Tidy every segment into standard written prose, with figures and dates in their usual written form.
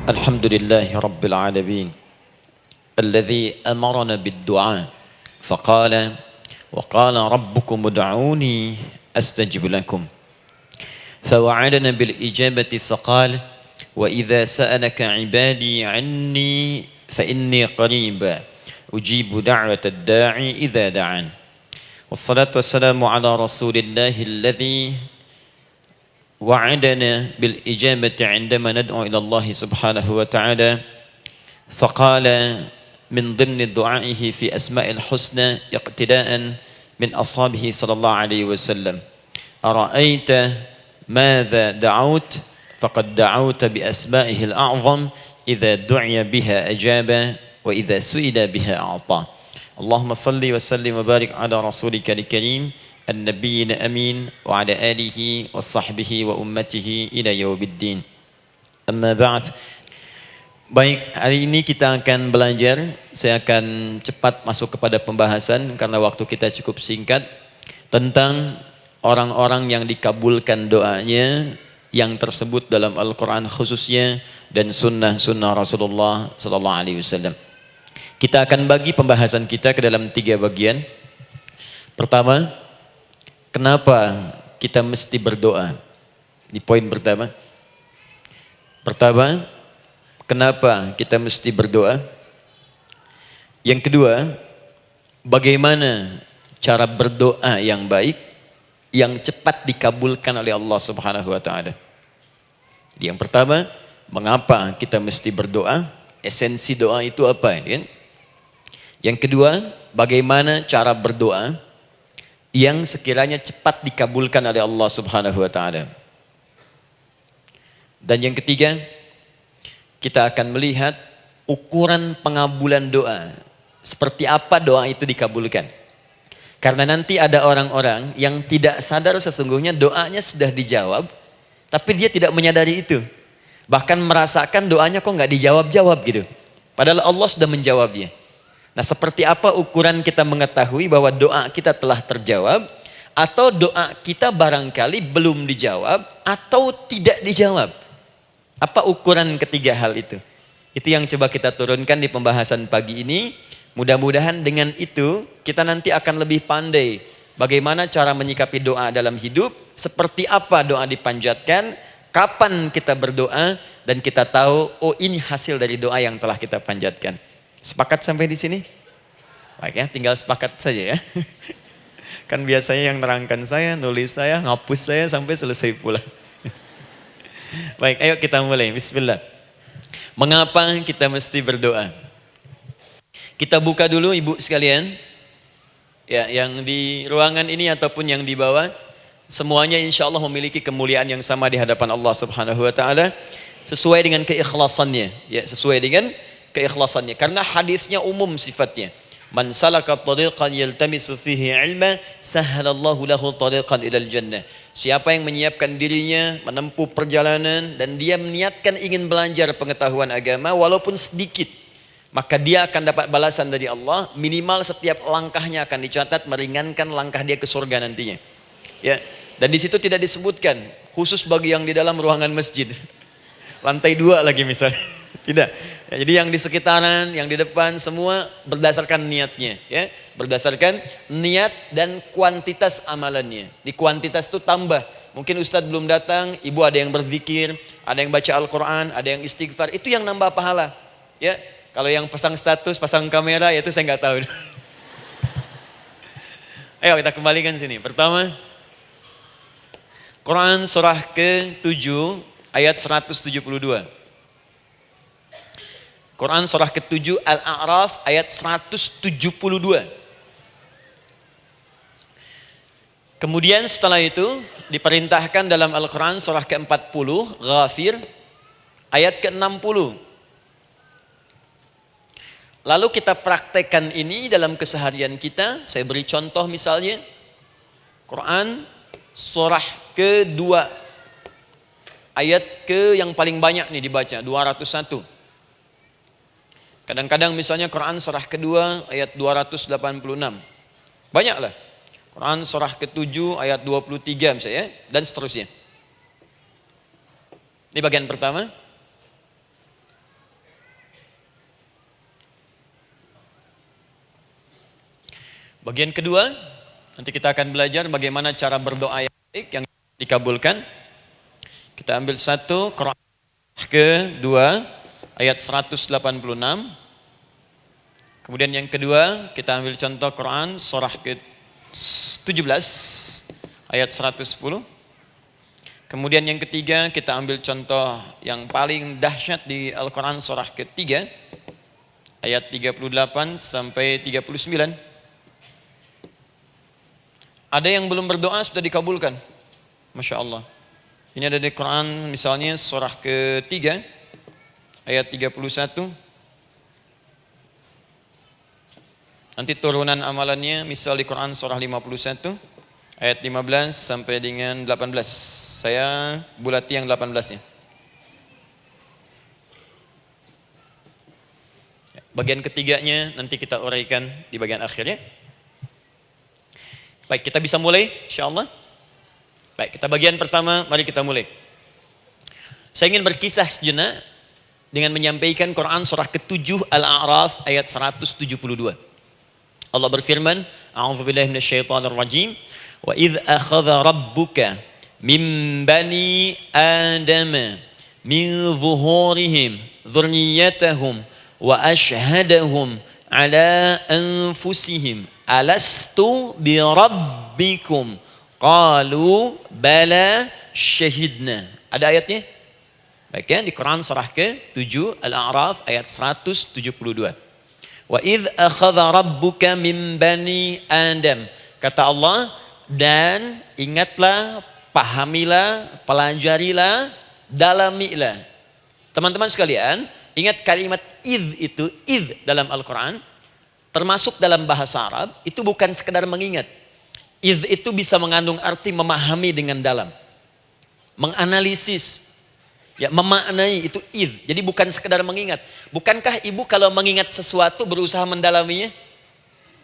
الحمد لله رب العالمين الذي أمرنا بالدعاء فقال وقال ربكم ادعوني أستجب لكم فوعدنا بالإجابة فقال وإذا سألك عبادي عني فإني قريب أجيب دعوة الداعي إذا دعان والصلاة والسلام على رسول الله الذي وعدنا بالإجابة عندما ندعو إلى الله سبحانه وتعالى فقال من ضمن دعائه في أسماء الحسنى اقتداء من أصحابه صلى الله عليه وسلم أرأيت ماذا دعوت فقد دعوت بأسمائه الأعظم إذا دعي بها أجاب وإذا سئل بها أعطى اللهم صل وسلم وبارك على رسولك الكريم النبي الأمين وعلى آله وصحبه وأمته إلى يوم الدين أما بعد. Baik, hari ini kita akan belajar. Saya akan cepat masuk kepada pembahasan karena waktu kita cukup singkat, tentang orang-orang yang dikabulkan doanya yang tersebut dalam Al-Quran khususnya dan sunnah-sunnah Rasulullah Sallallahu Alaihi Wasallam. Kita akan bagi pembahasan kita ke dalam 3 bagian. Pertama, kenapa kita mesti berdoa? Di poin pertama. Kenapa kita mesti berdoa? Yang kedua, bagaimana cara berdoa yang baik, yang cepat dikabulkan oleh Allah Subhanahu wa taala. Yang pertama, mengapa kita mesti berdoa? Esensi doa itu apa, kan? Yang kedua, bagaimana cara berdoa yang sekiranya cepat dikabulkan oleh Allah Subhanahu wa taala. Dan yang ketiga, kita akan melihat ukuran pengabulan doa. Seperti apa doa itu dikabulkan. Karena nanti ada orang-orang yang tidak sadar sesungguhnya doanya sudah dijawab, tapi dia tidak menyadari itu. Bahkan merasakan doanya kok nggak dijawab-jawab gitu. Padahal Allah sudah menjawabnya. Nah, seperti apa ukuran kita mengetahui bahwa doa kita telah terjawab, atau doa kita barangkali belum dijawab atau tidak dijawab? Apa ukuran ketiga hal itu? Itu yang coba kita turunkan di pembahasan pagi ini. Mudah-mudahan dengan itu kita nanti akan lebih pandai bagaimana cara menyikapi doa dalam hidup, seperti apa doa dipanjatkan, kapan kita berdoa, dan kita tahu, oh ini hasil dari doa yang telah kita panjatkan. Sepakat sampai di sini? Baik ya, tinggal sepakat saja ya. Kan biasanya yang nerangkan saya, nulis saya, ngapus saya sampai selesai pula. Baik, ayo kita mulai. Bismillah. Mengapa kita mesti berdoa? Kita buka dulu ibu sekalian. Ya, yang di ruangan ini ataupun yang di bawah, semuanya insya Allah memiliki kemuliaan yang sama di hadapan Allah Subhanahu wa taala sesuai dengan keikhlasannya. Ya, sesuai dengan keikhlasannya. Karena hadisnya umum sifatnya. Man salaka tariqan yaltamisu fihi ilma sahhalallahu lahu tariqan ilal jannah. Siapa yang menyiapkan dirinya menempuh perjalanan dan dia meniatkan ingin belajar pengetahuan agama walaupun sedikit, maka dia akan dapat balasan dari Allah, minimal setiap langkahnya akan dicatat meringankan langkah dia ke surga nantinya. Ya, dan di situ tidak disebutkan khusus bagi yang di dalam ruangan masjid. Lantai 2 lagi misalnya. Tidak. Ya, jadi yang di sekitaran, yang di depan semua berdasarkan niatnya, ya. Berdasarkan niat dan kuantitas amalannya. Di kuantitas itu tambah. Mungkin Ustadz belum datang, ibu ada yang berzikir, ada yang baca Al-Quran, ada yang istighfar. Itu yang nambah pahala. Ya. Kalau yang pasang status, pasang kamera, ya itu saya nggak tahu. Ayo kita kembalikan sini. Pertama, Quran surah ke-7 ayat 172. Quran surah ke-7 Al-A'raf ayat 172. Kemudian setelah itu diperintahkan dalam Al-Quran surah ke-40 Ghafir ayat ke-60. Lalu kita praktekkan ini dalam keseharian kita. Saya beri contoh misalnya Quran surah ke-2 ayat ke yang paling banyak nih dibaca 201. Kadang-kadang misalnya Quran surah kedua ayat 286. Banyaklah. Quran surah ke-7 ayat 23 misalnya, dan seterusnya. Ini bagian pertama. Bagian kedua, nanti kita akan belajar bagaimana cara berdoa yang baik yang dikabulkan. Kita ambil satu, Quran kedua ayat 186. Kemudian yang kedua, kita ambil contoh Quran surah ke-17 ayat 110. Kemudian yang ketiga, kita ambil contoh yang paling dahsyat di Al-Quran surah ketiga ayat 38 sampai 39. Ada yang belum berdoa sudah dikabulkan. Masya Allah. Ini ada di Quran misalnya surah ketiga ayat 31. Nanti turunan amalannya misal di Quran surah 51 ayat 15 sampai dengan 18. Saya bulati yang 18-nya. Bagian ketiganya nanti kita uraikan di bagian akhirnya. Baik, kita bisa mulai insyaallah. Baik, kita bagian pertama, mari kita mulai. Saya ingin berkisah sejenak dengan menyampaikan Quran surah ke-7 Al-A'raf ayat 172. Allah berfirman, A'udzubillahi minasyaitonir rajim, wa idz akhadha rabbuka min bani adama min zuhurihim dzurriyyatahum wa ashhadahum ala anfusihim alastu bi rabbikum qalu bala syahidna. Ada ayatnya? Baik ya, di Quran surah ke-7 Al-A'raf ayat 172. Wa idz akhadha rabbuka min bani Adam. Kata Allah, dan ingatlah, pahamilah, pelajarilah, dalamilah. Teman-teman sekalian, ingat kalimat idz itu, idz dalam Al-Quran, termasuk dalam bahasa Arab, itu bukan sekedar mengingat. Idz itu bisa mengandung arti memahami dengan dalam. Menganalisis. Ya, memaknai itu idz. Jadi bukan sekedar mengingat. Bukankah ibu kalau mengingat sesuatu berusaha mendalaminya?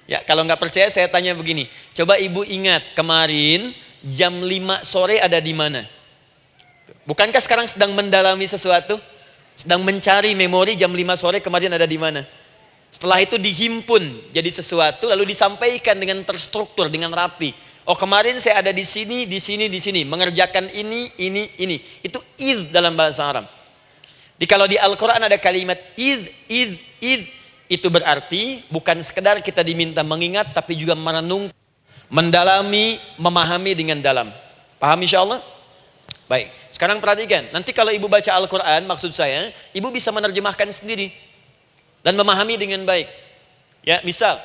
Ya, kalau nggak percaya saya tanya begini. Coba ibu ingat kemarin jam 5 sore ada di mana? Bukankah sekarang sedang mendalami sesuatu? Sedang mencari memori jam 5 sore kemarin ada di mana? Setelah itu dihimpun jadi sesuatu lalu disampaikan dengan terstruktur, dengan rapi. Oh, kemarin saya ada di sini, di sini, di sini, mengerjakan ini. Itu idz dalam bahasa Arab. Kalau di Al-Quran ada kalimat idz. Itu berarti bukan sekedar kita diminta mengingat, tapi juga merenung, mendalami, memahami dengan dalam. Paham insyaallah? Baik, sekarang perhatikan. Nanti kalau ibu baca Al-Quran, maksud saya, ibu bisa menerjemahkan sendiri dan memahami dengan baik. Ya, misal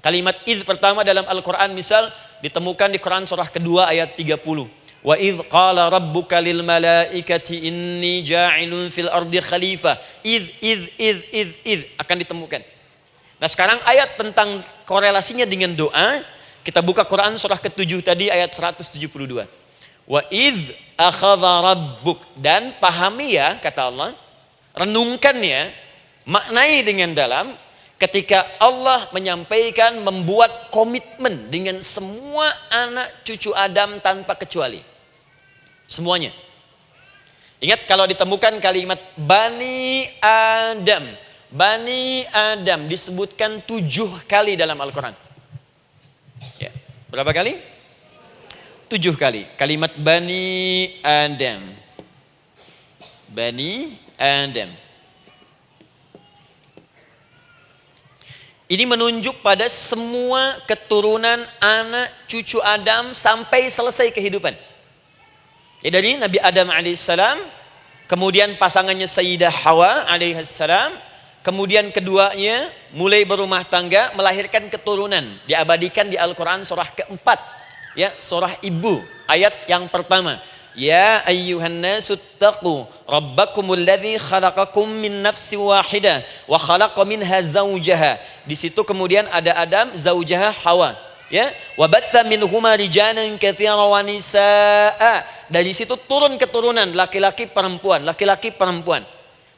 kalimat idz pertama dalam Al-Quran misal ditemukan di Quran surah kedua ayat 30. Wa idz qala rabbuka lil malaikati inni ja'ilun fil ardi khalifah. Idz akan ditemukan. Nah, sekarang ayat tentang korelasinya dengan doa, kita buka Quran surah ke-7 tadi ayat 172. Wa idz akhadha rabbuk, dan pahami ya kata Allah, renungkan ya, maknai dengan dalam. Ketika Allah menyampaikan, membuat komitmen dengan semua anak cucu Adam tanpa kecuali. Semuanya. Ingat kalau ditemukan kalimat Bani Adam. Bani Adam disebutkan 7 kali dalam Al-Quran. Ya. Berapa kali? 7 kali. Kalimat Bani Adam. Bani Adam. Ini menunjuk pada semua keturunan anak cucu Adam sampai selesai kehidupan. Ya, dari Nabi Adam alaihissalam, kemudian pasangannya Sayyidah Hawa alaihissalam, kemudian keduanya mulai berumah tangga, melahirkan keturunan. Diabadikan di Al-Quran surah keempat, ya, surah Ibu, ayat yang pertama. Ya ayyuhan nasu taqu rabbakumul ladzi khalaqakum min nafsin wahidah wa khalaqa minha zawjaha. Di situ kemudian ada Adam, zaujaha Hawa, ya. Wa batha minhuma rijalan katsiran wa nisaa. Dari situ turun keturunan laki-laki perempuan, laki-laki perempuan.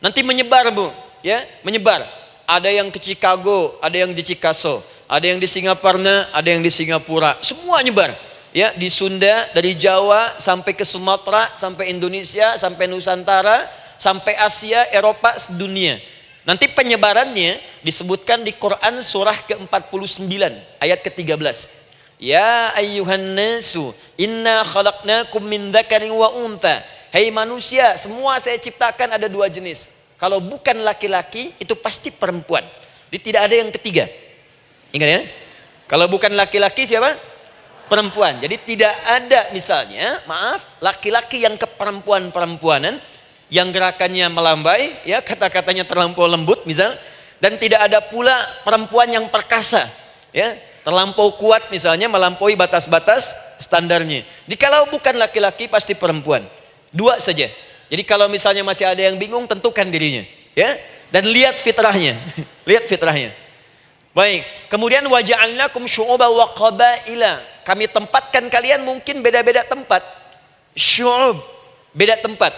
Nanti menyebar, Bu, ya, menyebar. Ada yang ke Chicago, ada yang di Chicago, ada yang di Singaparna, ada yang di Singapura. Semua nyebar. Ya, di Sunda, dari Jawa sampai ke Sumatera, sampai Indonesia, sampai Nusantara, sampai Asia, Eropa, sedunia. Nanti penyebarannya disebutkan di Quran surah ke-49 ayat ke-13. Ya ayyuhan nasu inna khalaqnakum min dzakarin wa untha. Hai manusia, semua saya ciptakan ada dua jenis. Kalau bukan laki-laki itu pasti perempuan. Jadi tidak ada yang ketiga. Ingat ya? Kalau bukan laki-laki siapa? Perempuan. Jadi tidak ada misalnya, maaf, laki-laki yang keperempuan-perempuanan yang gerakannya melambai, ya kata-katanya terlampau lembut misal, dan tidak ada pula perempuan yang perkasa, ya terlampau kuat misalnya melampaui batas-batas standarnya. Jadi kalau bukan laki-laki pasti perempuan, dua saja. Jadi kalau misalnya masih ada yang bingung, tentukan dirinya, ya, dan lihat fitrahnya, lihat fitrahnya. Baik, kemudian waja'alnakum syu'uban wa qabaila. Kami tempatkan kalian mungkin beda-beda tempat, syu'ub, beda tempat.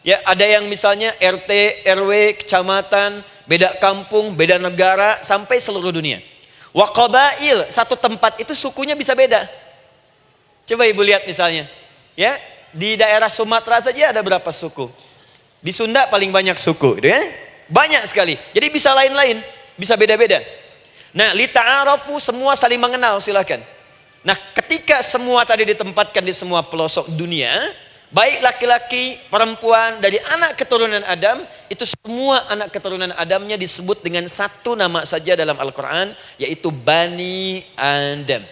Ya, ada yang misalnya RT, RW, kecamatan, beda kampung, beda negara, sampai seluruh dunia. Wa qabail, satu tempat itu sukunya bisa beda. Coba ibu lihat misalnya, ya, di daerah Sumatera saja ada berapa suku? Di Sunda paling banyak suku, gitu ya? Banyak sekali. Jadi bisa lain-lain, bisa beda-beda. Nah, lita'arafu, semua saling mengenal, silakan. Nah, ketika semua tadi ditempatkan di semua pelosok dunia, baik laki-laki, perempuan, dari anak keturunan Adam, itu semua anak keturunan Adamnya disebut dengan satu nama saja dalam Al-Quran, yaitu Bani Adam.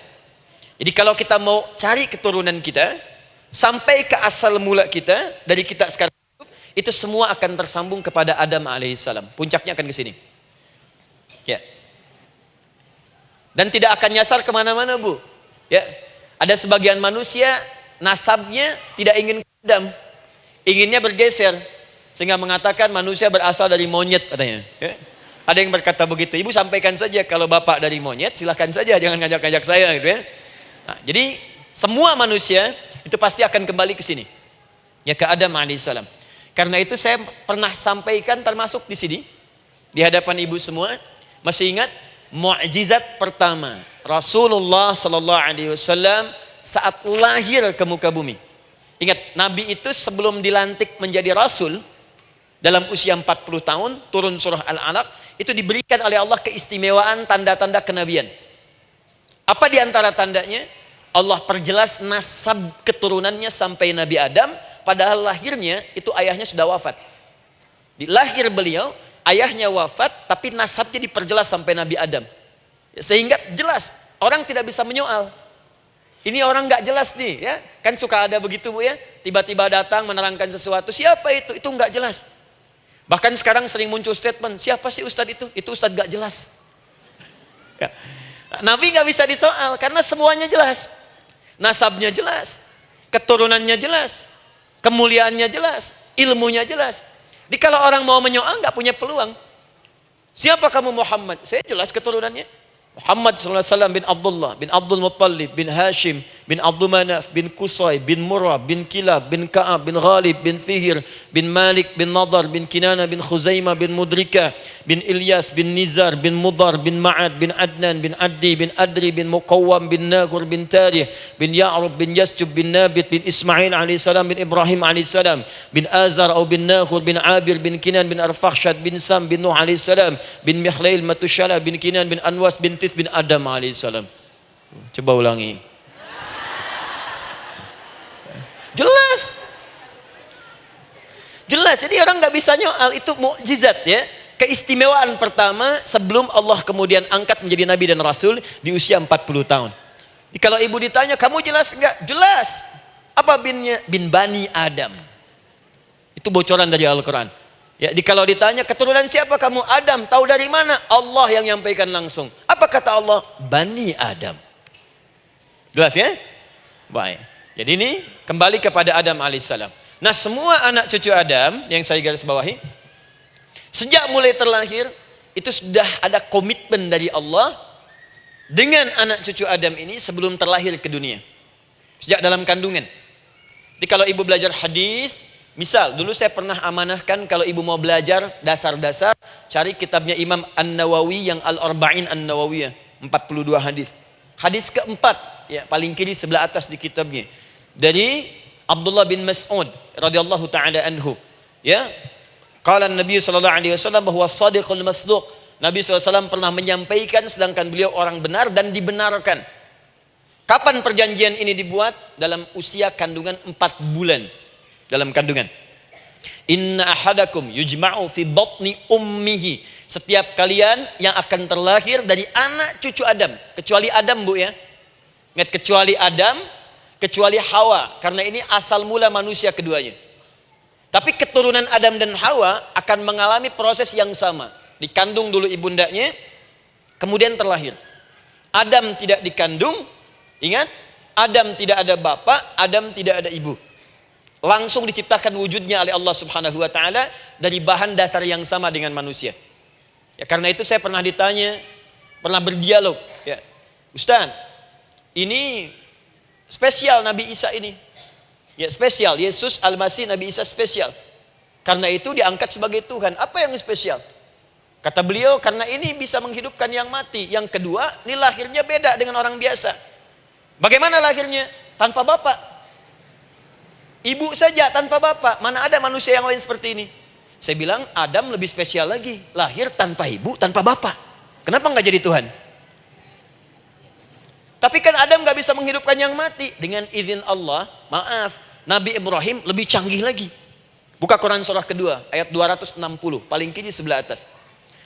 Jadi kalau kita mau cari keturunan kita, sampai ke asal mula kita, dari kita sekarang hidup, itu semua akan tersambung kepada Adam alaihissalam. Puncaknya akan ke sini. Ya. Dan tidak akan nyasar kemana-mana, Bu. Ya. Ada sebagian manusia, nasabnya tidak ingin Adam, inginnya bergeser, sehingga mengatakan manusia berasal dari monyet katanya. Ya. Ada yang berkata begitu. Ibu sampaikan saja kalau bapak dari monyet, silakan saja, jangan ngajak-ngajak saya, gitu ya. Nah, jadi semua manusia itu pasti akan kembali ke sini, ya, ke Adam alaihissalam. Karena itu saya pernah sampaikan termasuk di sini, di hadapan ibu semua, masih ingat mukjizat pertama Rasulullah sallallahu alaihi wasallam saat lahir ke muka bumi. Ingat, Nabi itu sebelum dilantik menjadi Rasul, dalam usia 40 tahun, turun surah Al-Alaq, itu diberikan oleh Allah keistimewaan tanda-tanda kenabian. Apa di antara tandanya? Allah perjelas nasab keturunannya sampai Nabi Adam, padahal lahirnya itu ayahnya sudah wafat. Di lahir beliau, ayahnya wafat, tapi nasabnya diperjelas sampai Nabi Adam. Sehingga jelas, orang tidak bisa menyoal. Ini orang nggak jelas nih, ya kan suka ada begitu, Bu, ya, tiba-tiba datang menerangkan sesuatu, siapa itu nggak jelas. Bahkan sekarang sering muncul statement, siapa sih ustadz itu ustadz nggak jelas. Ya. Nabi nggak bisa disoal karena semuanya jelas, nasabnya jelas, keturunannya jelas, kemuliaannya jelas, ilmunya jelas. Jadi kalau orang mau menyoal nggak punya peluang. Siapa kamu Muhammad? Saya jelas keturunannya. Muhammad SAW bin Abdullah, bin Abdul Muttalib, bin Hashim, bin Abdul Manaf, bin Qusay, bin Murrah, bin Kilab, bin Ka'ab, bin Ghalib, bin Fihir, bin Malik, bin Nadar, bin Kinana, bin Khuzaimah, bin Mudrika, bin Ilyas, bin Nizar, bin Mudar, bin Ma'ad, bin Adnan, bin Addi, bin Adri, bin Muqawwam, bin Nagur, bin Tarih, bin Ya'rub, bin Yasjub, bin Nabit, bin Ismail alaihissalam, bin Ibrahim alaihissalam, bin Azar atau bin Nakhur, bin Abir, bin Kinan, bin Arfakhshad, bin Sam, bin Nuh alaihissalam, bin Mikhlail, Matushala, bin Kinan, bin Anwas, bin bin Adam alaihissalam. Coba ulangi. Jelas. Jelas. Jadi orang nggak bisa nyoal, itu mukjizat, ya. Keistimewaan pertama sebelum Allah kemudian angkat menjadi nabi dan rasul di usia 40 tahun. Jadi kalau ibu ditanya, kamu jelas nggak? Jelas. Apa binnya? Bin Bani Adam. Itu bocoran dari Al-Quran. Ya, kalau ditanya keturunan siapa kamu? Adam. Tahu dari mana? Allah yang nyampaikan langsung. Apa kata Allah? Bani Adam. Jelas, ya? Baik. Jadi ini kembali kepada Adam alaihissalam. Nah, semua anak cucu Adam yang saya garis bawahi, sejak mulai terlahir itu sudah ada komitmen dari Allah dengan anak cucu Adam ini sebelum terlahir ke dunia. Sejak dalam kandungan. Jadi kalau ibu belajar hadis, misal, dulu saya pernah amanahkan kalau ibu mau belajar dasar-dasar, cari kitabnya Imam An-Nawawi yang Al-Arba'in An-Nawawiyah, 42 hadis. Hadis keempat, ya, paling kiri sebelah atas di kitabnya. Dari Abdullah bin Mas'ud radhiyallahu taala anhu, ya. Qala Nabi sallallahu alaihi wasallam bahwa shadiqul masduq. Nabi SAW pernah menyampaikan sedangkan beliau orang benar dan dibenarkan. Kapan perjanjian ini dibuat? Dalam usia kandungan 4 bulan. Dalam kandungan. Inna ahadakum yujma'u fi batni ummihi. Setiap kalian yang akan terlahir dari anak cucu Adam. Kecuali Adam, Bu, ya. Ingat, kecuali Adam, kecuali Hawa. Karena ini asal mula manusia keduanya. Tapi keturunan Adam dan Hawa akan mengalami proses yang sama. Dikandung dulu ibundanya, kemudian terlahir. Adam tidak dikandung, ingat, Adam tidak ada bapak, Adam tidak ada ibu. Langsung diciptakan wujudnya oleh Allah Subhanahu wa taala dari bahan dasar yang sama dengan manusia. Ya, karena itu saya pernah ditanya, pernah berdialog, ya. Ustaz, ini spesial Nabi Isa ini. Ya, spesial, Yesus Al-Masih Nabi Isa spesial. Karena itu diangkat sebagai Tuhan. Apa yang spesial? Kata beliau, karena ini bisa menghidupkan yang mati. Yang kedua, ini lahirnya beda dengan orang biasa. Bagaimana lahirnya? Tanpa bapak. Ibu saja tanpa bapak. Mana ada manusia yang lain seperti ini? Saya bilang, Adam lebih spesial lagi. Lahir tanpa ibu, tanpa bapak. Kenapa nggak jadi Tuhan? Tapi kan Adam nggak bisa menghidupkan yang mati. Dengan izin Allah, maaf, Nabi Ibrahim lebih canggih lagi. Buka Quran surah kedua, ayat 260. Paling kiri sebelah atas.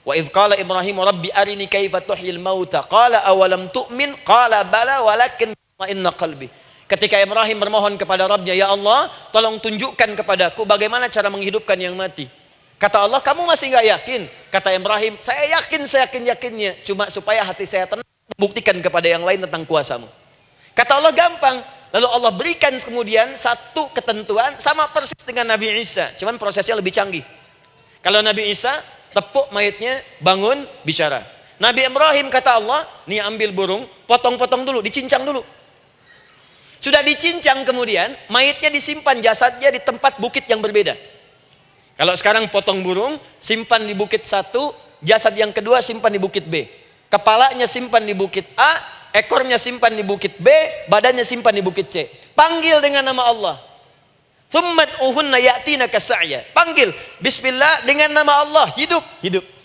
Wa idh qala Ibrahim rabbi arini kaifa tuhyil mauta qala awalam tu'min qala bala walakin inna qalbi. Ketika Ibrahim bermohon kepada Rabbnya, ya Allah, tolong tunjukkan kepadaku bagaimana cara menghidupkan yang mati. Kata Allah, kamu masih nggak yakin? Kata Ibrahim, saya yakin-yakinnya, cuma supaya hati saya tenang membuktikan kepada yang lain tentang kuasamu. Kata Allah, gampang. Lalu Allah berikan kemudian satu ketentuan sama persis dengan Nabi Isa, cuman prosesnya lebih canggih. Kalau Nabi Isa tepuk mayatnya, bangun, bicara. Nabi Ibrahim kata Allah, nih ambil burung, potong-potong dulu, dicincang dulu. Sudah dicincang kemudian, mayatnya disimpan, jasadnya di tempat bukit yang berbeda. Kalau sekarang potong burung, simpan di bukit satu, jasad yang kedua simpan di bukit B. Kepalanya simpan di bukit A, ekornya simpan di bukit B, badannya simpan di bukit C. Panggil dengan nama Allah. Thummad'uhunna ya'tinaka sa'ya. Panggil bismillah dengan nama Allah, hidup.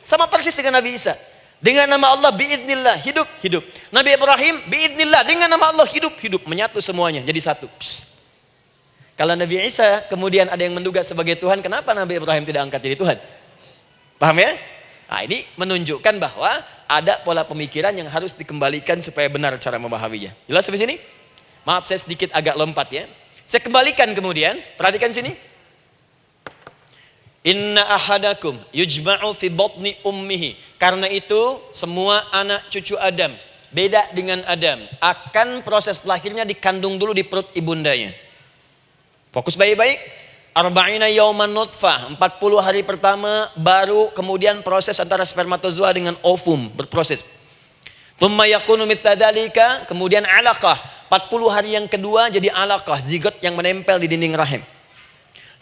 Sama persis dengan Nabi Isa. Dengan nama Allah biiznillah, hidup. Nabi Ibrahim biiznillah, dengan nama Allah hidup. Menyatu semuanya jadi satu. Psst. Kalau Nabi Isa kemudian ada yang menduga sebagai Tuhan, kenapa Nabi Ibrahim tidak angkat jadi Tuhan? Paham ya? Nah, ini menunjukkan bahwa ada pola pemikiran yang harus dikembalikan supaya benar cara memahaminya. Jelas sampai sini? Maaf saya sedikit agak lompat ya. Saya kembalikan kemudian, perhatikan sini. Inna ahadakum yujma'u fi batni ummihi. Karena itu semua anak cucu Adam, beda dengan Adam, akan proses lahirnya dikandung dulu di perut ibundanya. Fokus baik-baik. Arba'ina yauman nutfah, 40 hari pertama baru kemudian proses antara spermatozoa dengan ovum berproses. Thumma yakunu mithla dzalika, kemudian alaqah. 40 hari yang kedua jadi alaqah, zigot yang menempel di dinding rahim.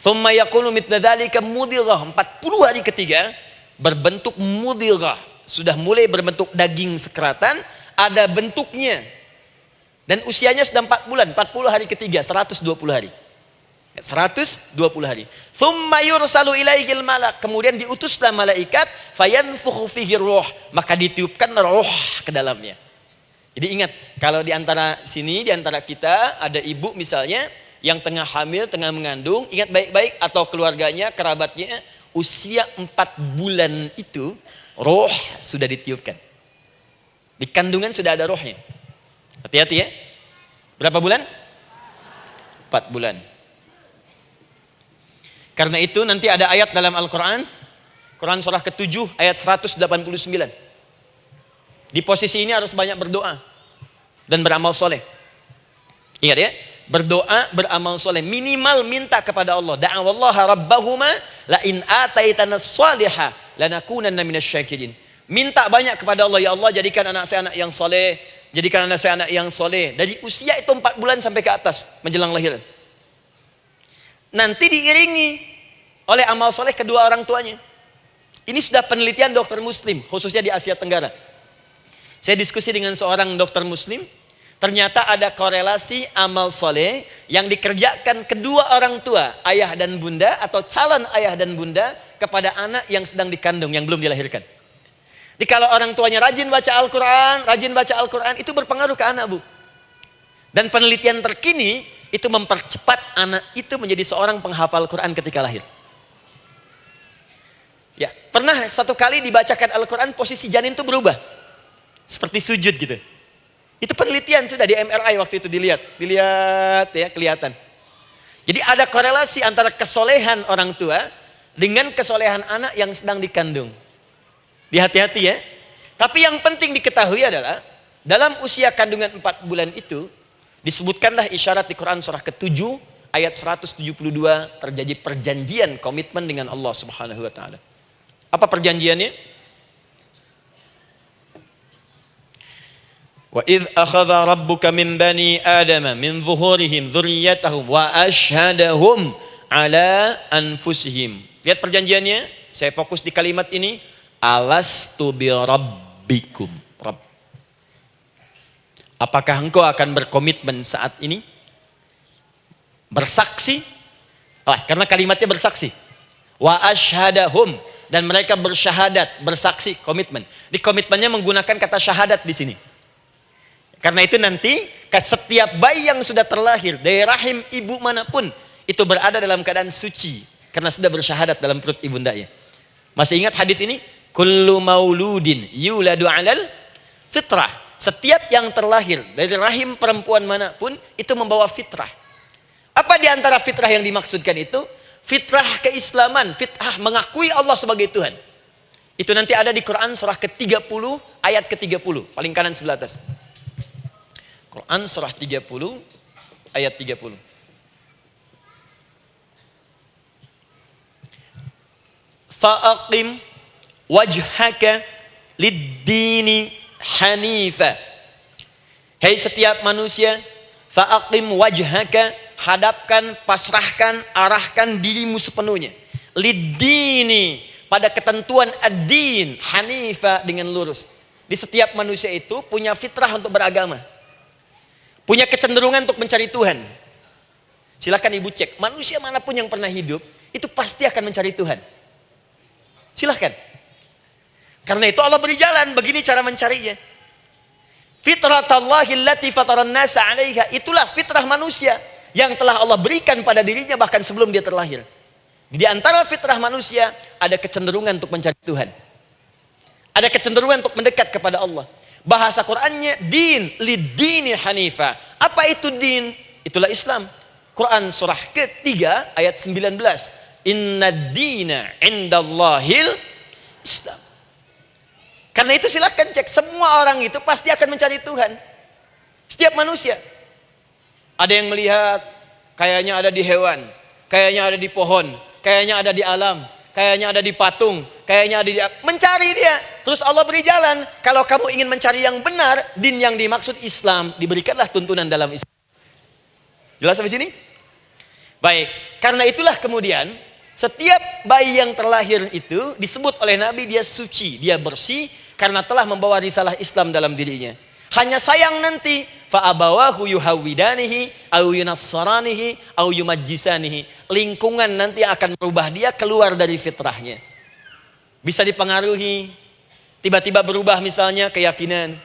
Thumma yakunu mithla dzalika mudghah. 40 hari ketiga berbentuk mudghah, sudah mulai berbentuk daging sekeratan, ada bentuknya. Dan usianya sudah 4 bulan, 40 hari ketiga, 120 hari. 120 hari. Thumma yursalu ilaihil malak, kemudian diutuslah malaikat, fayanfukhu fihi ruh, maka ditiupkan roh ke dalamnya. Jadi ingat, kalau di antara sini, di antara kita ada ibu misalnya yang tengah hamil, tengah mengandung, ingat baik-baik, atau keluarganya, kerabatnya, usia 4 bulan itu roh sudah ditiupkan. Di kandungan sudah ada rohnya. Hati-hati ya. Berapa bulan? 4 bulan. Karena itu nanti ada ayat dalam Al-Quran, Quran surah ke-7 ayat 189. Di posisi ini harus banyak berdoa dan beramal soleh. Ingat ya, berdoa, beramal soleh, minimal minta kepada Allah. Da'awallaha rabbahuma la in ataitana shaliha lanakunanna minasyakirin. Minta banyak kepada Allah, ya Allah jadikan anak saya anak yang soleh, jadikan anak saya anak yang soleh. Dari usia itu 4 bulan sampai ke atas menjelang lahiran. Nanti diiringi oleh amal soleh kedua orang tuanya. Ini sudah penelitian dokter muslim, khususnya di Asia Tenggara. Saya diskusi dengan seorang dokter muslim, ternyata ada korelasi amal soleh yang dikerjakan kedua orang tua, ayah dan bunda atau calon ayah dan bunda kepada anak yang sedang dikandung, yang belum dilahirkan. Jadi kalau orang tuanya rajin baca Al-Quran, itu berpengaruh ke anak, Bu. Dan penelitian terkini itu mempercepat anak itu menjadi seorang penghafal Quran ketika lahir. Ya, pernah satu kali dibacakan Al-Quran, posisi janin itu berubah. Seperti sujud gitu. Itu penelitian sudah di MRI waktu itu dilihat ya, kelihatan. Jadi ada korelasi antara kesolehan orang tua dengan kesolehan anak yang sedang dikandung. Hati-hati ya. Tapi yang penting diketahui adalah dalam usia kandungan 4 bulan itu disebutkanlah isyarat di Quran surah ke-7 ayat 172 terjadi perjanjian komitmen dengan Allah Subhanahu wa taala. Apa perjanjiannya? Wa idh akhadha rabbuka min bani adama min zuhurihim dzurriyyatahum wa asyhadahum ala anfusihim. Lihat perjanjiannya, saya fokus di kalimat ini, alastu bi rabbikum. Rabb. Apakah engkau akan berkomitmen saat ini? Bersaksi? Karena kalimatnya bersaksi. Wa asyhadahum, dan mereka bersyahadat, bersaksi, komitmen. Di komitmennya menggunakan kata syahadat di sini. Karena itu nanti setiap bayi yang sudah terlahir dari rahim ibu manapun itu berada dalam keadaan suci karena sudah bersyahadat dalam perut ibundanya. Masih ingat hadis ini? Kullu mauludin yuladu 'alal fitrah. Setiap yang terlahir dari rahim perempuan manapun itu membawa fitrah. Apa di antara fitrah yang dimaksudkan itu? Fitrah keislaman, fitrah mengakui Allah sebagai Tuhan. Itu nanti ada di Quran surah ke-30 ayat ke-30, paling kanan sebelah atas. Quran surah 30 ayat 30. Fa'aqim wajhaka lid-dini hanifa. Hei setiap manusia, fa'aqim wajhaka, hadapkan, pasrahkan, arahkan dirimu sepenuhnya. Lid-dini, pada ketentuan ad-din, hanifa, dengan lurus. Di setiap manusia itu punya fitrah untuk beragama. Punya kecenderungan untuk mencari Tuhan. Silakan ibu cek, manusia manapun yang pernah hidup, itu pasti akan mencari Tuhan. Silakan. Karena itu Allah beri jalan, begini cara mencarinya. Fitratallahi allati fataran nasa 'alaiha, itulah fitrah manusia yang telah Allah berikan pada dirinya bahkan sebelum dia terlahir. Di antara fitrah manusia ada kecenderungan untuk mencari Tuhan. Ada kecenderungan untuk mendekat kepada Allah. Bahasa Qur'annya din, lid-dini hanifa. Apa itu din? Itulah Islam. Quran surah ke-3 ayat 19. Inna dina indallahil Islam. Karena itu silakan cek, semua orang itu pasti akan mencari Tuhan. Setiap manusia. Ada yang melihat kayaknya ada di hewan, kayaknya ada di pohon, kayaknya ada di alam, kayaknya ada di patung, kayaknya ada di... Mencari dia. Terus Allah beri jalan. Kalau kamu ingin mencari yang benar, din yang dimaksud Islam, diberikanlah tuntunan dalam Islam. Jelas sampai sini? Baik. Karena itulah kemudian, setiap bayi yang terlahir itu disebut oleh Nabi dia suci, dia bersih, karena telah membawa risalah Islam dalam dirinya. Hanya sayang nanti, fa'abawahu yuhawidanihi, au yunassaranihi, au yumajjisanihi. Lingkungan nanti akan merubah dia keluar dari fitrahnya. Bisa dipengaruhi, tiba-tiba berubah misalnya keyakinan.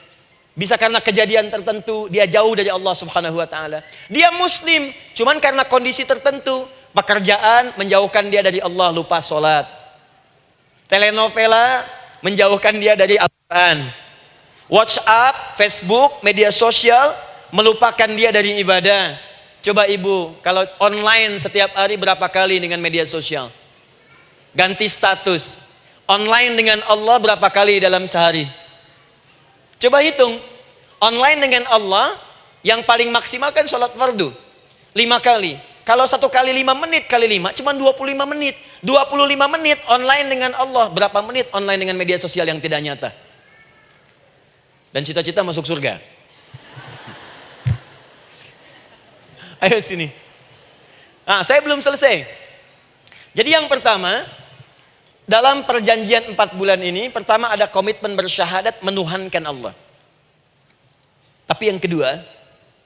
Bisa karena kejadian tertentu, dia jauh dari Allah Subhanahu wa ta'ala. Dia muslim, cuman karena kondisi tertentu, pekerjaan menjauhkan dia dari Allah, lupa sholat. Telenovela menjauhkan dia dari Al-Quran. WhatsApp, Facebook, media sosial melupakan dia dari ibadah. Coba ibu, kalau online setiap hari berapa kali dengan media sosial? Ganti status. Online dengan Allah berapa kali dalam sehari? Coba hitung. Online dengan Allah yang paling maksimal kan sholat fardu 5 kali. Kalau 1 kali 5 menit kali 5 cuma 25 menit. 25 menit online dengan Allah. Berapa menit online dengan media sosial yang tidak nyata? Dan cita-cita masuk surga. Ayo sini. Nah, saya belum selesai. Jadi yang pertama, dalam perjanjian 4 bulan ini, pertama ada komitmen bersyahadat menuhankan Allah. Tapi yang kedua,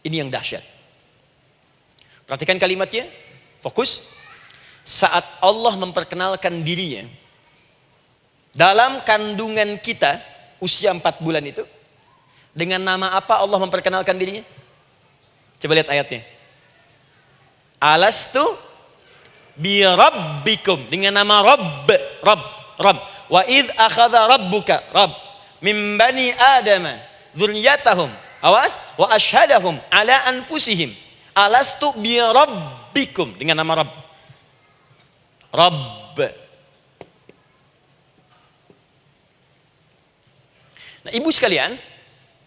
ini yang dahsyat. Perhatikan kalimatnya, fokus. saat Allah memperkenalkan dirinya dalam kandungan kita usia 4 bulan itu, dengan nama apa Allah memperkenalkan dirinya? Coba lihat ayatnya. Alastu bi rabbikum, dengan nama Rabb, Rabb. Wa idh akhadha rabbuka, Rabb, min bani Adama dzurriyyatahum, awas, wa ashhadahum ala anfusihim. Alastu bi rabbikum, dengan nama Rabb. Rabb. Nah, ibu sekalian,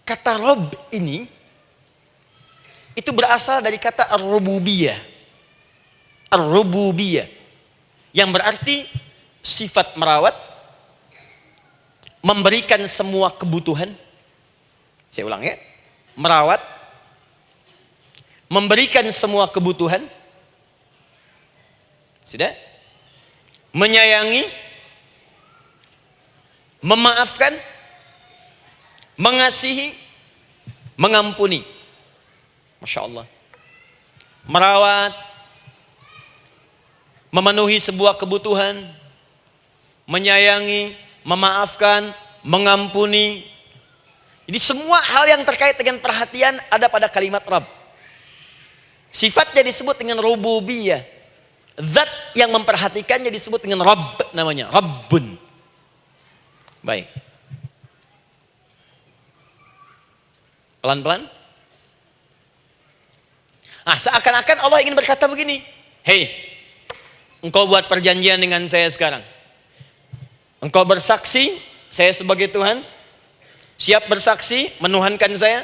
kata Rabb ini itu berasal dari kata ar-rububiyah. Ar-rububiyah yang berarti sifat merawat, memberikan semua kebutuhan. Saya ulang ya. Merawat, memberikan semua kebutuhan. Sudah? Menyayangi, memaafkan, mengasihi, mengampuni. Masya Allah. Merawat, memenuhi sebuah kebutuhan, menyayangi, memaafkan, mengampuni. Jadi semua hal yang terkait dengan perhatian ada pada kalimat Rabb. Sifatnya disebut dengan rububiyah. Zat yang memperhatikannya disebut dengan Rabb, namanya Rabbun. Baik. Pelan-pelan. Seakan-akan Allah ingin berkata begini, hei, engkau buat perjanjian dengan saya sekarang. Engkau bersaksi, saya sebagai Tuhan, siap bersaksi, menuhankan saya.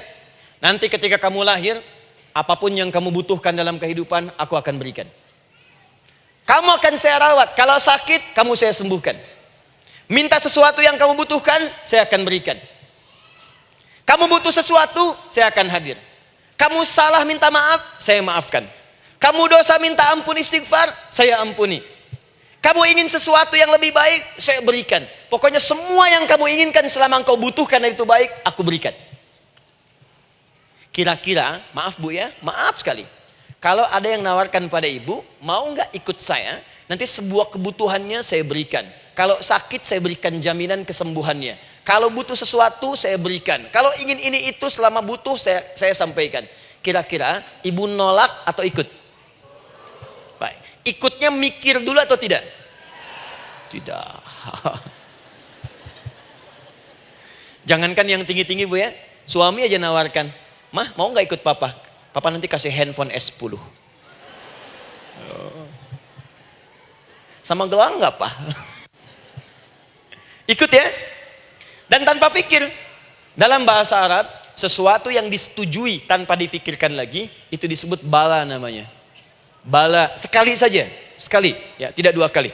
Nanti ketika kamu lahir, apapun yang kamu butuhkan dalam kehidupan, aku akan berikan. Kamu akan saya rawat, kalau sakit, kamu saya sembuhkan. Minta sesuatu yang kamu butuhkan, saya akan berikan. Kamu butuh sesuatu, saya akan hadir. Kamu salah minta maaf, saya maafkan. Kamu dosa minta ampun istighfar, saya ampuni. Kamu ingin sesuatu yang lebih baik, saya berikan. Pokoknya semua yang kamu inginkan selama engkau butuhkan dan itu baik, aku berikan. Kira-kira, maaf Bu ya, maaf sekali. Kalau ada yang nawarkan pada ibu, mau nggak ikut saya? Nanti sebuah kebutuhannya saya berikan. Kalau sakit saya berikan jaminan kesembuhannya. Kalau butuh sesuatu saya berikan. Kalau ingin ini itu selama butuh saya sampaikan. Kira-kira ibu nolak atau ikut? Baik. Ikutnya mikir dulu atau tidak? Tidak. Jangankan yang tinggi-tinggi Bu ya. Suami aja nawarkan. Mah mau nggak ikut papa? Papa nanti kasih handphone S10. Sama gelang nggak Pak? Ikut ya. Dan tanpa pikir. Dalam bahasa Arab, sesuatu yang disetujui tanpa difikirkan lagi, itu disebut bala namanya. Bala, sekali saja. Sekali, ya, tidak 2 kali.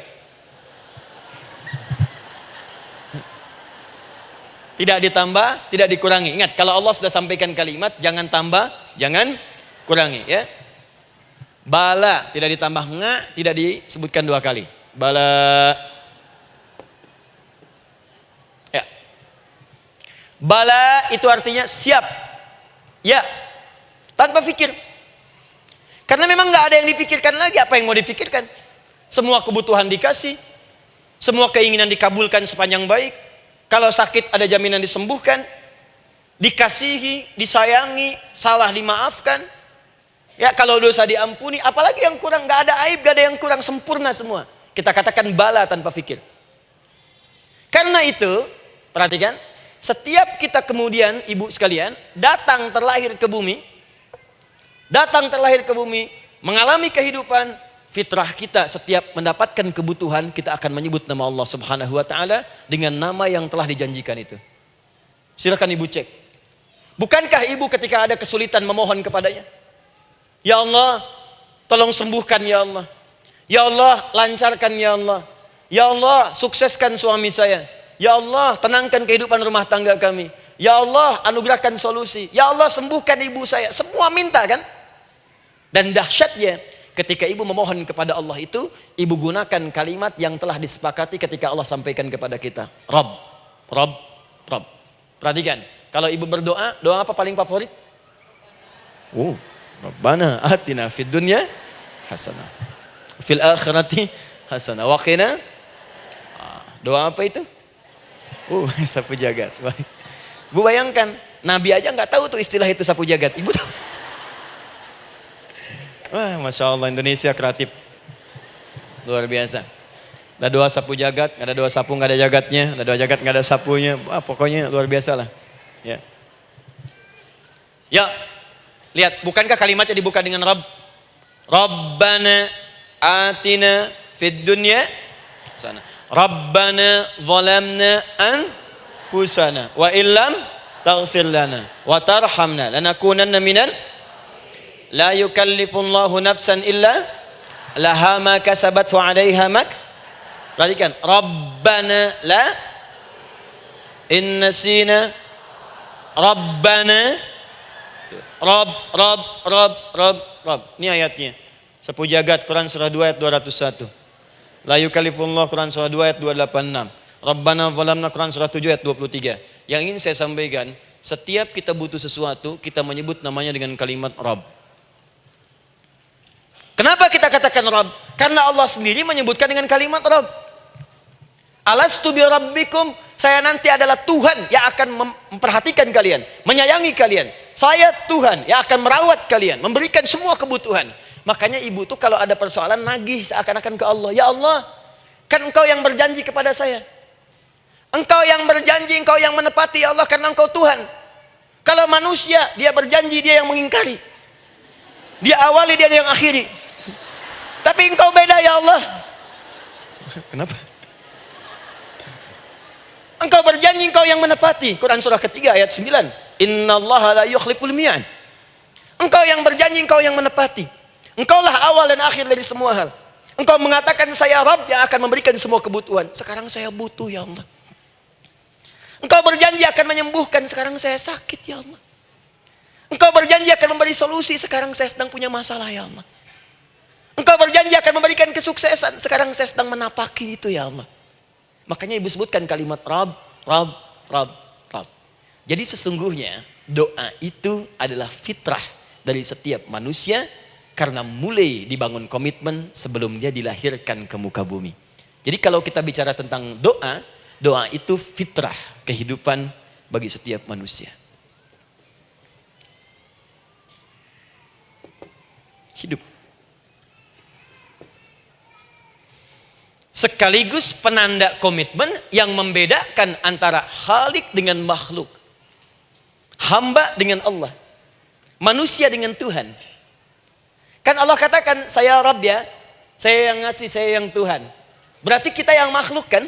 Tidak ditambah, tidak dikurangi. Ingat, kalau Allah sudah sampaikan kalimat, jangan tambah, jangan kurangi. Ya. Bala, tidak ditambah nga, tidak disebutkan 2 kali. Bala. Ya. Bala itu artinya siap. Ya. Tanpa pikir. Karena memang nggak ada yang dipikirkan lagi. Apa yang mau dipikirkan? Semua kebutuhan dikasih. Semua keinginan dikabulkan sepanjang baik. Kalau sakit ada jaminan disembuhkan, dikasihi, disayangi, salah dimaafkan. Ya, kalau dosa diampuni, apalagi yang kurang, nggak ada aib, nggak ada yang kurang, sempurna semua. Kita katakan bala tanpa fikir. Karena itu, perhatikan, setiap kita kemudian, ibu sekalian, datang terlahir ke bumi, mengalami kehidupan, fitrah kita setiap mendapatkan kebutuhan, kita akan menyebut nama Allah Subhanahu wa taala dengan nama yang telah dijanjikan itu. Silakan ibu cek. Bukankah ibu ketika ada kesulitan memohon kepadanya? Ya Allah, tolong sembuhkan ya Allah. Ya Allah, lancarkan ya Allah. Ya Allah, sukseskan suami saya. Ya Allah, tenangkan kehidupan rumah tangga kami. Ya Allah, anugerahkan solusi. Ya Allah, sembuhkan ibu saya. Semua minta kan? Dan dahsyatnya, ketika ibu memohon kepada Allah itu, ibu gunakan kalimat yang telah disepakati ketika Allah sampaikan kepada kita. Rabb, Rabb, Rabb. Perhatikan, kalau ibu berdoa, doa apa paling favorit? Rabbana atina fid dunya hasanah. fil akhirati hasanah wa qina. Doa apa itu? Sapu jagat. Baik. Bu bayangkan, Nabi aja nggak tahu tuh istilah itu sapu jagat. Ibu tahu? Wah, Masya Allah, Indonesia kreatif. Luar biasa. Ada doa sapu jagat, nggak ada doa sapu nggak ada jagatnya, ada doa jagat nggak ada sapunya. Pokoknya luar biasa lah. Ya. Ya, lihat, bukankah kalimatnya dibuka dengan Rabb? Rabbana atina fid dunya sana. Rabbana zalamna anfusana wa illam taghfir lana wa tarhamna lanakunanna minal. La yukallifullahu nafsan illa laha ma kasabat wa 'alaiha mak. Perhatikan, Rabbana la innasina Rabbana Rabb. Ini ayatnya. Sapu jagat Quran surah 2 ayat 201. La yukallifullahu Quran surah 2 ayat 286. Rabbana zalamna Quran surah 7 ayat 23. Yang ingin saya sampaikan, setiap kita butuh sesuatu, kita menyebut namanya dengan kalimat Rabb. Kenapa kita katakan Rabb? Karena Allah sendiri menyebutkan dengan kalimat Rabb. Alastu bi rabbikum, saya nanti adalah Tuhan yang akan memperhatikan kalian, menyayangi kalian. Saya Tuhan yang akan merawat kalian, memberikan semua kebutuhan. Makanya ibu tuh kalau ada persoalan nagih seakan-akan ke Allah. Ya Allah, kan engkau yang berjanji kepada saya. Engkau yang berjanji, engkau yang menepati ya Allah, karena engkau Tuhan. Kalau manusia, dia berjanji, dia yang mengingkari. Dia awali, dia yang akhiri. Tapi engkau beda ya Allah. Kenapa? Engkau berjanji, engkau yang menepati. Quran surah ketiga ayat 9. Innallaha la yukhliful mi'ad. Engkau yang berjanji, engkau yang menepati. Engkaulah awal dan akhir dari semua hal. Engkau mengatakan saya Rabb yang akan memberikan semua kebutuhan. Sekarang saya butuh ya Allah. Engkau berjanji akan menyembuhkan, sekarang saya sakit ya Allah. Engkau berjanji akan memberi solusi, sekarang saya sedang punya masalah ya Allah. Engkau berjanji akan memberikan kesuksesan, sekarang saya sedang menapaki itu ya Allah. Makanya ibu sebutkan kalimat Rabb. Jadi sesungguhnya doa itu adalah fitrah dari setiap manusia, karena mulai dibangun komitmen sebelum dia dilahirkan ke muka bumi. Jadi kalau kita bicara tentang doa, doa itu fitrah kehidupan bagi setiap manusia. Hidup. Sekaligus penanda komitmen yang membedakan antara Khalik dengan makhluk, hamba dengan Allah, manusia dengan Tuhan. Kan Allah katakan saya Rabb ya, saya yang ngasih, saya yang Tuhan. Berarti kita yang makhluk kan,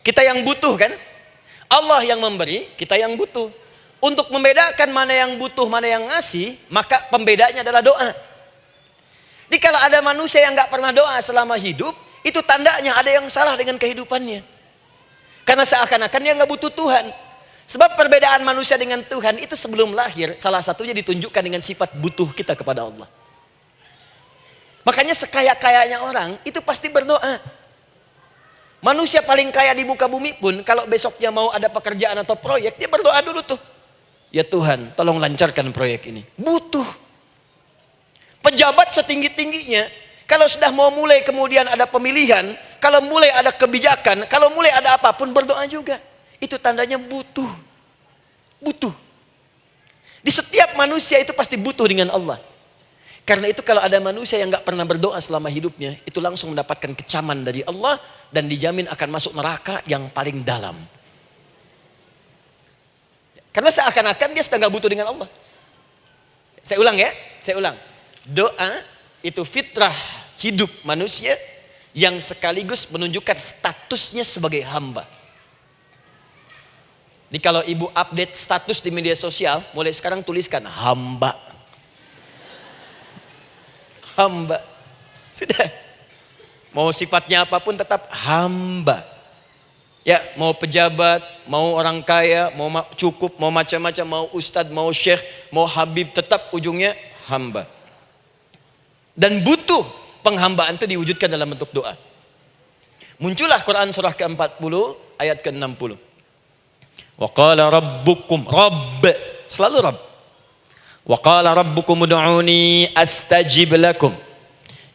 kita yang butuh kan. Allah yang memberi, kita yang butuh. Untuk membedakan mana yang butuh, mana yang ngasih, maka pembedanya adalah doa. Jadi kalau ada manusia yang gak pernah doa selama hidup, itu tandanya ada yang salah dengan kehidupannya. Karena seakan-akan dia gak butuh Tuhan. Sebab perbedaan manusia dengan Tuhan itu sebelum lahir, salah satunya ditunjukkan dengan sifat butuh kita kepada Allah. Makanya sekaya-kayanya orang itu pasti berdoa. Manusia paling kaya di muka bumi pun kalau besoknya mau ada pekerjaan atau proyek, dia berdoa dulu tuh. Ya Tuhan, tolong lancarkan proyek ini. Butuh. Pejabat setinggi-tingginya, kalau sudah mau mulai kemudian ada pemilihan, kalau mulai ada kebijakan, kalau mulai ada apapun berdoa juga. Itu tandanya butuh. Butuh. Di setiap manusia itu pasti butuh dengan Allah. Karena itu kalau ada manusia yang gak pernah berdoa selama hidupnya, itu langsung mendapatkan kecaman dari Allah dan dijamin akan masuk neraka yang paling dalam. Karena seakan-akan dia sedang gak butuh dengan Allah. Saya ulang ya, saya ulang. Doa itu fitrah hidup manusia yang sekaligus menunjukkan statusnya sebagai hamba. Jadi kalau ibu update status di media sosial, mulai sekarang tuliskan hamba. Hamba. Sudah. Mau sifatnya apapun tetap hamba. Ya, mau pejabat, mau orang kaya, mau cukup, mau macam-macam, mau ustadz, mau syekh, mau habib, tetap ujungnya hamba. Dan butuh penghambaan itu diwujudkan dalam bentuk doa. Muncullah Quran surah ke-40 ayat ke-60. Wa qala rabbukum, Rabb, selalu Rabb. Wa qala rabbukum ud'uni astajib lakum.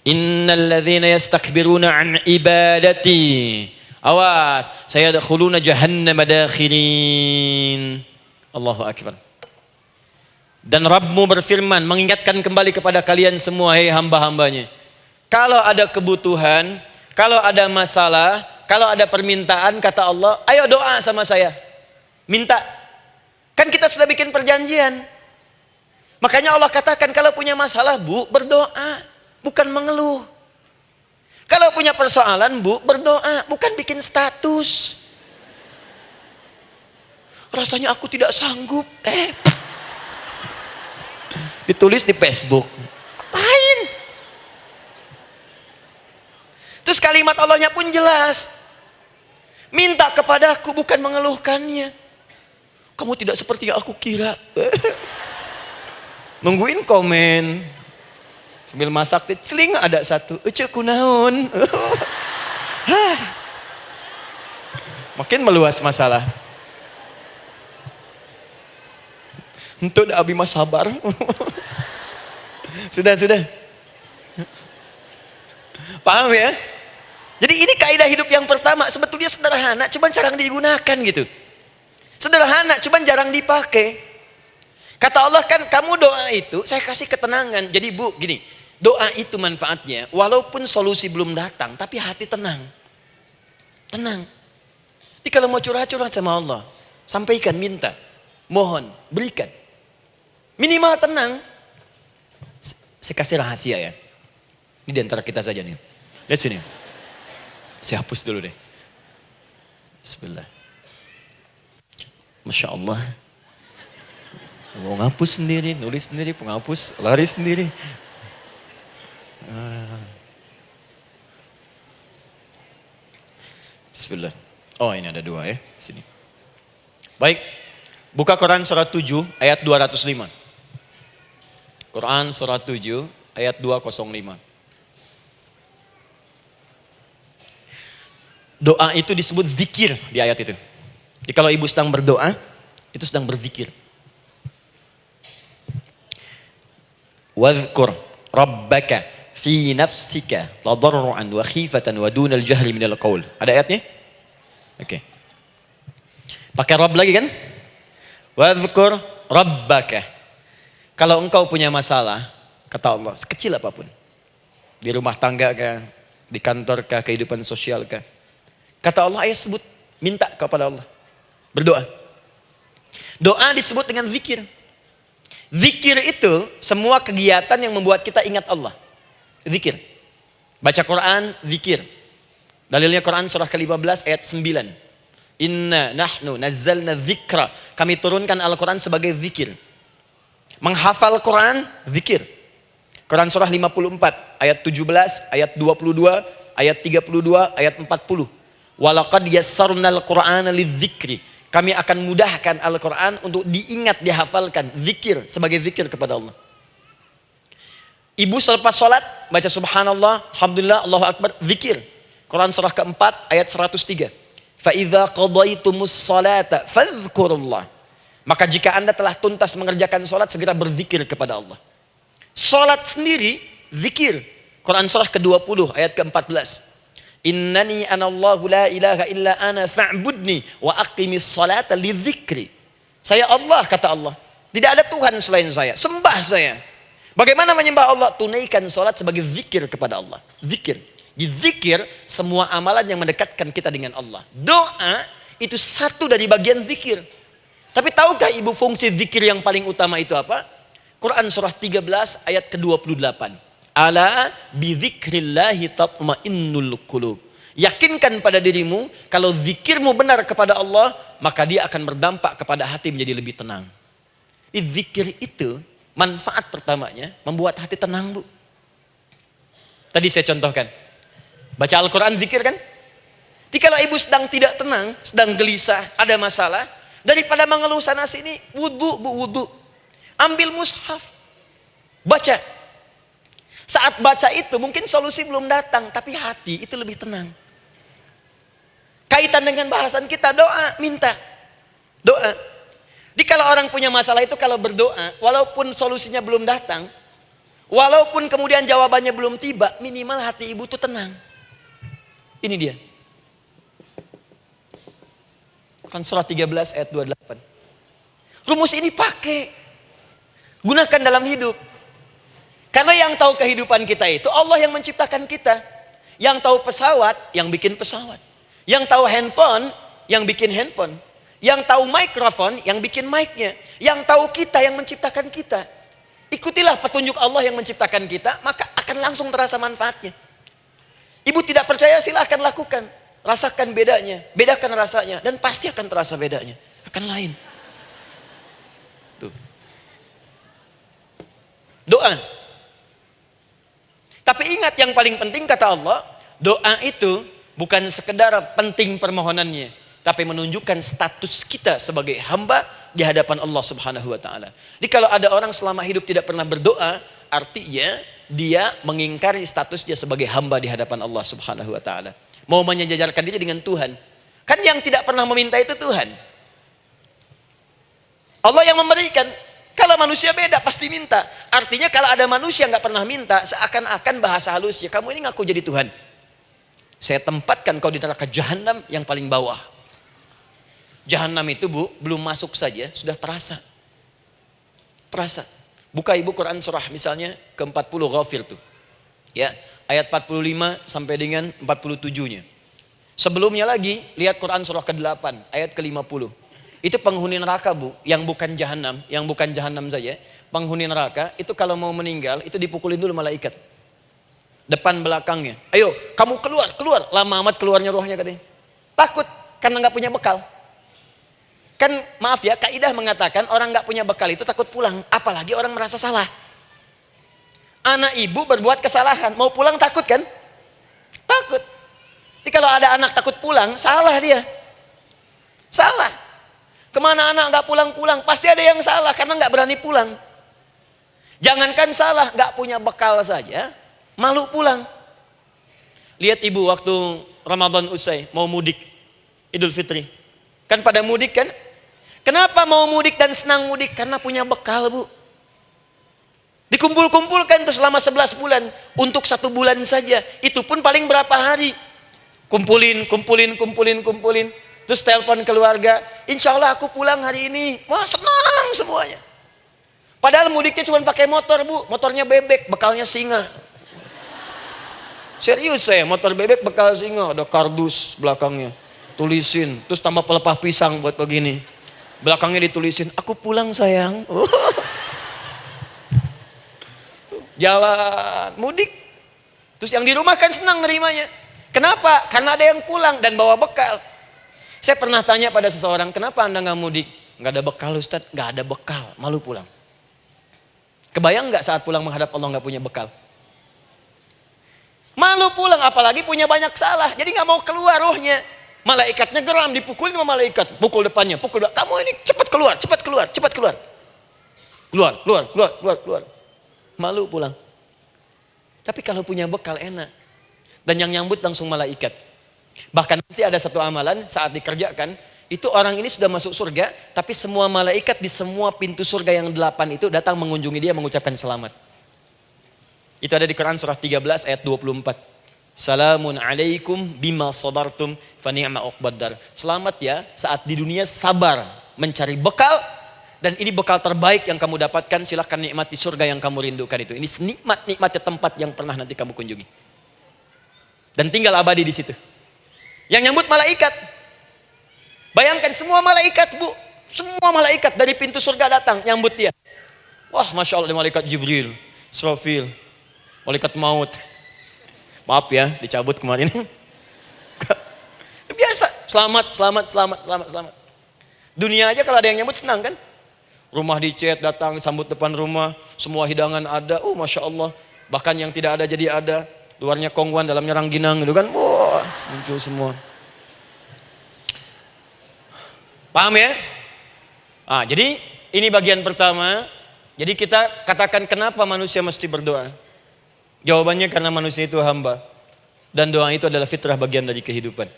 Innal ladzina yastakbiruna an ibadati, awas, sayadkhuluna jahannama dakhirin. Allahu akbar. Dan Rabbmu berfirman, mengingatkan kembali kepada kalian semua, hei hamba-hambanya, kalau ada kebutuhan, kalau ada masalah, kalau ada permintaan, kata Allah, ayo doa sama saya, minta. Kan kita sudah bikin perjanjian. Makanya Allah katakan, kalau punya masalah, Bu, berdoa, bukan mengeluh. Kalau punya persoalan, Bu, berdoa, bukan bikin status. Rasanya aku tidak sanggup. Ditulis di Facebook. Apain? Terus kalimat Allahnya pun jelas. Minta kepadaku, bukan mengeluhkannya. Kamu tidak seperti yang aku kira. Nungguin komen. Sambil masak, celing ada satu. Ece kunaon. Makin meluas masalah. Untuk abi mas sabar. Sudah. Paham ya? Jadi ini kaidah hidup yang pertama. Sebetulnya sederhana, cuman jarang digunakan gitu. Sederhana, cuman jarang dipakai. Kata Allah kan, kamu doa itu, saya kasih ketenangan. Jadi Bu, gini, doa itu manfaatnya, walaupun solusi belum datang, tapi hati tenang. Tenang. Jadi kalau mau curhat-curhat sama Allah, sampaikan, minta, mohon, berikan. Minimal tenang. Saya kasih rahasia ya. Ini di antara kita saja nih. Lihat sini. Saya hapus dulu deh. Bismillah. Masya Allah. Mau ngapus sendiri, nulis sendiri, penghapus, lari sendiri. Bismillah. Oh ini ada dua ya, sini. Baik, buka Quran surat 7 ayat 205. Quran surat 7 ayat 205. Doa itu disebut zikir di ayat itu. Jadi kalau ibu sedang berdoa, itu sedang berzikir. Wadhkur rabbaka fi nafsika tadarruan wa khifatan wa dunal jahri minal qaul. Ada ayatnya? Oke. Pakai Rabb lagi kan? Wadhkur rabbaka. Kalau engkau punya masalah, kata Allah, sekecil apapun. Di rumah tangga kah, di kantor kah, kehidupan sosial kah. Kata Allah, ayo sebut, minta kepada Allah. Berdoa. Doa disebut dengan zikir. Zikir itu semua kegiatan yang membuat kita ingat Allah. Zikir. Baca Quran, zikir. Dalilnya Quran surah ke-15 ayat 9. Inna nahnu nazzalna dzikra. Kami turunkan Al-Quran sebagai zikir. Menghafal Quran, zikir. Quran surah 54 ayat 17, ayat 22, ayat 32, ayat 40. Walaqad yassarnal Qur'ana lidzikri. Kami akan mudahkan Al-Quran untuk diingat, dihafalkan. Zikir, sebagai zikir kepada Allah. Ibu selepas sholat, baca subhanallah, alhamdulillah, Allahu Akbar, zikir. Quran surah keempat, ayat 103. فَإِذَا قَضَيْتُمُ الصَّلَاةَ فَاذْكُرُوا اللَّهَ. Maka jika anda telah tuntas mengerjakan sholat, segera berzikir kepada Allah. Sholat sendiri, zikir. Quran surah ke-20, ayat ke-14. Innani anallahu la ilaha illa ana fa'budni wa aqimis salata lidzikri. Saya Allah, kata Allah. Tidak ada Tuhan selain saya. Sembah saya. Bagaimana menyembah Allah? Tunaikan salat sebagai zikir kepada Allah. Zikir. Di zikir semua amalan yang mendekatkan kita dengan Allah. Doa itu satu dari bagian zikir. Tapi tahukah ibu fungsi zikir yang paling utama itu apa? Quran surah 13 ayat ke-28. Ala bidzikrillahi tatmainnul qulub. Yakinkan pada dirimu, kalau zikirmu benar kepada Allah, maka dia akan berdampak kepada hati menjadi lebih tenang. Zikir itu manfaat pertamanya membuat hati tenang, Bu. Tadi saya contohkan. Baca Al-Quran zikir kan? Jadi kalau ibu sedang tidak tenang, sedang gelisah, ada masalah, daripada mengeluh sana sini, wudu, Bu, wudu. Ambil mushaf. Baca. Saat baca itu mungkin solusi belum datang, tapi hati itu lebih tenang. Kaitan dengan bahasan kita, doa, minta. Doa. Jadi kalau orang punya masalah itu kalau berdoa, walaupun solusinya belum datang, Walaupun kemudian jawabannya belum tiba, minimal hati ibu tuh tenang. Ini dia. Quran surah 13 ayat 28. Rumus ini pakai. Gunakan dalam hidup. Karena yang tahu kehidupan kita itu Allah yang menciptakan kita. Yang tahu pesawat, yang bikin pesawat. Yang tahu handphone, yang bikin handphone. Yang tahu mikrofon, yang bikin mic-nya. Yang tahu kita, yang menciptakan kita. Ikutilah petunjuk Allah yang menciptakan kita, maka akan langsung terasa manfaatnya. Ibu tidak percaya, silahkan lakukan. Rasakan bedanya, bedakan rasanya, dan pasti akan terasa bedanya. Akan lain. Tuh. Doa. Tapi ingat yang paling penting kata Allah, doa itu bukan sekedar penting permohonannya, tapi menunjukkan status kita sebagai hamba di hadapan Allah Subhanahu wa taala. Jadi kalau ada orang selama hidup tidak pernah berdoa, artinya dia mengingkari status dia sebagai hamba di hadapan Allah Subhanahu wa taala. Mau menyejajarkan diri dengan Tuhan. Kan yang tidak pernah meminta itu Tuhan. Allah yang memberikan. Kalau manusia beda pasti minta. Artinya kalau ada manusia nggak pernah minta, seakan-akan bahasa halusnya, kamu ini ngaku jadi Tuhan. Saya tempatkan kau di neraka jahanam yang paling bawah. Jahanam itu bu, belum masuk saja sudah terasa. Terasa. Buka ibu Quran surah misalnya ke-40 Ghafir tuh. Ya, ayat 45 sampai dengan 47-nya. Sebelumnya lagi lihat Quran surah ke-8 ayat ke-50. Itu penghuni neraka bu, yang bukan jahanam saja. Penghuni neraka itu kalau mau meninggal itu dipukulin dulu malaikat. Depan belakangnya. Ayo, kamu keluar. Lama amat keluarnya rohnya katanya. Takut karena nggak punya bekal. Kan maaf ya, kaidah mengatakan orang nggak punya bekal itu takut pulang, apalagi orang merasa salah. Anak ibu berbuat kesalahan, mau pulang takut kan? Takut. Jadi kalau ada anak takut pulang, salah dia. Salah. Kemana anak nggak pulang-pulang, pasti ada yang salah karena nggak berani pulang. Jangankan salah, nggak punya bekal saja, malu pulang. Lihat ibu waktu Ramadan usai, mau mudik, Idul Fitri. Kan pada mudik kan? Kenapa mau mudik dan senang mudik? Karena punya bekal bu. Dikumpul-kumpulkan tuh selama 11 bulan. Untuk 1 bulan saja. Itu pun paling berapa hari. Kumpulin. Terus telepon keluarga. Insya Allah aku pulang hari ini. Wah senang semuanya. Padahal mudiknya cuma pakai motor bu. Motornya bebek, bekalnya singa. Serius saya, motor bebek bekal singa. Ada kardus belakangnya. Tulisin. Terus tambah pelepah pisang buat begini. Belakangnya ditulisin, aku pulang sayang. Jalan, mudik. Terus yang di rumah kan senang nerimanya. Kenapa? Karena ada yang pulang dan bawa bekal. Saya pernah tanya pada seseorang, kenapa anda nggak mudik? Nggak ada bekal Ustaz, nggak ada bekal, malu pulang. Kebayang nggak saat pulang menghadap Allah nggak punya bekal? Malu pulang, apalagi punya banyak salah. Jadi nggak mau keluar rohnya. Malaikatnya geram, dipukulin sama malaikat. Pukul depannya, pukul depan. Kamu ini cepat keluar. Keluar. Malu pulang. Tapi kalau punya bekal enak. Dan yang nyambut langsung malaikat. Bahkan nanti ada satu amalan saat dikerjakan. Itu orang ini sudah masuk surga. Tapi semua malaikat di semua pintu surga yang 8 itu datang mengunjungi dia mengucapkan selamat. Itu ada di Quran surah 13 ayat 24. Salamun alaikum bima sabartum fa ni'ma uqbaddar. Selamat ya saat di dunia sabar mencari bekal, dan ini bekal terbaik yang kamu dapatkan, silahkan nikmati surga yang kamu rindukan itu. Ini nikmatnya tempat yang pernah nanti kamu kunjungi. Dan tinggal abadi di situ. Yang nyambut malaikat. Bayangkan semua malaikat bu, semua malaikat dari pintu surga datang nyambut dia. Wah masya Allah, ada malaikat Jibril, Israfil, malaikat maut. Maaf ya, dicabut kemarin. Biasa, selamat. Dunia aja kalau ada yang nyambut senang kan? Rumah dicat, datang, sambut depan rumah, semua hidangan ada, Masya Allah. Bahkan yang tidak ada jadi ada. Luarnya kongguan, dalamnya rangginang gitu kan. Wah, muncul semua. Paham ya? Jadi ini bagian pertama. Jadi kita katakan kenapa manusia mesti berdoa. Jawabannya karena manusia itu hamba. Dan doa itu adalah fitrah bagian dari kehidupan.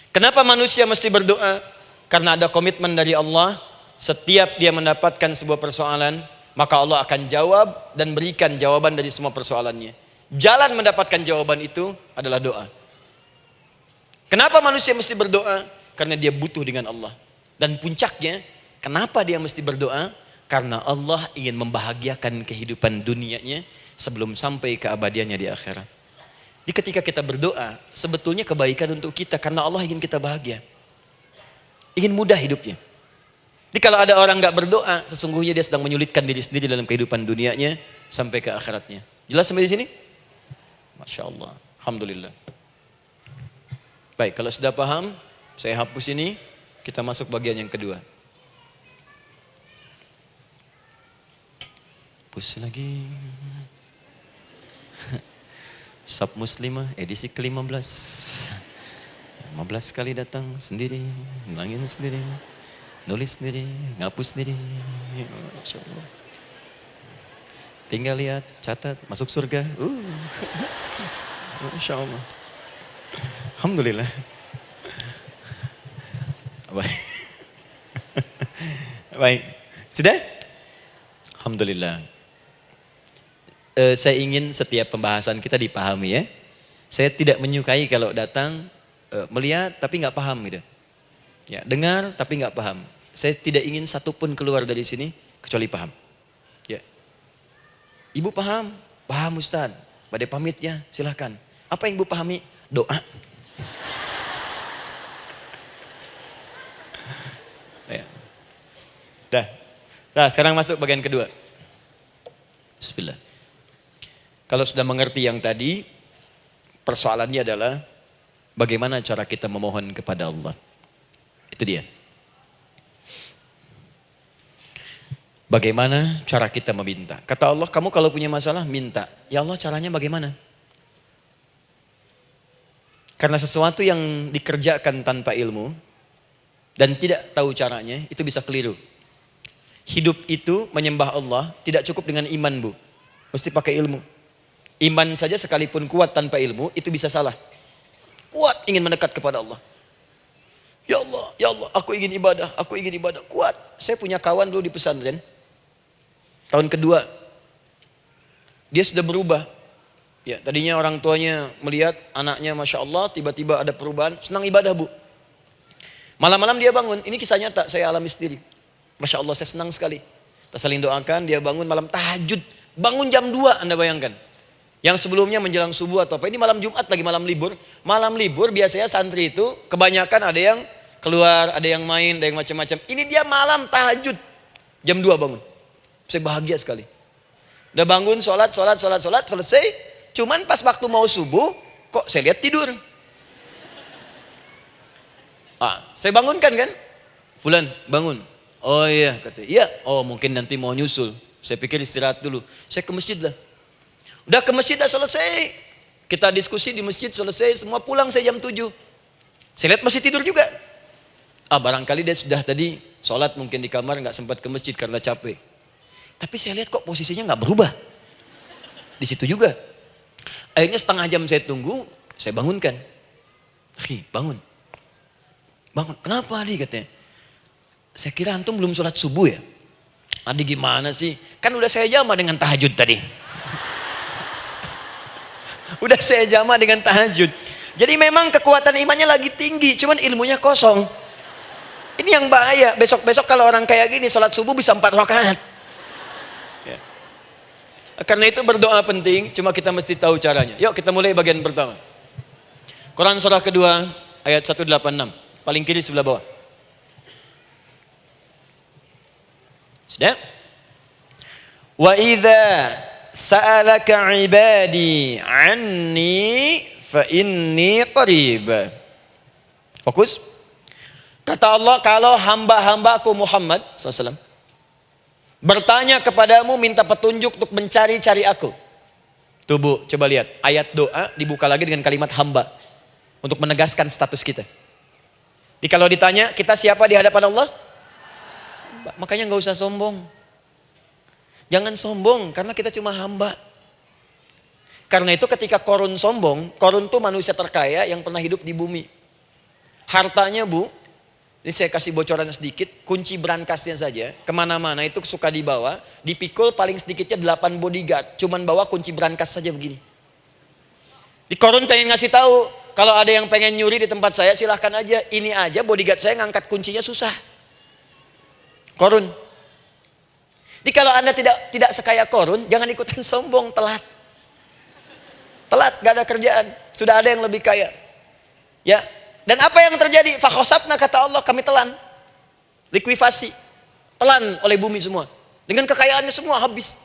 Kenapa manusia mesti berdoa? Karena ada komitmen dari Allah. Setiap dia mendapatkan sebuah persoalan, maka Allah akan jawab dan berikan jawaban dari semua persoalannya. Jalan mendapatkan jawaban itu adalah doa. Kenapa manusia mesti berdoa? Karena dia butuh dengan Allah. Dan puncaknya, kenapa dia mesti berdoa? Karena Allah ingin membahagiakan kehidupan dunianya sebelum sampai keabadiannya di akhirat. Jadi ketika kita berdoa, sebetulnya kebaikan untuk kita karena Allah ingin kita bahagia. Ingin mudah hidupnya. Jadi kalau ada orang gak berdoa, sesungguhnya dia sedang menyulitkan diri sendiri dalam kehidupan dunianya sampai ke akhiratnya. Jelas sampai di sini? Masya Allah. Alhamdulillah. Baik, kalau sudah paham, saya hapus ini, kita masuk bagian yang kedua. Hapus lagi. Sab Muslimah edisi ke-15. 15 kali datang sendiri, ngulangin sendiri, nulis sendiri, ngapus sendiri. Masya Allah. Tinggal lihat, catat, masuk surga. Masya Allah. Alhamdulillah. Baik. Baik. Sudah? Alhamdulillah. Saya ingin setiap pembahasan kita dipahami ya. Saya tidak menyukai kalau datang melihat tapi nggak paham gitu. Ya, dengar tapi nggak paham. Saya tidak ingin satupun keluar dari sini kecuali paham. Ya. Ibu paham? Paham Ustaz. Badai pamit ya, silahkan. Apa yang ibu pahami? Doa. Ya. Dah. Nah, sekarang masuk bagian kedua. Bismillah. Kalau sudah mengerti yang tadi, persoalannya adalah bagaimana cara kita memohon kepada Allah. Itu dia. Bagaimana cara kita meminta? Kata Allah, kamu kalau punya masalah minta. Ya Allah, caranya bagaimana? Karena sesuatu yang dikerjakan tanpa ilmu dan tidak tahu caranya, itu bisa keliru. Hidup itu menyembah Allah tidak cukup dengan iman, Bu. Mesti pakai ilmu. Iman saja sekalipun kuat tanpa ilmu, itu bisa salah. Kuat ingin mendekat kepada Allah. Ya Allah, aku ingin ibadah, kuat. Saya punya kawan dulu di pesantren. Tahun kedua, dia sudah berubah. Ya, tadinya orang tuanya melihat anaknya Masya Allah, tiba-tiba ada perubahan, senang ibadah, Bu. Malam-malam dia bangun, ini kisah nyata, saya alami sendiri. Masya Allah, saya senang sekali. Kita saling doakan, dia bangun malam tahajud. Bangun jam 2, Anda bayangkan. Yang sebelumnya menjelang subuh atau apa. Ini malam Jumat lagi, malam libur. Malam libur biasanya santri itu kebanyakan ada yang keluar, ada yang main, ada yang macam-macam. Ini dia malam tahajud. Jam 2 bangun. Saya bahagia sekali. Udah bangun, sholat, selesai. Cuman pas waktu mau subuh, kok saya lihat tidur. Saya bangunkan kan. Fulan, bangun. Oh iya, katanya. Iya, oh mungkin nanti mau nyusul. Saya pikir istirahat dulu. Saya ke masjid lah. Udah ke masjid dah selesai. Kita diskusi di masjid selesai. Semua pulang saya jam 7. Saya lihat masih tidur juga. Barangkali dia sudah tadi sholat mungkin di kamar. Gak sempat ke masjid karena capek. Tapi saya lihat kok posisinya gak berubah. Di situ juga. Akhirnya setengah jam saya tunggu. Saya bangunkan. Bangun. Bangun. Kenapa Adi katanya? Saya kira antum belum sholat subuh ya. Adi gimana sih? Kan udah saya jama dengan tahajud tadi. Udah saya jama dengan tahajud. Jadi memang kekuatan imannya lagi tinggi, cuman ilmunya kosong. Ini yang bahaya. Besok-besok kalau orang kayak gini sholat subuh bisa 4 rakaat. Ya. Karena itu berdoa penting, cuma kita mesti tahu caranya. Yuk kita mulai bagian pertama. Quran surah kedua ayat 186. Paling kiri sebelah bawah. Sudah? Wa idza sa'alaka 'ibadi 'anni fa inni qarib. Fokus. Kata Allah, kalau hamba-hambaku Muhammad SAW bertanya kepadamu, minta petunjuk untuk mencari-cari aku. Tuh Bu, coba lihat. Ayat doa dibuka lagi dengan kalimat hamba. Untuk menegaskan status kita. Jadi kalau ditanya, kita siapa di hadapan Allah? Makanya gak usah sombong. Jangan sombong, karena kita cuma hamba. Karena itu ketika Korun sombong, Korun tuh manusia terkaya yang pernah hidup di bumi. Hartanya Bu, Ini saya kasih bocoran sedikit, kunci berangkasnya saja, kemana-mana itu suka dibawa, dipikul paling sedikitnya 8 bodyguard, cuman bawa kunci berangkas saja begini. Di Korun pengen ngasih tahu, kalau ada yang pengen nyuri di tempat saya silahkan aja, ini aja bodyguard saya ngangkat kuncinya susah. Korun. Jadi kalau Anda tidak sekaya Korun, jangan ikutan sombong, telat. Telat, gak ada kerjaan, sudah ada yang lebih kaya. Ya. Dan apa yang terjadi? Fakhosabna, kata Allah, kami telan. Likuifasi. Telan oleh bumi semua. Dengan kekayaannya semua habis.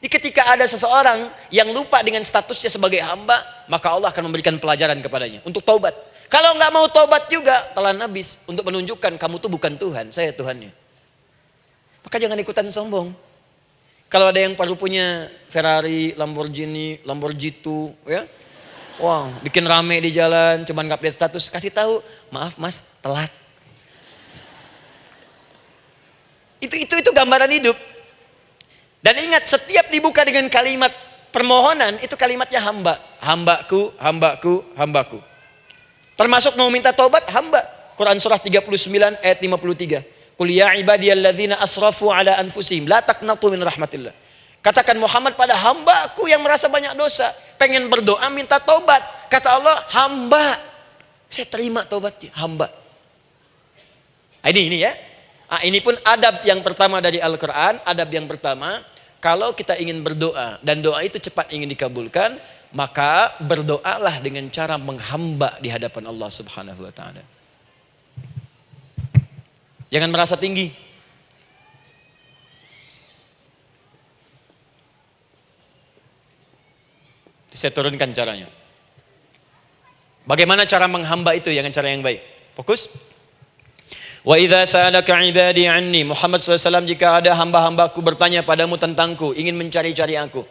Jadi ketika ada seseorang yang lupa dengan statusnya sebagai hamba, maka Allah akan memberikan pelajaran kepadanya untuk taubat. Kalau nggak mau taubat juga, telan habis. Untuk menunjukkan kamu tuh bukan Tuhan, saya Tuhannya. Maka jangan ikutan sombong. Kalau ada yang perlu punya Ferrari, Lamborghini, Lamborghini, ya, wow, bikin rame di jalan, cuman nggak update status, kasih tahu, maaf mas, telat. Itu gambaran hidup. Dan ingat, setiap dibuka dengan kalimat permohonan, itu kalimatnya hamba. Hambaku, hambaku, hambaku. Termasuk mau minta tobat, hamba. Quran surah 39 ayat 53. Qul ya ibadiyalladzina asrafu ala anfusihim la taqnatu min rahmatillah. Katakan Muhammad pada hambaku yang merasa banyak dosa, pengen berdoa minta tobat. Kata Allah, hamba. Saya terima tobatnya, hamba. Ini ya. Ini pun adab yang pertama dari Al-Quran. Adab yang pertama, kalau kita ingin berdoa dan doa itu cepat ingin dikabulkan, maka berdoalah dengan cara menghamba di hadapan Allah Subhanahu wa taala. Jangan merasa tinggi. Saya turunkan caranya. Bagaimana cara menghamba itu dengan cara yang baik? Fokus. Wa idza sa'alaka 'ibadi 'anni, Muhammad SAW, jika ada hamba-hambaku bertanya padamu tentangku, ingin mencari-cari aku.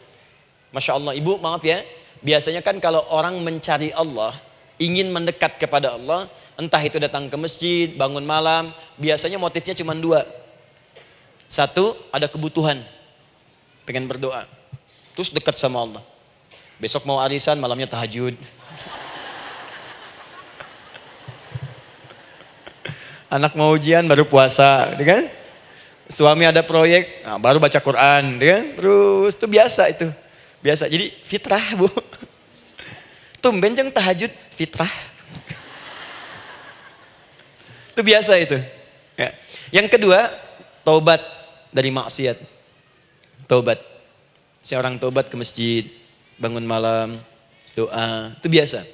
Masya Allah, ibu maaf ya, biasanya kan kalau orang mencari Allah, ingin mendekat kepada Allah, entah itu datang ke masjid, bangun malam, biasanya motifnya cuma dua. Satu, ada kebutuhan, pengen berdoa, terus dekat sama Allah. Besok mau arisan, malamnya tahajud. Anak mau ujian, baru puasa, kan? Suami ada proyek, nah, baru baca Quran, kan? Terus itu biasa itu. Biasa, jadi fitrah bu. Tumben jeng tahajud, fitrah. Itu biasa itu. Ya. Yang kedua, taubat dari maksiat. Taubat. Seorang taubat ke masjid, bangun malam, doa, itu biasa.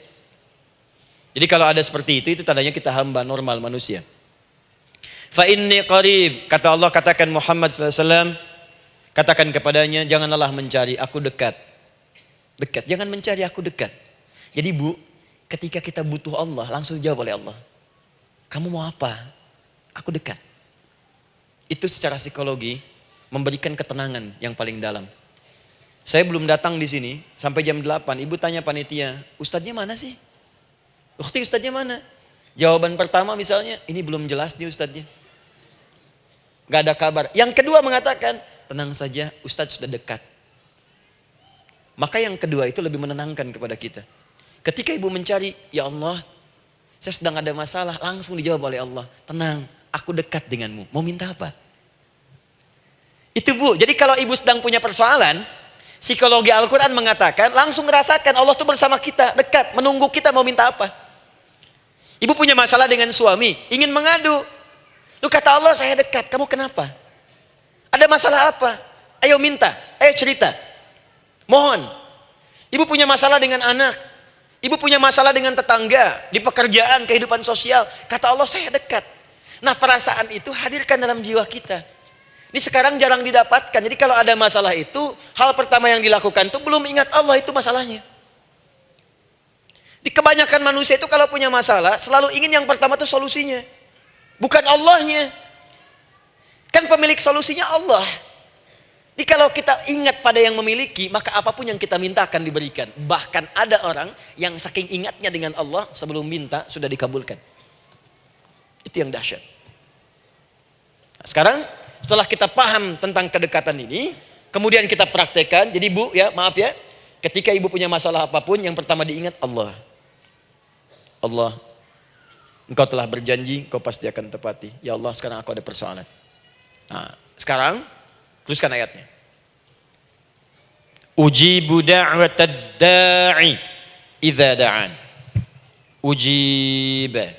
Jadi kalau ada seperti itu tandanya kita hamba normal manusia. Fa inni qarib, kata Allah, katakan Muhammad SAW, katakan kepadanya, janganlah mencari, aku dekat. Dekat, jangan mencari, aku dekat. Jadi bu, ketika kita butuh Allah, langsung dijawab oleh Allah. Kamu mau apa? Aku dekat. Itu secara psikologi memberikan ketenangan yang paling dalam. Saya belum datang di sini sampai jam 8. Ibu tanya panitia, ustadznya mana sih? Ukti, ustadznya mana? Jawaban pertama misalnya, ini belum jelas nih ustadznya. Gak ada kabar. Yang kedua mengatakan, tenang saja, ustadz sudah dekat. Maka yang kedua itu lebih menenangkan kepada kita. Ketika ibu mencari, ya Allah, saya sedang ada masalah, langsung dijawab oleh Allah. Tenang, aku dekat denganmu. Mau minta apa? Itu bu, jadi kalau ibu sedang punya persoalan, psikologi Al-Quran mengatakan, langsung rasakan Allah itu bersama kita, dekat, menunggu kita mau minta apa. Ibu punya masalah dengan suami, ingin mengadu. Lu kata Allah, saya dekat, kamu kenapa? Ada masalah apa? Ayo minta, ayo cerita. Mohon. Ibu punya masalah dengan anak, ibu punya masalah dengan tetangga, di pekerjaan, kehidupan sosial. Kata Allah, saya dekat. Nah perasaan itu hadirkan dalam jiwa kita. Ini sekarang jarang didapatkan. Jadi kalau ada masalah itu, hal pertama yang dilakukan itu belum ingat Allah itu masalahnya. Di kebanyakan manusia itu kalau punya masalah, selalu ingin yang pertama itu solusinya. Bukan Allahnya. Kan pemilik solusinya Allah. Jadi kalau kita ingat pada yang memiliki, maka apapun yang kita minta akan diberikan. Bahkan ada orang yang saking ingatnya dengan Allah, sebelum minta sudah dikabulkan. Itu yang dahsyat. Nah, sekarang setelah kita paham tentang kedekatan ini, kemudian kita praktekkan. Jadi bu ya, maaf ya, ketika ibu punya masalah apapun, yang pertama diingat Allah. Allah. Engkau telah berjanji, Engkau pasti akan tepati. Ya Allah, sekarang aku ada persoalan. Nah, sekarang teruskan ayatnya. Ujibu da'watad da'i idza da'an. Ujiba.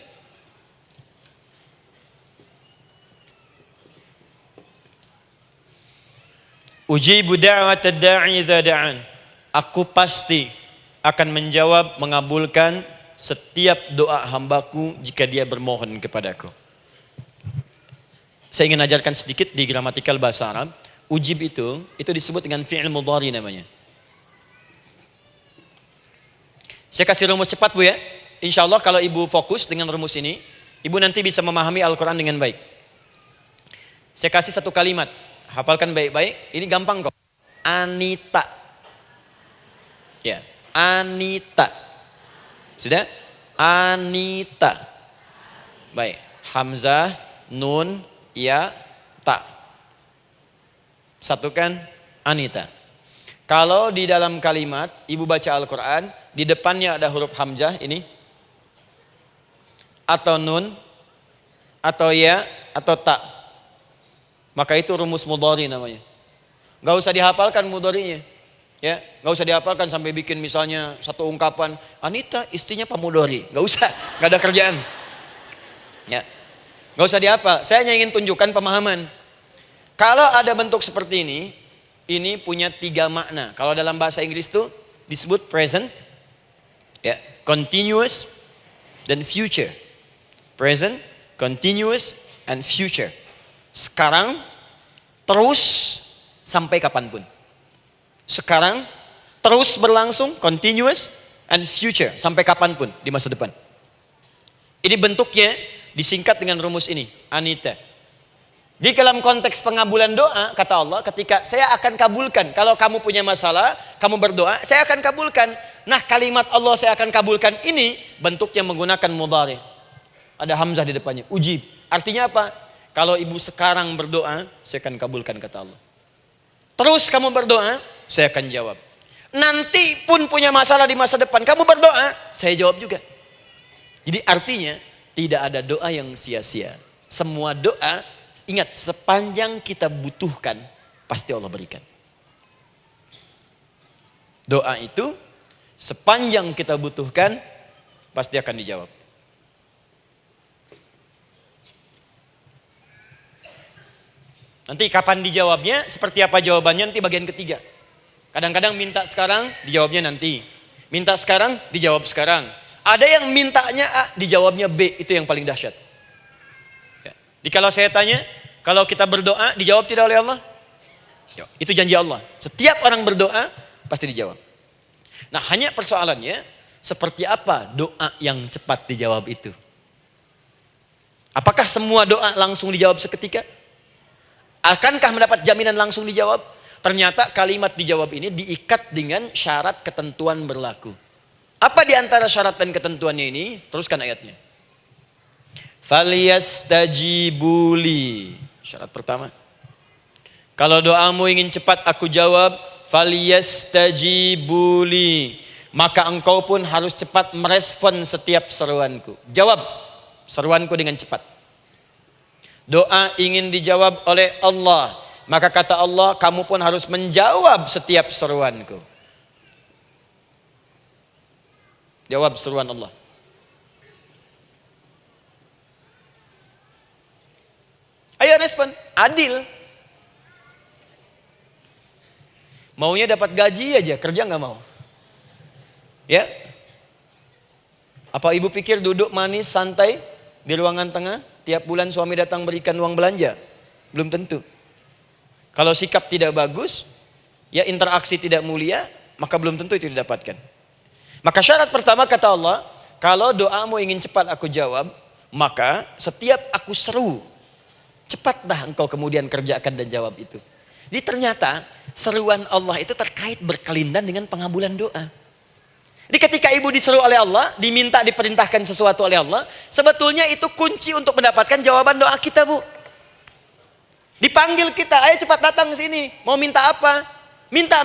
Ujibu da'watad da'i idza da'an. Aku pasti akan menjawab, mengabulkan setiap doa hambaku jika dia bermohon kepadaku. Saya ingin ajarkan sedikit di gramatikal bahasa Arab. Ujib itu disebut dengan fi'il mudhari namanya. Saya kasih rumus cepat Bu ya. Insya Allah kalau Ibu fokus dengan rumus ini, Ibu nanti bisa memahami Al-Quran dengan baik. Saya kasih satu kalimat. Hafalkan baik-baik. Ini gampang kok. Anita. Ya, Anita. Sudah? Anita. Baik. Hamzah, nun, ya, ta. Satukan Anita. Kalau di dalam kalimat Ibu baca Al-Quran, di depannya ada huruf hamzah ini, atau nun, atau ya, atau ta, maka itu rumus mudhari namanya. Gak usah dihafalkan mudharinya, ya, gak usah dihafalkan sampai bikin misalnya satu ungkapan, Anita istrinya Pak Mudhari, gak usah, gak ada kerjaan, ya, gak usah dihafal. Saya hanya ingin tunjukkan pemahaman. Kalau ada bentuk seperti ini punya 3 makna. Kalau dalam bahasa Inggris itu disebut present, ya, continuous, dan future. Present, continuous, and future. Sekarang, terus, sampai kapanpun. Sekarang, terus berlangsung, continuous, and future. Sampai kapanpun di masa depan. Ini bentuknya disingkat dengan rumus ini, Anita. Di dalam konteks pengabulan doa, kata Allah, ketika saya akan kabulkan. Kalau kamu punya masalah, kamu berdoa, saya akan kabulkan. Nah, kalimat Allah saya akan kabulkan ini bentuknya menggunakan mudhari. Ada hamzah di depannya, ujib. Artinya apa? Kalau ibu sekarang berdoa, saya akan kabulkan, kata Allah. Terus kamu berdoa, saya akan jawab. Nanti pun punya masalah di masa depan, kamu berdoa, saya jawab juga. Jadi artinya tidak ada doa yang sia-sia. Semua doa, ingat, sepanjang kita butuhkan, pasti Allah berikan. Doa itu, sepanjang kita butuhkan, pasti akan dijawab. Nanti kapan dijawabnya, seperti apa jawabannya, nanti bagian ketiga. Kadang-kadang minta sekarang, dijawabnya nanti. Minta sekarang, dijawab sekarang. Ada yang mintanya A, dijawabnya B, itu yang paling dahsyat. Jadi kalau saya tanya, kalau kita berdoa dijawab tidak oleh Allah? Itu janji Allah. Setiap orang berdoa pasti dijawab. Nah, hanya persoalannya seperti apa doa yang cepat dijawab itu? Apakah semua doa langsung dijawab seketika? Akankah mendapat jaminan langsung dijawab? Ternyata kalimat dijawab ini diikat dengan syarat ketentuan berlaku. Apa di antara syarat dan ketentuannya ini? Teruskan ayatnya. Falyastajibuli. Syarat pertama. Kalau doamu ingin cepat aku jawab, falyastajibuli. Maka engkau pun harus cepat merespon setiap seruanku. Jawab seruanku dengan cepat. Doa ingin dijawab oleh Allah, maka kata Allah, kamu pun harus menjawab setiap seruanku. Jawab seruan Allah. Ayo respon, adil. Maunya dapat gaji aja, kerja nggak mau. Ya? Apa ibu pikir duduk manis, santai di ruangan tengah, tiap bulan suami datang berikan uang belanja? Belum tentu. Kalau sikap tidak bagus, ya interaksi tidak mulia, maka belum tentu itu didapatkan. Maka syarat pertama kata Allah, kalau doamu ingin cepat aku jawab, maka setiap aku seru, cepatlah engkau kemudian kerjakan dan jawab itu. Jadi ternyata seruan Allah itu terkait berkelindan dengan pengabulan doa. Jadi ketika ibu diseru oleh Allah, diminta diperintahkan sesuatu oleh Allah, sebetulnya itu kunci untuk mendapatkan jawaban doa kita, Bu. Dipanggil kita, ayo cepat datang ke sini, mau minta apa? Minta,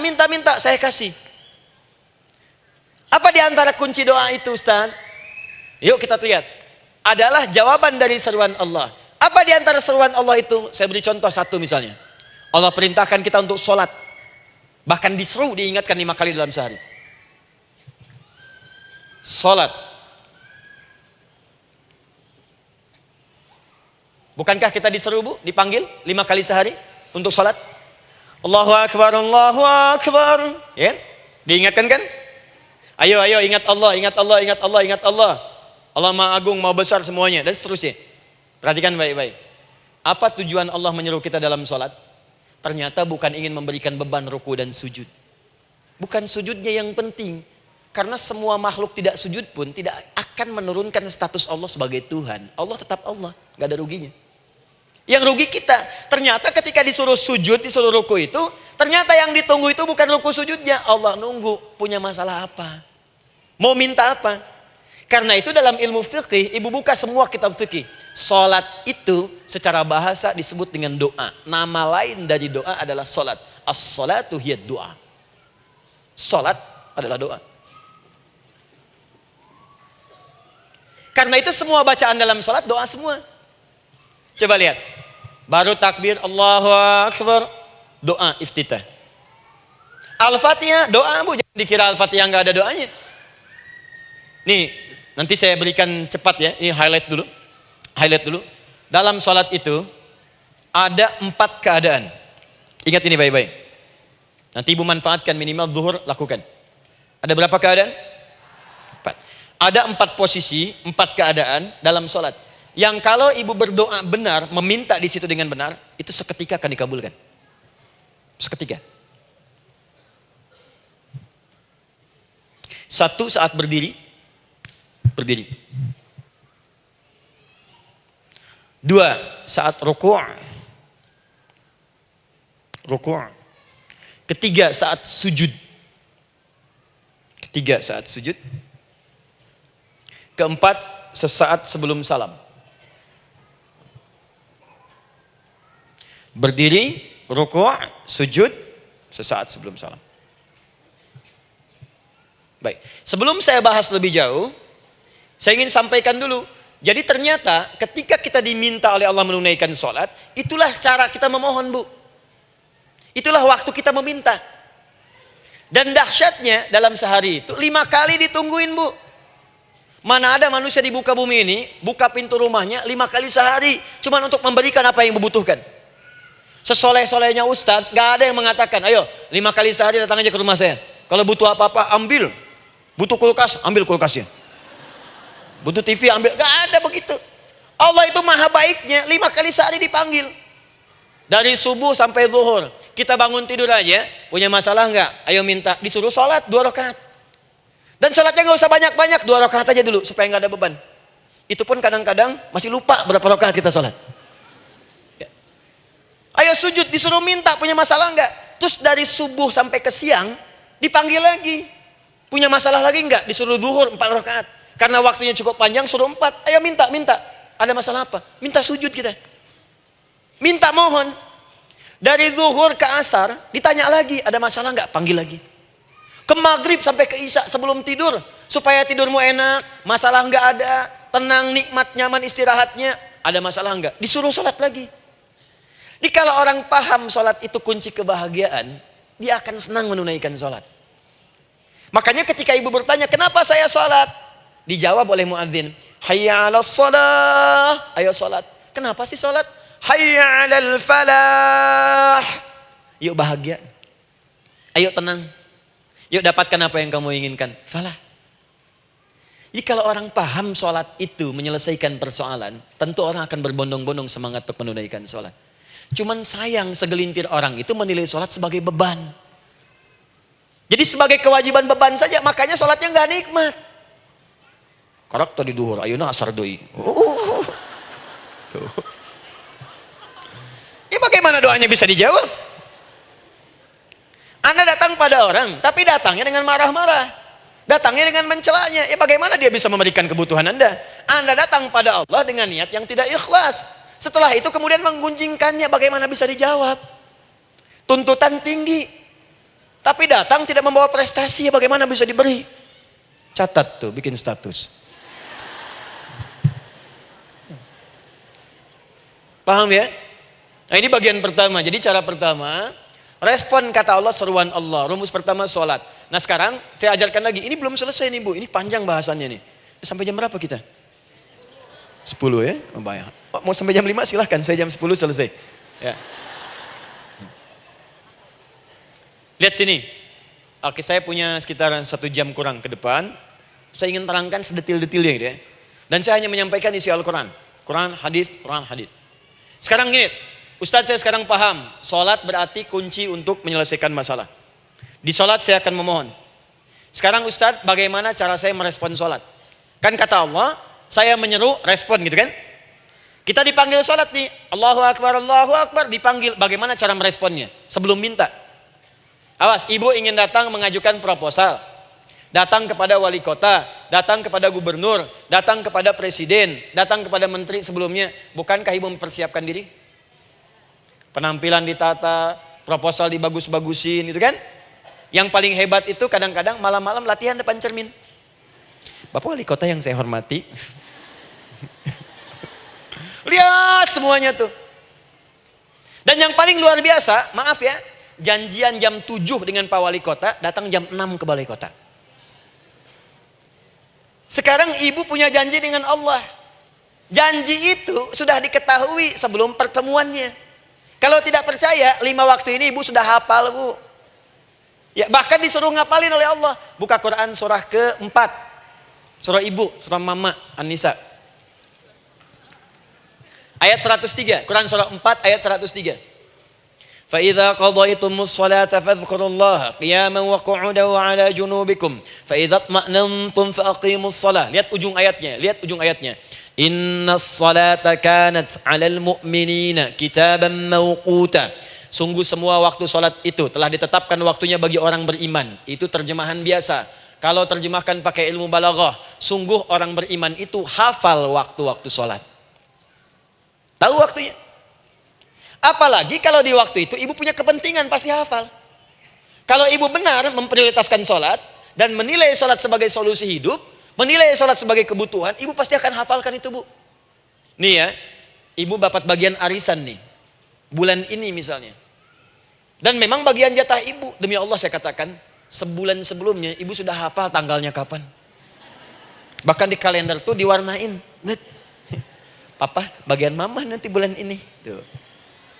saya kasih. Apa di antara kunci doa itu, Ustaz? Yuk kita lihat. adalah jawaban dari seruan Allah. Apa di antara seruan Allah itu? Saya beri contoh satu misalnya. Allah perintahkan kita untuk sholat. Bahkan diseru, diingatkan 5 kali dalam sehari. Sholat. Bukankah kita diseru, Bu? Dipanggil 5 kali sehari untuk sholat? Allahu Akbar, Allahu Akbar. Ya? Diingatkan kan? Ayo, ayo, ingat Allah, ingat Allah, ingat Allah, ingat Allah. Allah Maha Agung, Maha Besar semuanya, dan seterusnya. Perhatikan baik-baik. Apa tujuan Allah menyuruh kita dalam sholat? Ternyata bukan ingin memberikan beban ruku dan sujud. Bukan sujudnya yang penting. Karena semua makhluk tidak sujud pun tidak akan menurunkan status Allah sebagai Tuhan. Allah tetap Allah, gak ada ruginya. Yang rugi kita. Ternyata ketika disuruh sujud, disuruh ruku itu, ternyata yang ditunggu itu bukan ruku sujudnya. Allah nunggu, punya masalah apa? Mau minta apa? Karena itu dalam ilmu fikih, ibu buka semua kitab fikih. Salat itu secara bahasa disebut dengan doa. Nama lain dari doa adalah salat. As-salatu hiya doa. Salat adalah doa. Karena itu semua bacaan dalam salat doa semua. Coba lihat. Baru takbir Allahu Akbar, doa iftitah. Al-Fatihah doa, Bu, jangan dikira Al-Fatihah enggak ada doanya. Nih, nanti saya berikan cepat ya, ini highlight dulu. Highlight dulu. Dalam sholat itu ada 4 keadaan. Ingat ini baik-baik. Nanti ibu manfaatkan minimal zuhur, lakukan. Ada berapa keadaan? 4. Ada 4 posisi, 4 keadaan dalam sholat. Yang kalau ibu berdoa benar, meminta di situ dengan benar, itu seketika akan dikabulkan. Seketika. 1, saat berdiri. Berdiri. 2, saat ruku'. Ruku'. 3, saat sujud. 3, saat sujud. 4, sesaat sebelum salam. Berdiri, ruku', sujud, sesaat sebelum salam. Baik, sebelum saya bahas lebih jauh, saya ingin sampaikan dulu. Jadi ternyata ketika kita diminta oleh Allah menunaikan sholat, itulah cara kita memohon, Bu. Itulah waktu kita meminta. Dan dahsyatnya dalam sehari itu 5 kali ditungguin, Bu. Mana ada manusia di muka bumi ini buka pintu rumahnya 5 kali sehari cuma untuk memberikan apa yang dibutuhkan. Sesoleh-solehnya Ustadz, gak ada yang mengatakan, ayo 5 kali sehari datang aja ke rumah saya. Kalau butuh apa-apa ambil. Butuh kulkas, ambil kulkasnya. Butuh TV, ambil. Gak ada begitu. Allah itu maha baiknya, 5 kali sehari dipanggil. Dari subuh sampai zuhur. Kita bangun tidur aja, punya masalah nggak? Ayo minta, disuruh sholat 2 rakaat. Dan sholatnya nggak usah banyak-banyak, 2 rakaat aja dulu supaya nggak ada beban. Itu pun kadang-kadang masih lupa berapa rakaat kita sholat. Ya. Ayo sujud, disuruh minta, punya masalah nggak? Terus dari subuh sampai ke siang dipanggil lagi. Punya masalah lagi nggak? Disuruh zuhur 4 rakaat. Karena waktunya cukup panjang, suruh 4. Ayo minta, minta. Ada masalah apa? Minta sujud kita. Minta mohon. Dari zuhur ke asar, ditanya lagi, ada masalah nggak? Panggil lagi. Ke maghrib sampai ke isya sebelum tidur. Supaya tidurmu enak, masalah nggak ada, tenang, nikmat, nyaman istirahatnya. Ada masalah nggak? Disuruh sholat lagi. Jadi kalau orang paham sholat itu kunci kebahagiaan, dia akan senang menunaikan sholat. Makanya ketika ibu bertanya, kenapa saya sholat? Dijawab oleh muadzin, hayya 'alas shalah. Ayo sholat. Kenapa sih sholat? Hayya 'alal falah. Yuk bahagia. Ayo tenang. Yuk dapatkan apa yang kamu inginkan. Falah. Jadi kalau orang paham sholat itu menyelesaikan persoalan, tentu orang akan berbondong-bondong semangat untuk menunaikan sholat. Cuman sayang segelintir orang itu menilai sholat sebagai beban. Jadi sebagai kewajiban beban saja, makanya sholatnya nggak nikmat. Karak tadi duhur, ayeuna asar deui. Tuh. Ya bagaimana doanya bisa dijawab? Anda datang pada orang, tapi datangnya dengan marah-marah. Datangnya dengan mencelanya. Ya bagaimana dia bisa memberikan kebutuhan Anda? Anda datang pada Allah dengan niat yang tidak ikhlas. Setelah itu kemudian menggunjingkannya, bagaimana bisa dijawab? Tuntutan tinggi. Tapi datang tidak membawa prestasi, ya bagaimana bisa diberi? Catat tuh, bikin status. Paham ya? Nah ini bagian pertama. Jadi cara pertama, respon kata Allah, seruan Allah. Rumus pertama sholat. Nah sekarang saya ajarkan lagi. Ini belum selesai nih Bu. Ini panjang bahasannya nih. Sampai jam berapa kita? 10 ya? Oh, banyak. Oh, mau sampai jam 5 silahkan. Saya jam 10 selesai. Ya. Lihat sini. Oke, saya punya sekitar 1 jam kurang ke depan. Saya ingin terangkan sedetil-detilnya gitu ya. Dan saya hanya menyampaikan isi Al-Quran. Quran, hadis, Quran, hadis. Sekarang gini, Ustadz saya sekarang paham. Sholat berarti kunci untuk menyelesaikan masalah. Di sholat saya akan memohon. Sekarang Ustadz, bagaimana cara saya merespon sholat? Kan kata Allah, saya menyeru, respon gitu kan? Kita dipanggil sholat nih. Allahu Akbar, dipanggil. Bagaimana cara meresponnya? Sebelum minta. Awas, ibu ingin datang mengajukan proposal. Datang kepada wali kota, datang kepada gubernur, datang kepada presiden, datang kepada menteri sebelumnya. Bukankah ibu mempersiapkan diri? Penampilan ditata, proposal dibagus-bagusin gitu kan? Yang paling hebat itu kadang-kadang malam-malam latihan depan cermin. Bapak wali kota yang saya hormati. Lihat semuanya tuh. Dan yang paling luar biasa, maaf ya, janjian jam 7 dengan Pak Wali Kota, datang jam 6 ke Balai Kota. Sekarang ibu punya janji dengan Allah. Janji itu sudah diketahui sebelum pertemuannya. Kalau tidak percaya, 5 waktu ini ibu sudah hafal Bu. Ya, bahkan disuruh ngapalin oleh Allah. Buka Quran surah ke-4. Surah ibu, surah mama, An-Nisa. Ayat 103, Quran surah 4 ayat 103. فَإِذَا قَضَيْتُمُ الصَّلَاةَ فَاذْكُرُوا اللَّهَ قِيَامًا وَقُعُودًا وَعَلَى جُنُوبِكُمْ فَإِذَا اطْمَأْنَنْتُمْ فَأَقِيمُوا الصَّلَاةَ. Lihat ujung ayatnya. Innas salata kanat 'alal mu'minina kitaban mawquta. Sungguh semua waktu salat itu telah ditetapkan waktunya bagi orang beriman. Itu terjemahan biasa. Kalau terjemahkan pakai ilmu balaghah, sungguh orang beriman itu hafal waktu-waktu salat. Tahu waktunya. Apalagi kalau di waktu itu ibu punya kepentingan pasti hafal. Kalau ibu benar memprioritaskan sholat dan menilai sholat sebagai solusi hidup, menilai sholat sebagai kebutuhan, ibu pasti akan hafalkan itu Bu. Nih ya, ibu dapat bagian arisan nih, bulan ini misalnya. Dan memang bagian jatah ibu, demi Allah saya katakan, sebulan sebelumnya ibu sudah hafal tanggalnya kapan. Bahkan di kalender tuh diwarnain. Papa, bagian mama nanti bulan ini. Tuh.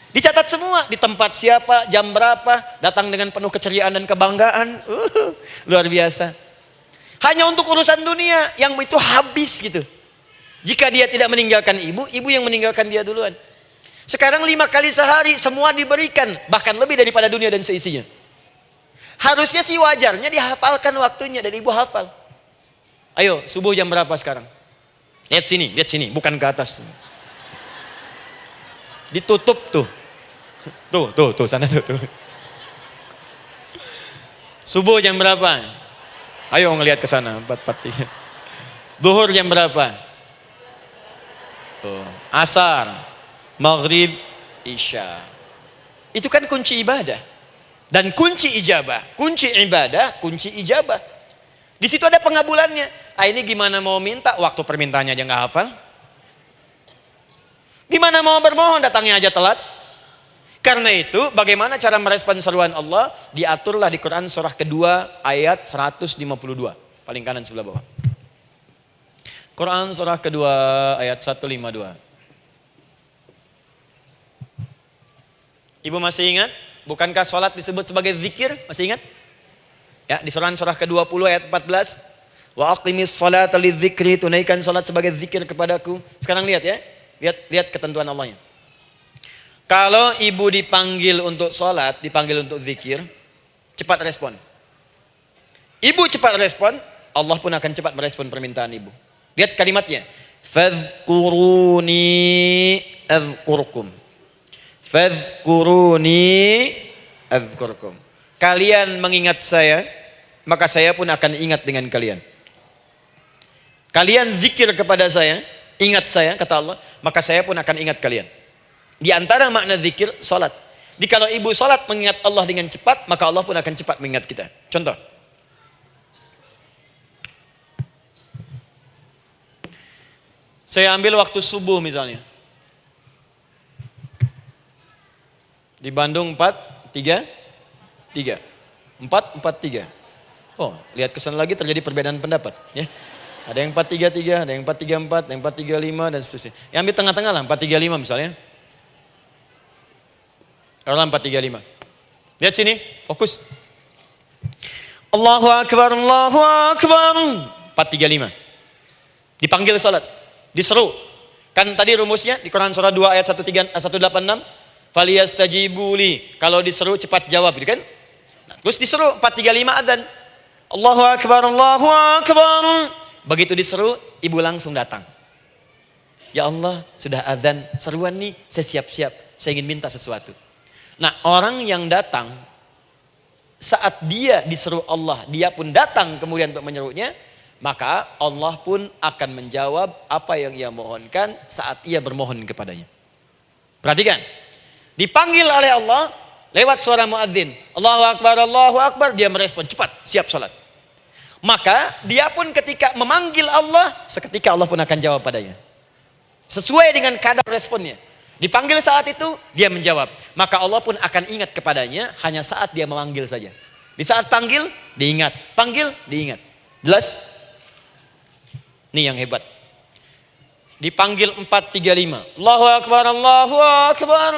Dicatat semua, di tempat siapa, jam berapa, datang dengan penuh keceriaan dan kebanggaan. Luar biasa. Hanya untuk urusan dunia yang itu habis gitu. Jika dia tidak meninggalkan ibu, ibu yang meninggalkan dia duluan. Sekarang 5 kali sehari semua diberikan, bahkan lebih daripada dunia dan seisinya. Harusnya sih wajarnya dihafalkan waktunya dan ibu hafal. Ayo, subuh jam berapa sekarang? Lihat sini, bukan ke atas. Ditutup tuh. Tuh, sana tuh. Subuh jam berapa? Ayo ngelihat ke sana, 4:43. Zuhur jam berapa? Tuh. Asar, maghrib, isya. Itu kan kunci ibadah. Dan kunci ijabah, kunci ibadah, kunci ijabah. Di situ ada pengabulannya. Ini gimana mau minta, waktu permintaannya aja nggak hafal. Gimana mau bermohon, datangnya aja telat. Karena itu bagaimana cara merespon seruan Allah, diaturlah di Quran surah kedua ayat 152. Paling kanan sebelah bawah. Quran surah kedua ayat 152. Ibu masih ingat? Bukankah sholat disebut sebagai zikir? Masih ingat? Ya, di surah ke-20 ayat 14. Wa aqimis sholata lidzikri, tunaikan sholat sebagai zikir kepadaku. Sekarang lihat ya. Lihat ketentuan Allahnya. Kalau ibu dipanggil untuk sholat, dipanggil untuk zikir, cepat respon. Ibu cepat respon, Allah pun akan cepat merespon permintaan ibu. Lihat kalimatnya. Fadhkuruni adzkurkum. Fadhkuruni adzkurkum. Kalian mengingat saya, maka saya pun akan ingat dengan kalian. Kalian zikir kepada saya, ingat saya, kata Allah, maka saya pun akan ingat kalian. Di antara makna zikir, salat. Jadi kalau ibu salat mengingat Allah dengan cepat, maka Allah pun akan cepat mengingat kita. Contoh. Saya ambil waktu subuh misalnya. Di Bandung 4, 3, 3. 4, 4, 3. Oh, lihat kesan lagi terjadi perbedaan pendapat. Ya. Ada yang 4, 3, 3, ada yang 4, 3, 4, ada yang 4, 3, 5, dan seterusnya. Yang ambil tengah-tengah lah, 4, 3, 5 misalnya. Orang 4, 3, 5. Lihat sini, fokus. Allahu Akbar, Allahu Akbar. 4, 3, 5. Dipanggil salat, diseru. Kan tadi rumusnya di Quran surah 2 ayat 186. Faliyastajibuli. Kalau diseru cepat jawab, gitu kan? Nah, terus diseru 4, 3, 5 adzan. Allahu Akbar, Allahu Akbar. Begitu diseru, ibu langsung datang. Ya Allah, sudah adzan, seruan nih, saya siap-siap, saya ingin minta sesuatu. Nah, orang yang datang saat dia diseru Allah, dia pun datang kemudian untuk menyerunya, maka Allah pun akan menjawab apa yang ia mohonkan saat ia bermohon kepadanya. Perhatikan, dipanggil oleh Allah lewat suara muadzin, Allahu Akbar, dia merespon cepat, siap salat. Maka dia pun ketika memanggil Allah, seketika Allah pun akan jawab padanya. Sesuai dengan kadar responnya. Dipanggil saat itu, dia menjawab. Maka Allah pun akan ingat kepadanya hanya saat dia memanggil saja. Di saat panggil, diingat. Panggil, diingat. Jelas? Ini yang hebat. Dipanggil 4, 3, 5. Allahu Akbar, Allahu Akbar.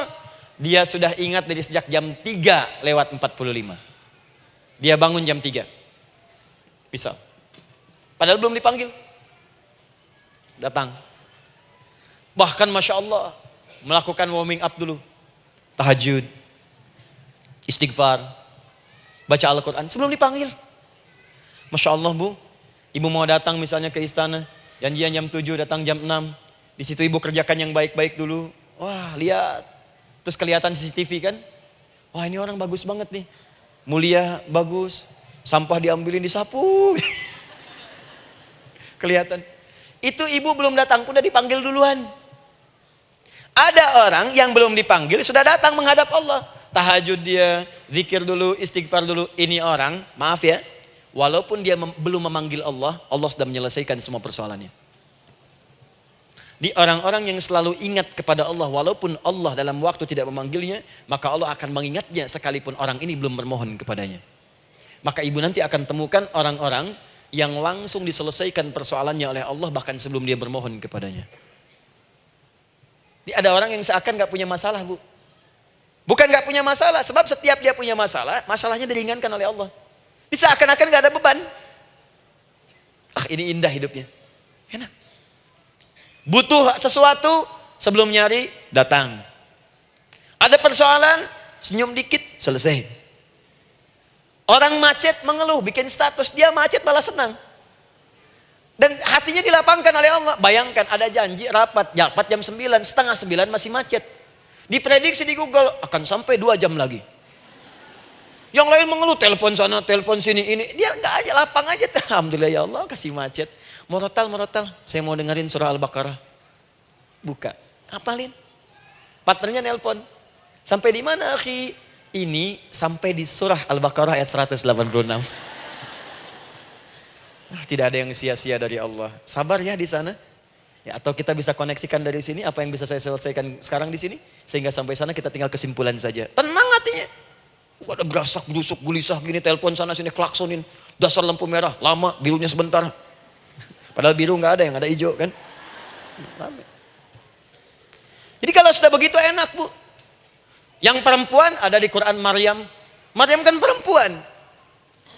Dia sudah ingat dari sejak jam 3 lewat 45. Dia bangun jam 3. Bisa. Padahal belum dipanggil. Datang. Bahkan Masya Allah, melakukan warming up dulu. Tahajud. Istighfar. Baca Al-Quran sebelum dipanggil. Masya Allah Bu. Ibu mau datang misalnya ke istana. Janjian jam 7, datang jam 6. Di situ ibu kerjakan yang baik-baik dulu. Wah lihat. Terus kelihatan CCTV kan. Wah ini orang bagus banget nih. Mulia, bagus. Sampah diambilin, disapu. Kelihatan. Itu ibu belum datang pun udah dipanggil duluan. Ada orang yang belum dipanggil sudah datang menghadap Allah. Tahajud dia, zikir dulu, istighfar dulu. Ini orang, maaf ya, walaupun dia belum memanggil Allah, Allah sudah menyelesaikan semua persoalannya. Di orang-orang yang selalu ingat kepada Allah, walaupun Allah dalam waktu tidak memanggilnya, maka Allah akan mengingatnya sekalipun orang ini belum bermohon kepadanya. Maka ibu nanti akan temukan orang-orang yang langsung diselesaikan persoalannya oleh Allah bahkan sebelum dia bermohon kepadanya. Ada orang yang seakan gak punya masalah Bu. Bukan gak punya masalah, sebab setiap dia punya masalah, masalahnya diringankan oleh Allah. Seakan-akan gak ada beban. Ah ini indah hidupnya. Enak. Butuh sesuatu, sebelum nyari, datang. Ada persoalan, senyum dikit, selesai. Orang macet mengeluh, bikin status, dia macet malah senang. Dan hatinya dilapangkan oleh Allah. Bayangkan ada janji rapat jam 9, setengah 9 masih macet. Diprediksi di Google akan sampai 2 jam lagi. Yang lain mengeluh, telepon sana, telepon sini, ini. Dia enggak aja, lapang aja. Alhamdulillah ya Allah kasih macet. Morotal, saya mau dengerin surah Al-Baqarah. Buka, hafalin. Partnernya nelpon. Sampai di mana akhi? Ini sampai di surah Al-Baqarah ayat 186. Tidak ada yang sia-sia dari Allah. Sabar ya di sana. Ya, atau kita bisa koneksikan dari sini apa yang bisa saya selesaikan sekarang di sini sehingga sampai sana kita tinggal kesimpulan saja. Tenang hatinya. Ada berasak, berusuk, gulisah gini, telepon sana sini, klaksonin. Dasar lampu merah, lama, birunya sebentar. Padahal biru nggak ada, yang ada hijau kan. Jadi kalau sudah begitu enak Bu. Yang perempuan ada di Quran Maryam. Maryam kan perempuan.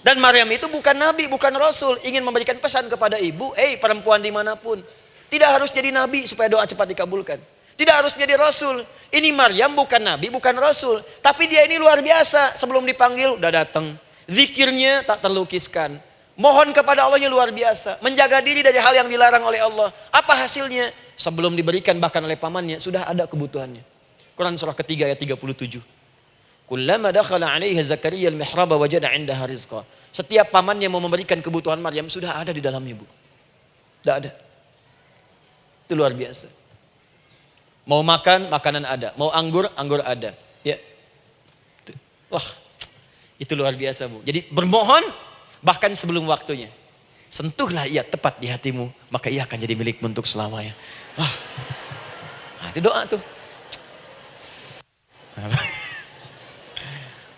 Dan Maryam itu bukan nabi, bukan rasul. Ingin memberikan pesan kepada ibu, perempuan dimanapun. Tidak harus jadi nabi supaya doa cepat dikabulkan. Tidak harus menjadi rasul. Ini Maryam bukan nabi, bukan rasul. Tapi dia ini luar biasa. Sebelum dipanggil udah datang. Zikirnya tak terlukiskan. Mohon kepada Allahnya luar biasa. Menjaga diri dari hal yang dilarang oleh Allah. Apa hasilnya? Sebelum diberikan bahkan oleh pamannya sudah ada kebutuhannya. Quran surah ketiga ayat 37. Kullama dakhala 'alaiha Zakaria al-mihraba wajada 'indaha rizqa. Setiap pamannya mau memberikan kebutuhan Maryam sudah ada di dalamnya, Bu. Sudah ada. Itu luar biasa. Mau makan, makanan ada. Mau anggur, anggur ada. Ya. Wah, itu luar biasa, Bu. Jadi bermohon bahkan sebelum waktunya. Sentuhlah ia tepat di hatimu, maka ia akan jadi milikmu untuk selamanya. Wah. Nah, itu doa tuh.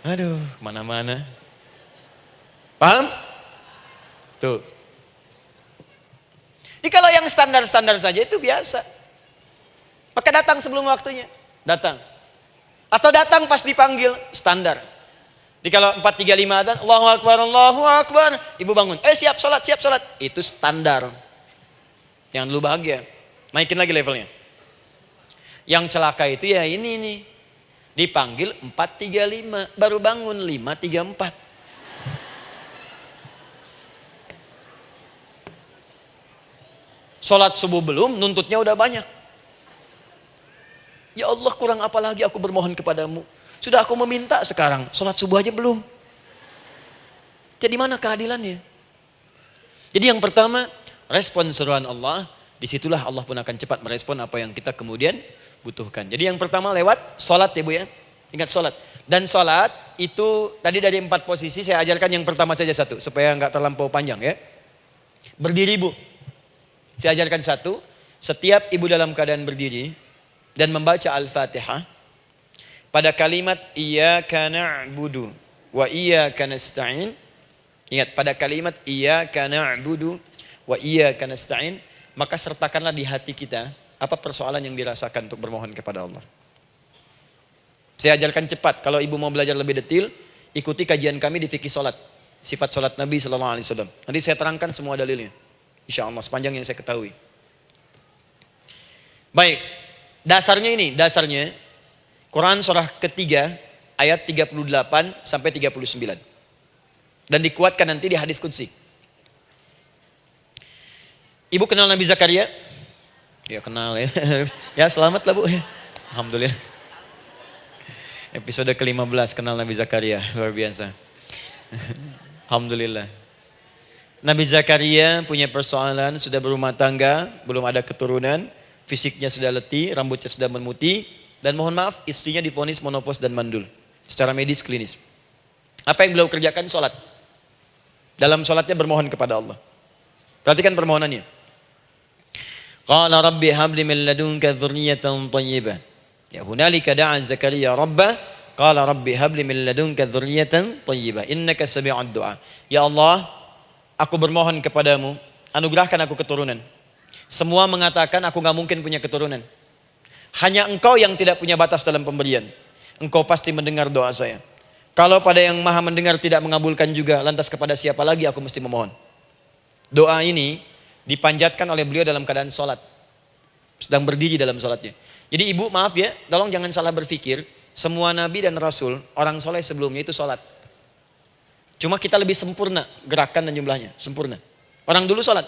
Aduh, kemana-mana. Paham? Tuh. Jadi kalau yang standar-standar saja itu biasa. Maka datang sebelum waktunya. Datang. Atau datang pas dipanggil, standar. Jadi kalau 4.35 adzan, Allahu Akbar, Allahu Akbar. Ibu bangun, siap sholat, siap sholat. Itu standar. Yang dulu bahagia. Naikin lagi levelnya. Yang celaka itu ya ini nih. Dipanggil 4.35, baru bangun 5.34. Sholat subuh belum, nuntutnya udah banyak. Ya Allah, kurang apa lagi aku bermohon kepadamu. Sudah aku meminta sekarang, sholat subuh aja belum. Jadi mana keadilannya? Jadi yang pertama, respon seruan Allah. Disitulah Allah pun akan cepat merespon apa yang kita kemudian butuhkan. Jadi yang pertama lewat sholat ya Bu ya. Ingat sholat. Dan sholat itu tadi dari 4 posisi saya ajarkan yang pertama saja satu. Supaya nggak terlampau panjang ya. Berdiri Bu. Saya ajarkan satu. Setiap ibu dalam keadaan berdiri dan membaca Al-Fatihah. Pada kalimat iyyaka na'budu wa iyyaka nasta'in. Ingat pada kalimat iyyaka na'budu wa iyyaka nasta'in. Maka sertakanlah di hati kita apa persoalan yang dirasakan untuk bermohon kepada Allah. Saya ajarkan cepat. Kalau ibu mau belajar lebih detail, ikuti kajian kami di fikih solat. Sifat solat Nabi SAW. Nanti saya terangkan semua dalilnya. Insya Allah sepanjang yang saya ketahui. Baik. Dasarnya ini. Dasarnya. Quran surah ketiga. Ayat 38 sampai 39. Dan dikuatkan nanti di hadis qudsi. Ibu kenal Nabi Zakaria? Ya kenal ya. Ya selamat lah Bu. Alhamdulillah. Episode ke-15 kenal Nabi Zakaria. Luar biasa. Alhamdulillah. Nabi Zakaria punya persoalan, sudah berumah tangga, belum ada keturunan, fisiknya sudah letih, rambutnya sudah memutih, dan mohon maaf istrinya divonis menopause dan mandul. Secara medis klinis. Apa yang beliau kerjakan? Sholat. Dalam sholatnya bermohon kepada Allah. Perhatikan permohonannya. Qala rabbi habli min ladunka dzurriyyatan thayyibah. Ya hunalika da'a Zakaria rabbah. Qala rabbi habli min ladunka dzurriyyatan thayyibah. Innaka sami'ud du'a. Ya Allah, aku bermohon kepadamu, anugerahkan aku keturunan. Semua mengatakan aku gak mungkin punya keturunan. Hanya engkau yang tidak punya batas dalam pemberian. Engkau pasti mendengar doa saya. Kalau pada yang maha mendengar tidak mengabulkan juga, lantas kepada siapa lagi aku mesti memohon? Doa ini dipanjatkan oleh beliau dalam keadaan sholat. Sedang berdiri dalam sholatnya. Jadi ibu maaf ya, tolong jangan salah berpikir. Semua nabi dan rasul, orang soleh sebelumnya itu sholat. Cuma kita lebih sempurna gerakan dan jumlahnya. Sempurna. Orang dulu sholat.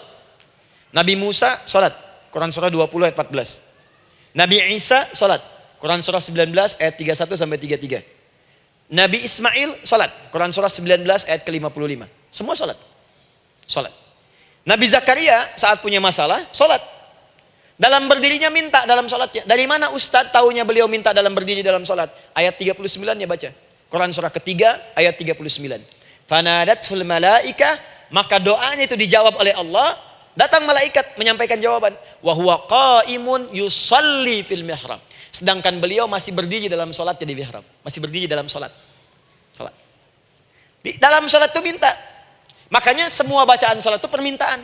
Nabi Musa sholat. Quran surah 20 ayat 14. Nabi Isa sholat. Quran surah 19 ayat 31 sampai 33. Nabi Ismail sholat. Quran surah 19 ayat ke-55. Semua sholat. Sholat. Nabi Zakaria saat punya masalah, sholat. Dalam berdirinya minta dalam sholatnya. Dari mana Ustadz taunya beliau minta dalam berdiri dalam sholat? Ayat 39-nya baca. Quran surah ketiga ayat 39. Fanadatsul malaika, maka doanya itu dijawab oleh Allah. Datang malaikat menyampaikan jawaban. Wa huwa qaimun yusalli fil mihrab. Sedangkan beliau masih berdiri dalam sholatnya di mihrab. Masih berdiri dalam sholat. Sholat. Di dalam sholat itu minta. Makanya semua bacaan sholat itu permintaan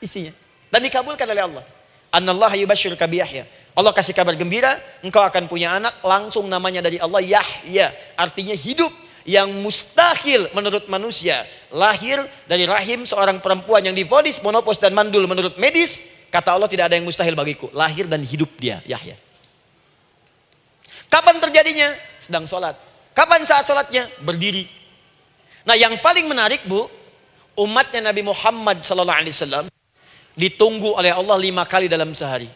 isinya. Dan dikabulkan oleh Allah. Annallaha yubashshiruka bi Yahya. Allah kasih kabar gembira, engkau akan punya anak, langsung namanya dari Allah Yahya. Artinya hidup yang mustahil menurut manusia. Lahir dari rahim seorang perempuan yang divonis menopause dan mandul menurut medis. Kata Allah tidak ada yang mustahil bagiku. Lahir dan hidup dia, Yahya. Kapan terjadinya? Sedang sholat. Kapan saat sholatnya? Berdiri. Nah yang paling menarik Bu, umatnya Nabi Muhammad SAW ditunggu oleh Allah 5 kali dalam sehari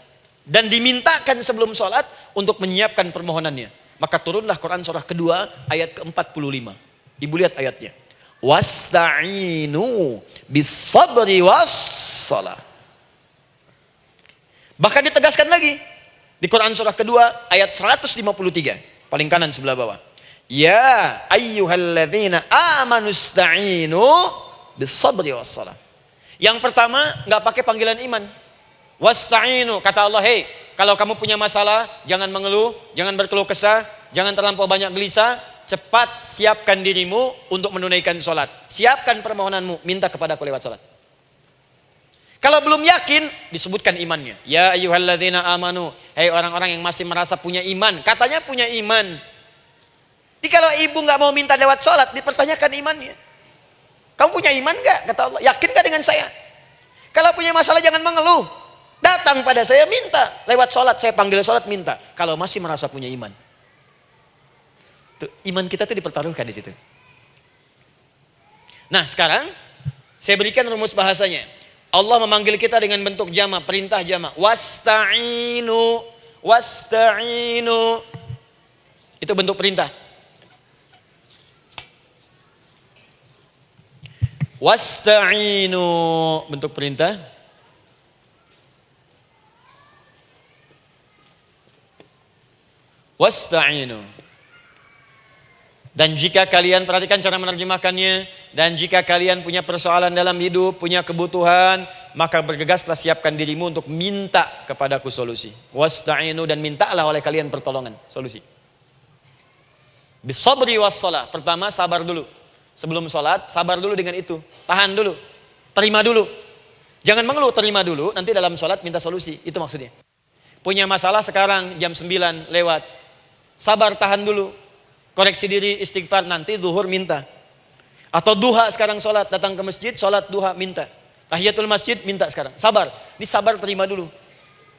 dan dimintakan sebelum sholat untuk menyiapkan permohonannya. Maka turunlah Quran surah kedua ayat ke-45. Ibu lihat ayatnya. Wasta'inu bis-sabri was-salah. Bahkan ditegaskan lagi di Quran surah kedua ayat 153 paling kanan sebelah bawah. Ya ayyuhalladzina amanu ista'inu bis-sabri was-salah. Yang pertama nggak pakai panggilan iman. Wasta'inu, kata Allah, hey, kalau kamu punya masalah, jangan mengeluh, jangan berkeluh kesah, jangan terlampau banyak gelisah, cepat siapkan dirimu untuk menunaikan sholat. Siapkan permohonanmu, minta kepada aku lewat sholat. Kalau belum yakin, disebutkan imannya. Ya ayyuhalladzina amanu, hei orang-orang yang masih merasa punya iman, katanya punya iman. Jadi kalau ibu nggak mau minta lewat sholat, dipertanyakan imannya. Kamu punya iman nggak? Kata Allah, yakin nggak dengan saya? Kalau punya masalah jangan mengeluh. Datang pada saya minta. Lewat sholat, saya panggil sholat minta. Kalau masih merasa punya iman. Tuh, iman kita tuh dipertaruhkan di situ. Nah sekarang, saya berikan rumus bahasanya. Allah memanggil kita dengan bentuk jama, perintah jama. Wasta'inu, wasta'inu. Itu bentuk perintah. Wasta'inu, bentuk perintah. Wasta'inu. Dan jika kalian, perhatikan cara menerjemahkannya, dan jika kalian punya persoalan dalam hidup, punya kebutuhan, maka bergegaslah siapkan dirimu untuk minta kepadaku solusi. Wasta'inu, dan mintalah oleh kalian pertolongan, solusi. Bisabri wassalah. Pertama, sabar dulu. Sebelum sholat, sabar dulu dengan itu. Tahan dulu, terima dulu. Jangan mengeluh, terima dulu, nanti dalam sholat minta solusi. Itu maksudnya. Punya masalah sekarang, jam 9 lewat. Sabar, tahan dulu. Koreksi diri, istighfar, nanti zuhur minta. Atau duha sekarang sholat, datang ke masjid, sholat duha minta. Tahiyatul masjid minta sekarang. Sabar, ini sabar terima dulu.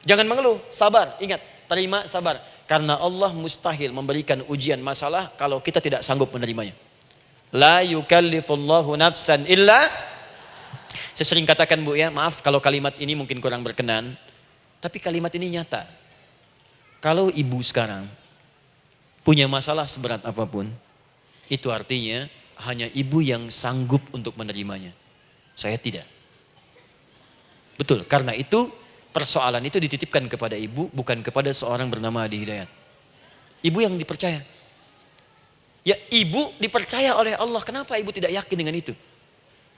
Jangan mengeluh, sabar, ingat, terima, sabar. Karena Allah mustahil memberikan ujian masalah kalau kita tidak sanggup menerimanya. La yukallifullahu nafsan illa. Saya sering katakan Bu ya, maaf kalau kalimat ini mungkin kurang berkenan. Tapi kalimat ini nyata. Kalau ibu sekarang punya masalah seberat apapun, itu artinya hanya ibu yang sanggup untuk menerimanya. Saya tidak. Betul, karena itu persoalan itu dititipkan kepada ibu, bukan kepada seorang bernama Adi Hidayat. Ibu yang dipercaya. Ya ibu dipercaya oleh Allah, kenapa ibu tidak yakin dengan itu?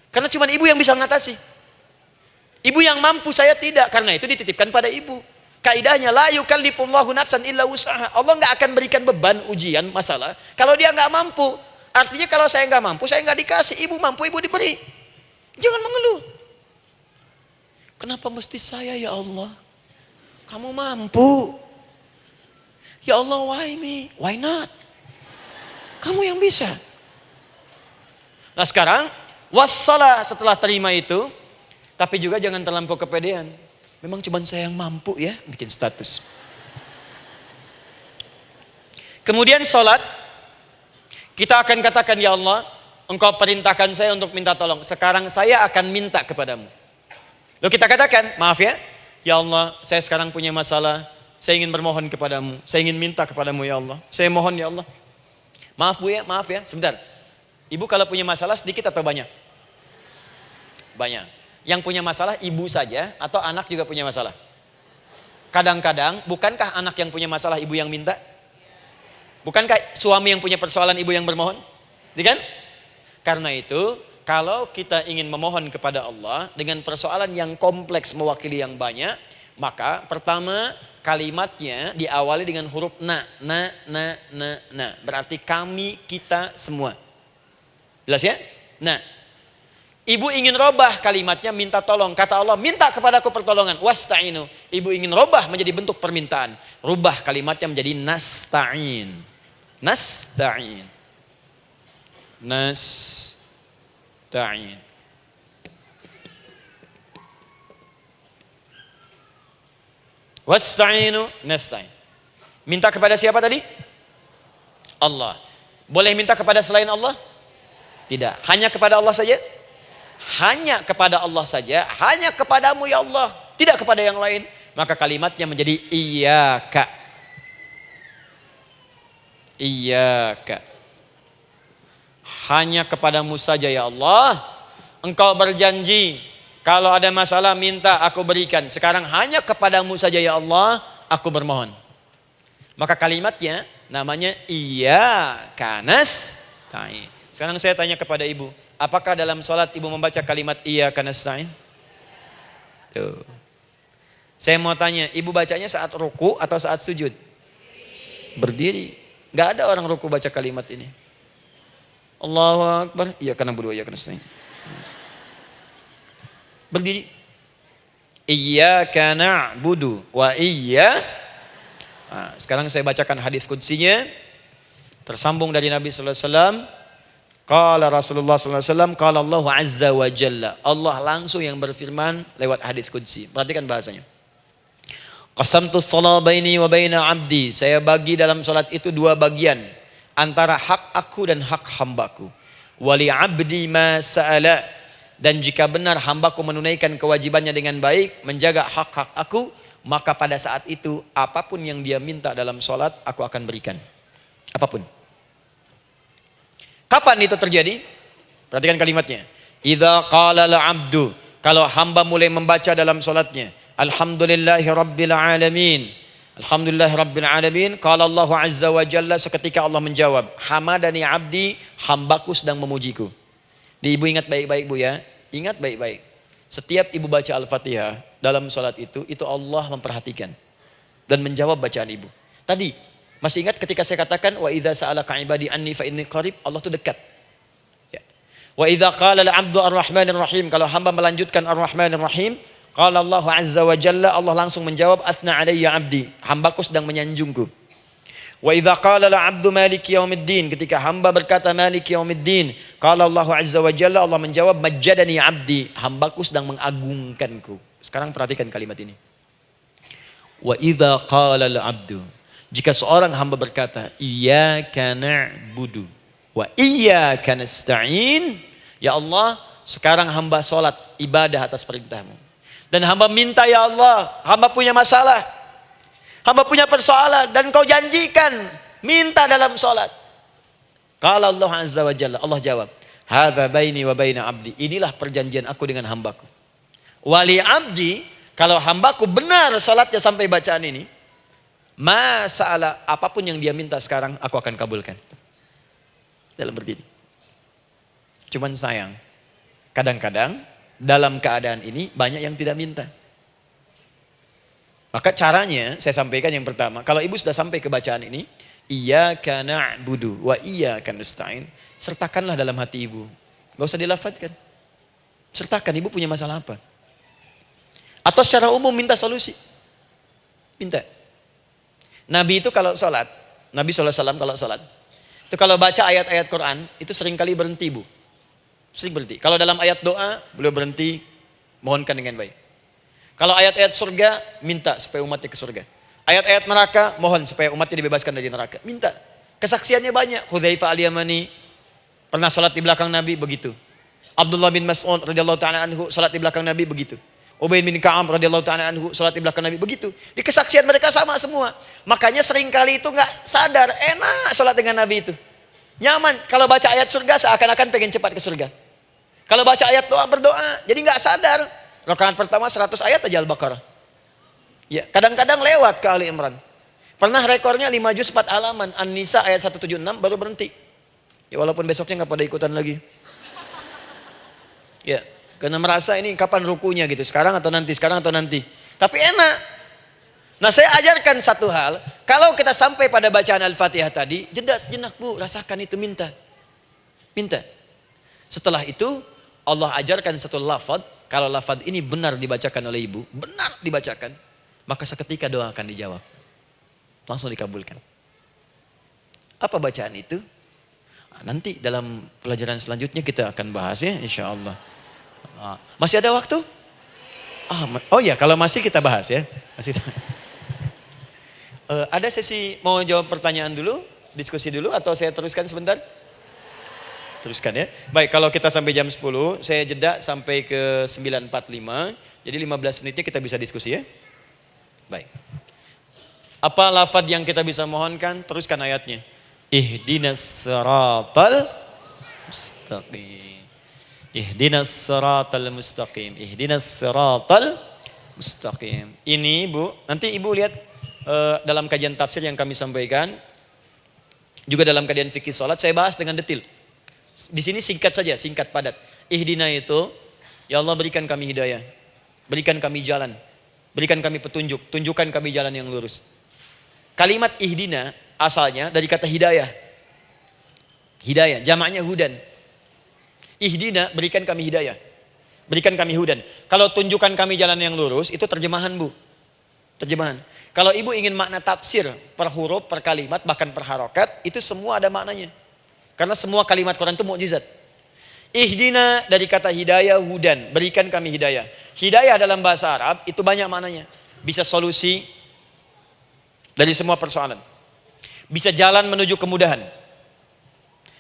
Karena cuma ibu yang bisa mengatasi. Ibu yang mampu, saya tidak, karena itu dititipkan pada ibu. Kaidahnya la yukallifullahu nafsan illa wus'aha. Allah nggak akan berikan beban ujian masalah kalau dia nggak mampu. Artinya kalau saya nggak mampu, saya nggak dikasih. Ibu mampu, ibu diberi. Jangan mengeluh. Kenapa mesti saya ya Allah? Kamu mampu. Ya Allah, why me? Why not? Kamu yang bisa. Nah sekarang wassalah, setelah terima itu, tapi juga jangan terlampau kepedean. Memang cuma saya yang mampu ya bikin status. Kemudian sholat, kita akan katakan, ya Allah, Engkau perintahkan saya untuk minta tolong. Sekarang saya akan minta kepadamu. Lalu kita katakan, maaf ya Allah, saya sekarang punya masalah, saya ingin bermohon kepadamu, saya ingin minta kepadamu ya Allah, saya mohon ya Allah. Maaf Bu ya, maaf ya, sebentar. Ibu kalau punya masalah sedikit atau banyak? Banyak. Yang punya masalah ibu saja atau anak juga punya masalah? Kadang-kadang, bukankah anak yang punya masalah ibu yang minta? Bukankah suami yang punya persoalan ibu yang bermohon? Kan? Karena itu, kalau kita ingin memohon kepada Allah dengan persoalan yang kompleks mewakili yang banyak, maka pertama kalimatnya diawali dengan huruf na. Berarti kami, kita, semua. Jelas ya? Nah. Ibu ingin robah kalimatnya minta tolong. Kata Allah, minta kepadaku pertolongan. Wasta'inu. Ibu ingin robah menjadi bentuk permintaan. Rubah kalimatnya menjadi nasta'in. Nasta'in. Nasta'in. Wasta'inu nasta'in. Minta kepada siapa tadi? Allah. Boleh minta kepada selain Allah? Tidak. Hanya kepada Allah saja? Hanya kepada Allah saja, hanya kepadamu ya Allah, tidak kepada yang lain. Maka kalimatnya menjadi iyyaka. Iyyaka. Hanya kepadamu saja ya Allah. Engkau berjanji kalau ada masalah minta aku berikan. Sekarang hanya kepadamu saja ya Allah aku bermohon. Maka kalimatnya namanya iyyaka nasta'in. Sekarang saya tanya kepada ibu, apakah dalam sholat ibu membaca kalimat iyyaka nasta'in? Tuh. Saya mau tanya, ibu bacanya saat ruku atau saat sujud? Berdiri. Nggak ada orang ruku baca kalimat ini. Allahu Akbar. Iya karena berdua, iya karena nasta'in. Berdiri. Iyyaka na'budu wa sekarang saya bacakan hadis qudsinya. Tersambung dari Nabi sallallahu alaihi wasallam. Qala Rasulullah sallallahu alaihi wasallam, qala Allah azza wa jalla. Allah langsung yang berfirman lewat hadis qudsi. Perhatikan bahasanya. Qasamtus shalah baini wa baina 'abdi. Saya bagi dalam salat itu dua bagian, antara hak aku dan hak hambaku. Wali 'abdi ma sa'ala. Dan jika benar hambaku menunaikan kewajibannya dengan baik, menjaga hak-hak aku, maka pada saat itu apapun yang dia minta dalam sholat, aku akan berikan. Apapun. Kapan itu terjadi? Perhatikan kalimatnya. Idza qala al-'abdu, kalau hamba mulai membaca dalam sholatnya, Alhamdulillahi Rabbil Alamin. Alhamdulillahi Rabbil Alamin. Qala Allah Azza wa Jalla, seketika Allah menjawab, Hamadani abdi, hambaku sedang memujiku. Ibu ingat baik-baik Bu ya, ingat baik-baik. Setiap ibu baca Al-Fatihah dalam sholat itu Allah memperhatikan dan menjawab bacaan ibu. Tadi masih ingat ketika saya katakan wa idza sa'alaka ibadi anni fa inni qarib, Allah itu dekat. Ya. Wa idza qala al-'abdu ar-rahmanir rahim, kalau hamba melanjutkan ar-rahmanir rahim, qala Allah azza wa jalla, Allah langsung menjawab athna alayya 'abdi, hambaku sedang menyanjungku. Wa idza qala al-'abdu maliki yaumiddin, ketika hamba berkata maliki yaumiddin, qala Allah azza wa jalla, Allah menjawab majjadani 'abdi, hambaku sedang mengagungkanku. Sekarang perhatikan kalimat ini. Wa idza qala al-'abdu, jika seorang hamba berkata iyyaka na'budu wa iyyaka nasta'in, ya Allah, sekarang hamba salat ibadah atas perintahmu. Dan hamba minta, ya Allah, hamba punya masalah, hamba punya persoalan, dan kau janjikan minta dalam sholat. Qala Allah azza wa jalla, Allah jawab, hadza baini wa baina abdi, inilah perjanjian aku dengan hambaku. Wali abdi, kalau hambaku benar sholatnya sampai bacaan ini, masalah apapun yang dia minta sekarang aku akan kabulkan. Dalam berdiri. Cuman sayang, kadang-kadang dalam keadaan ini banyak yang tidak minta. Maka caranya saya sampaikan yang pertama, kalau ibu sudah sampai ke bacaan ini, iyyaka na'budu wa iyyaka nasta'in, sertakanlah dalam hati ibu. Gak usah dilafadzkan. Sertakan ibu punya masalah apa. Atau secara umum minta solusi. Minta. Nabi itu kalau sholat, Nabi SAW kalau sholat, itu kalau baca ayat-ayat Quran, itu seringkali berhenti bu. Sering berhenti. Kalau dalam ayat doa, beliau berhenti, mohonkan dengan baik. Kalau ayat-ayat surga, minta supaya umatnya ke surga. Ayat-ayat neraka, mohon supaya umatnya dibebaskan dari neraka. Minta. Kesaksiannya banyak. Hudzaifah al-Yamani pernah salat di belakang Nabi, begitu. Abdullah bin Mas'ud radhiyallahu ta'ala anhu salat di belakang Nabi, begitu. Ubay bin Ka'ab radhiyallahu ta'ala anhu salat di belakang Nabi, begitu. Di kesaksian mereka sama semua. Makanya seringkali itu nggak sadar, enak salat dengan Nabi itu. Nyaman. Kalau baca ayat surga seakan-akan pengen cepat ke surga. Kalau baca ayat doa berdoa, jadi nggak sadar. Rakaat pertama 100 ayat aja Al-Baqarah. Ya, kadang-kadang lewat ke Ali Imran. Pernah rekornya 5 juz 4 halaman, An-Nisa ayat 176 baru berhenti. Ya walaupun besoknya nggak pada ikutan lagi. Ya, karena merasa ini kapan rukunya gitu, sekarang atau nanti, sekarang atau nanti. Tapi enak. Nah, saya ajarkan satu hal, kalau kita sampai pada bacaan Al-Fatihah tadi, jeda sejenak bu, rasakan itu, minta. Minta. Setelah itu Allah ajarkan satu lafaz, kalau lafaz ini benar dibacakan oleh ibu, benar dibacakan, maka seketika doa akan dijawab. Langsung dikabulkan. Apa bacaan itu? Nanti dalam pelajaran selanjutnya kita akan bahas ya, insya Allah. Masih ada waktu? Oh ya, kalau masih kita bahas ya. Masih. Ada sesi mau jawab pertanyaan dulu, diskusi dulu, atau saya teruskan sebentar? Teruskan ya. Baik, kalau kita sampai jam 10, saya jeda sampai ke 9.45. Jadi 15 menitnya kita bisa diskusi ya. Baik. Apa lafaz yang kita bisa mohonkan? Teruskan ayatnya. Ihdinas siratal mustaqim. Ihdinas siratal mustaqim. Ihdinas siratal mustaqim. Ini Bu, nanti Ibu lihat dalam kajian tafsir yang kami sampaikan, juga dalam kajian fikih salat saya bahas dengan detail. Di sini singkat saja, singkat padat. Ihdina itu, ya Allah berikan kami hidayah, berikan kami jalan, berikan kami petunjuk, tunjukkan kami jalan yang lurus. Kalimat ihdina asalnya dari kata hidayah. Hidayah, jamaknya hudan. Ihdina, berikan kami hidayah. Berikan kami hudan. Kalau tunjukkan kami jalan yang lurus, itu terjemahan, Bu. Terjemahan. Kalau ibu ingin makna tafsir per huruf, per kalimat, bahkan per harokat, itu semua ada maknanya. Karena semua kalimat Quran itu mukjizat. Ihdina dari kata hidayah, hudan. Berikan kami hidayah. Hidayah dalam bahasa Arab itu banyak maknanya. Bisa solusi dari semua persoalan. Bisa jalan menuju kemudahan.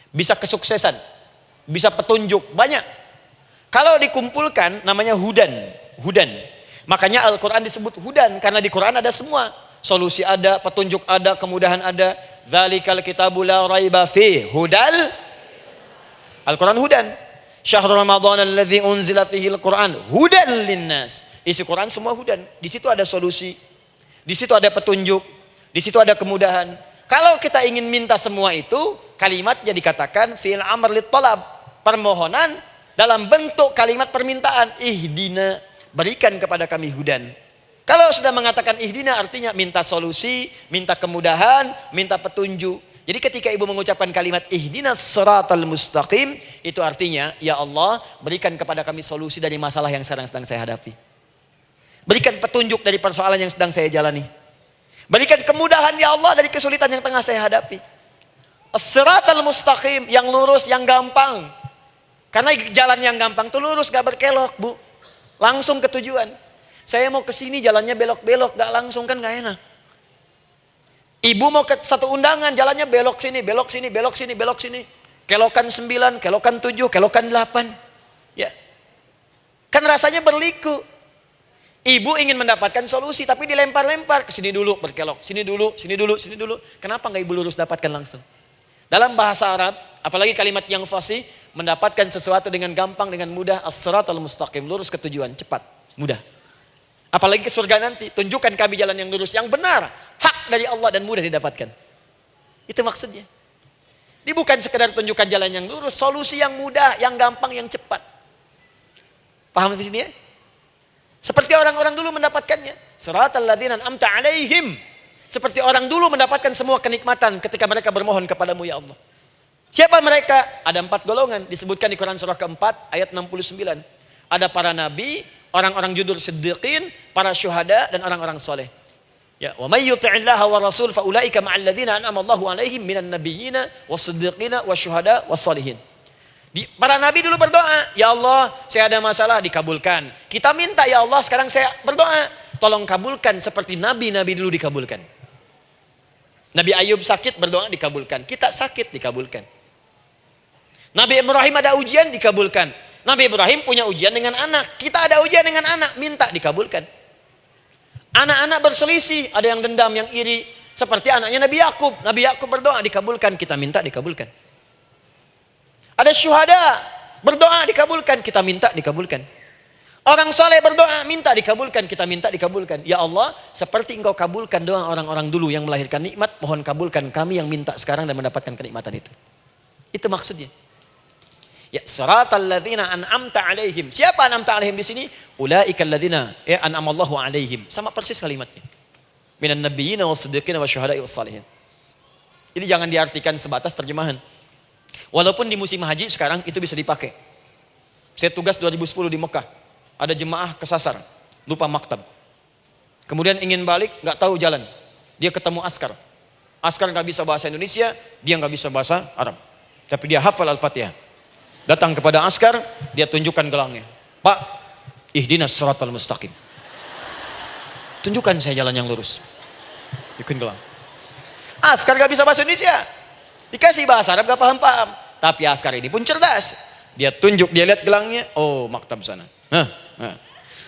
Bisa kesuksesan. Bisa petunjuk. Banyak. Kalau dikumpulkan namanya hudan. Hudan. Makanya Al-Quran disebut hudan. Karena di Quran ada semua. Solusi ada, petunjuk ada, kemudahan ada. Dzalikal kitabu la raiba fi hudal. Al-Quran hudan. Syahrul Ramadan alladzi unzila fihi al-Quran hudan linnas. Isi Quran semua hudan. Di situ ada solusi. Di situ ada petunjuk. Di situ ada kemudahan. Kalau kita ingin minta semua itu, kalimatnya dikatakan fi'il amr lit talab. Permohonan dalam bentuk kalimat permintaan. Ihdina, berikan kepada kami hudan. Kalau sudah mengatakan ihdina artinya minta solusi, minta kemudahan, minta petunjuk. Jadi ketika ibu mengucapkan kalimat ihdinas siratal mustaqim, itu artinya ya Allah berikan kepada kami solusi dari masalah yang sedang saya hadapi. Berikan petunjuk dari persoalan yang sedang saya jalani. Berikan kemudahan ya Allah dari kesulitan yang tengah saya hadapi. As-siratal mustaqim, yang lurus, yang gampang. Karena jalan yang gampang itu lurus, gak berkelok, Bu. Langsung ke tujuan. Saya mau ke sini jalannya belok-belok, gak langsung, kan gak enak. Ibu mau ke satu undangan, jalannya belok sini, belok sini, belok sini, belok sini. Kelokan 9, kelokan 7, kelokan 8. Ya. Kan rasanya berliku. Ibu ingin mendapatkan solusi, tapi dilempar-lempar. Ke sini dulu, berkelok. Sini dulu, sini dulu, sini dulu. Kenapa gak ibu lurus dapatkan langsung? Dalam bahasa Arab, apalagi kalimat yang fasih, mendapatkan sesuatu dengan gampang, dengan mudah. As-siratal mustaqim, lurus ke tujuan, cepat, mudah. Apalagi ke surga nanti, tunjukkan kami jalan yang lurus, yang benar, hak dari Allah dan mudah didapatkan. Itu maksudnya. Ini bukan sekedar tunjukkan jalan yang lurus, solusi yang mudah, yang gampang, yang cepat. Paham di sini ya? Seperti orang-orang dulu mendapatkannya. Siratal ladzina an'amta 'alaihim. Seperti orang dulu mendapatkan semua kenikmatan ketika mereka bermohon kepadamu ya Allah. Siapa mereka? Ada 4 golongan disebutkan di Quran surah keempat ayat 69. Ada para nabi, orang-orang jujur siddiqin, para syuhada dan orang-orang soleh. Ya, wa may yuti'illaha wa rasul fa ulaika ma'al ladzina an'ama Allahu 'alaihim minan nabiyyina was-siddiqina wasyuhada was-sholihin. Para nabi dulu berdoa, ya Allah, saya ada masalah, dikabulkan. Kita minta ya Allah, sekarang saya berdoa, tolong kabulkan seperti nabi-nabi dulu dikabulkan. Nabi Ayub sakit, berdoa dikabulkan. Kita sakit, dikabulkan. Nabi Ibrahim ada ujian, dikabulkan. Nabi Ibrahim punya ujian dengan anak. Kita ada ujian dengan anak, minta dikabulkan. Anak-anak berselisih, ada yang dendam, yang iri. Seperti anaknya Nabi Yakub. Nabi Yakub berdoa, dikabulkan. Kita minta, dikabulkan. Ada syuhada, berdoa, dikabulkan. Kita minta, dikabulkan. Orang soleh berdoa, minta dikabulkan. Kita minta dikabulkan. Ya Allah, seperti engkau kabulkan doa orang-orang dulu yang melahirkan nikmat, mohon kabulkan kami yang minta sekarang dan mendapatkan kenikmatan itu. Itu maksudnya. Ya, siratal ladzina an'amta 'alaihim. Siapa an'amta 'alaihim di sini? Ulaikal ladzina an'amallahu 'alaihim. Sama persis kalimatnya. Minan nabiyyina was-siddiqina wasyuhada'i was-sholihin. Ini jangan diartikan sebatas terjemahan. Walaupun di musim haji sekarang itu bisa dipakai. Saya tugas 2010 di Mekah. Ada jemaah kesasar, lupa maktab. Kemudian ingin balik, nggak tahu jalan. Dia ketemu askar. Askar nggak bisa bahasa Indonesia, dia nggak bisa bahasa Arab. Tapi dia hafal Al-Fatihah. Datang kepada askar, dia tunjukkan gelangnya. Pak, ihdinas siratal mustaqim. Tunjukkan saya jalan yang lurus. Ikutin gelang. Askar nggak bisa bahasa Indonesia. Dikasih bahasa Arab nggak paham-paham. Tapi askar ini pun cerdas. Dia tunjuk, dia lihat gelangnya. Oh, maktab sana.